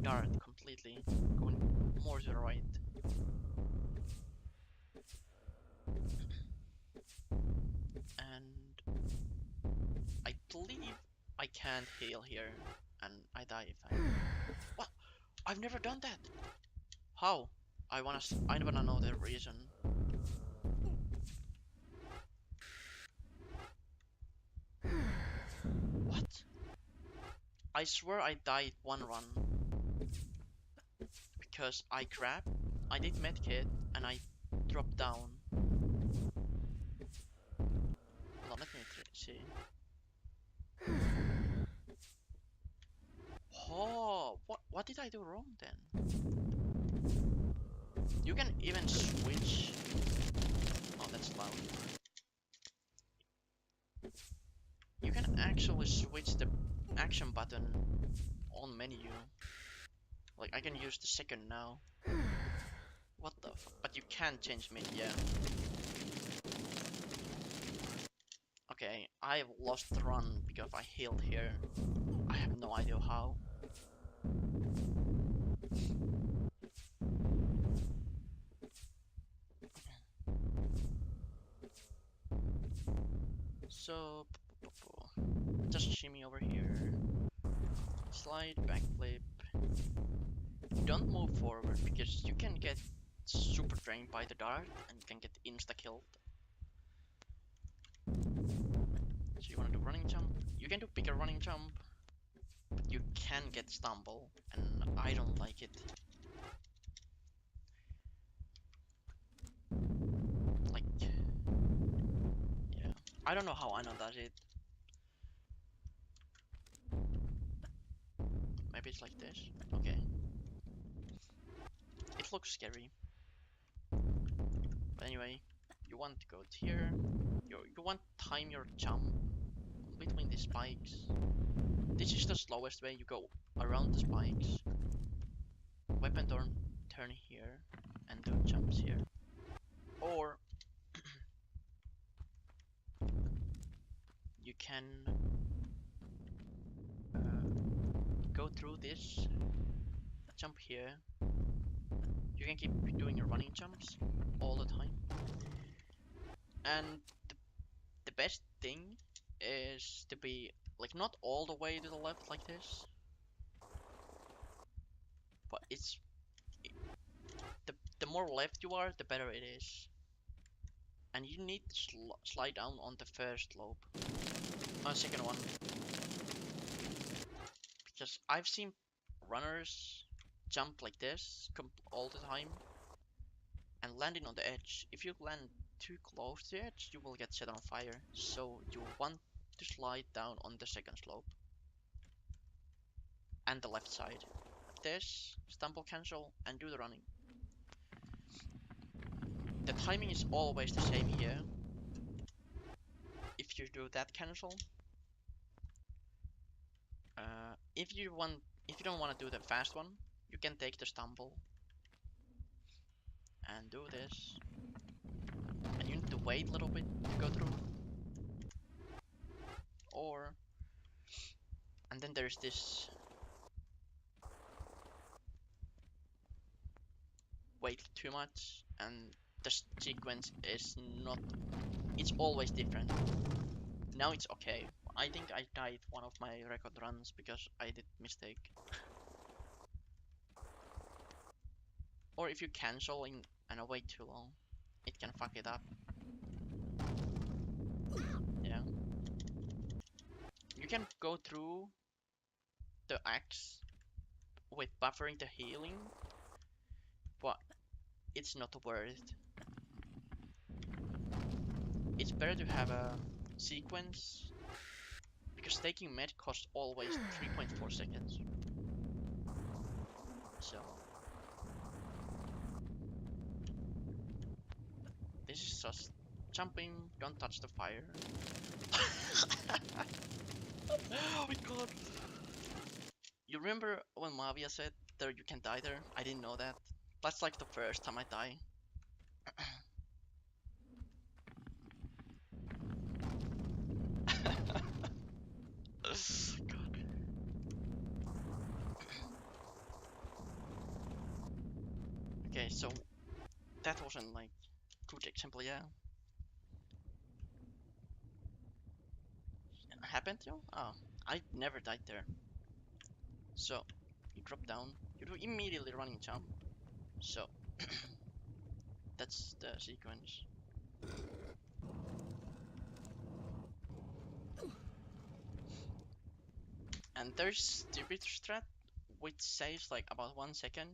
dart completely, going more to the right. And I believe I can't heal here, and I die if I... What? I've never done that! How? I wanna know the reason. What? I swear I died one run. Because I grabbed, I did medkit, and I dropped down. Hold on, let me see. Oh, what did I do wrong then? You can even switch. Oh, that's loud. You can actually switch the action button on menu. Like I can use the second now. What the fuck? But you can't change mid, yeah. Okay, I've lost the run because I healed here. I have no idea how. So, just shimmy over here. Slide, backflip. Don't move forward because you can get super drained by the dart and you can get insta-killed. So you wanna do running jump? You can do bigger running jump, but you can get stumble, and I don't like it. Like, yeah, I don't know how Anna does it. Maybe it's like this. Okay. It looks scary. But anyway, you want to go here. You want to time your jump between the spikes. This is the slowest way. You go around the spikes. Weapon turn here and do jumps here. Or you can go through this, jump here. You can keep doing your running jumps all the time. And the best thing is to be like not all the way to the left like this, but it's the more left you are, the better it is. And you need to slide down on the first slope, on the second one, because I've seen runners jump like this all the time and landing on the edge. If you land too close to the edge, you will get set on fire. So you want to slide down on the second slope and the left side. This, stumble cancel, and do the running. The timing is always the same here. If you do that cancel, if you don't want to do the fast one, you can take the stumble and do this. And you need to wait a little bit to go through. And then there's this wait too much, and the sequence is not, it's always different. Now it's okay. I think I died one of my record runs because I did mistake. Or if you cancel and wait too long, it can fuck it up. Yeah. You can go through the axe with buffering the healing, but it's not worth it. It's better to have a sequence, because taking med costs always 3.4 seconds. So this is just jumping, don't touch the fire. Oh my god! You remember when Mavia said there you can die there? I didn't know that. That's like the first time I die. God. Okay, so that wasn't like good example, yeah. Happened to you? Oh, I never died there. So you drop down, you do immediately running jump. So that's the sequence. And there's stupid strat which saves like about 1 second.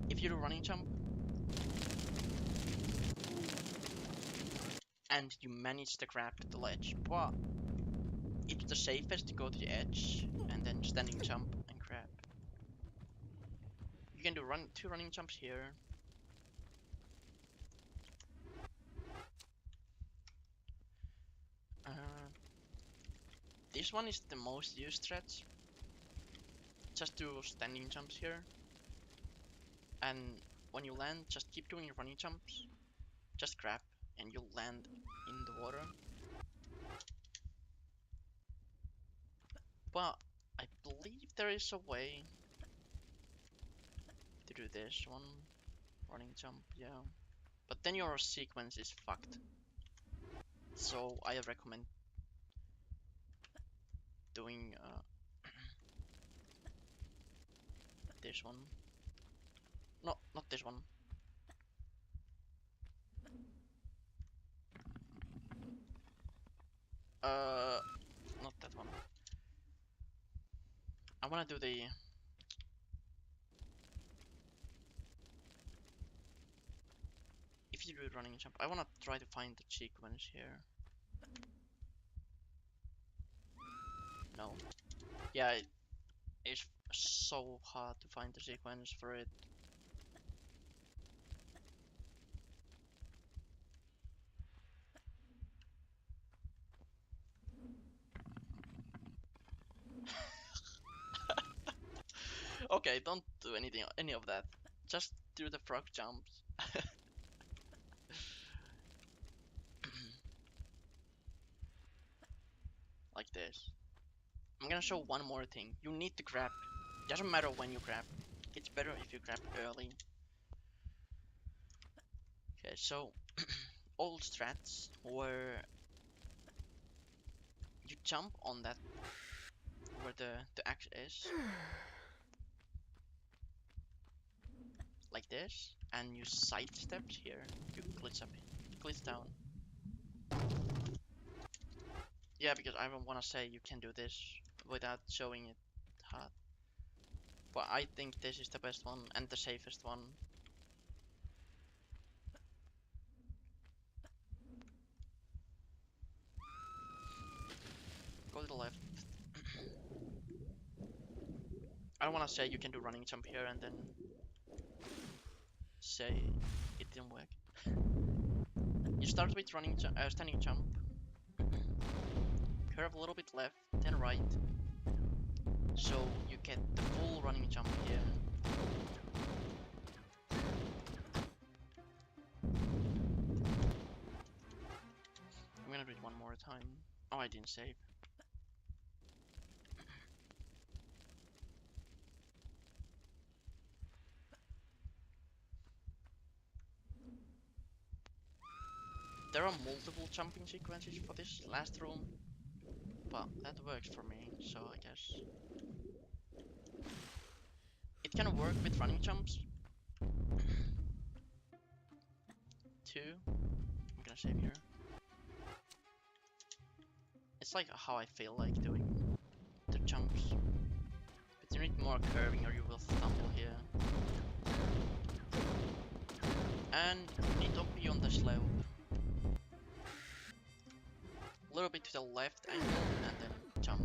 If you do running jump and you manage to grab the ledge, but it's the safest to go to the edge and then standing jump and grab. You can do 2 running jumps here. This one is the most used strat. Just do standing jumps here. And when you land, just keep doing your running jumps. Just grab and you'll land in the water. But I believe there is a way to do this one. Running jump, yeah. But then your sequence is fucked. So I recommend doing this one. No, not this one. Not that one. I wanna do the... If you do running jump, I wanna try to find the sequence here. No. Yeah, it's so hard to find the sequence for it. Okay, don't do any of that. Just do the frog jumps. Like this. I'm gonna show one more thing. You need to grab. Doesn't matter when you grab. It's better if you grab early. Okay, so old strats were you jump on that where the axe is. Like this, and you sidestep here. You glitch up, glitch down. Yeah, because I don't want to say you can do this without showing it hard. But I think this is the best one and the safest one. Go to the left. I don't want to say you can do running jump here and then say it didn't work. You start with standing jump. Curve a little bit left, then right. So you get the full running jump here. I'm gonna do it one more time. Oh, I didn't save. There are multiple jumping sequences for this last room, but that works for me, so I guess. It can work with running jumps. 2. I'm gonna save here. It's like how I feel like doing the jumps. But you need more curving or you will stumble here. And you need to be on the slope. a little bit to the left angle and then jump.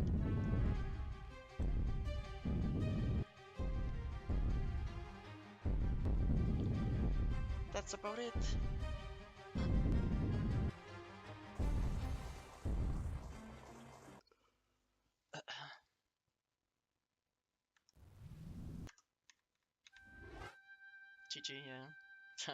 That's about it. GG, yeah.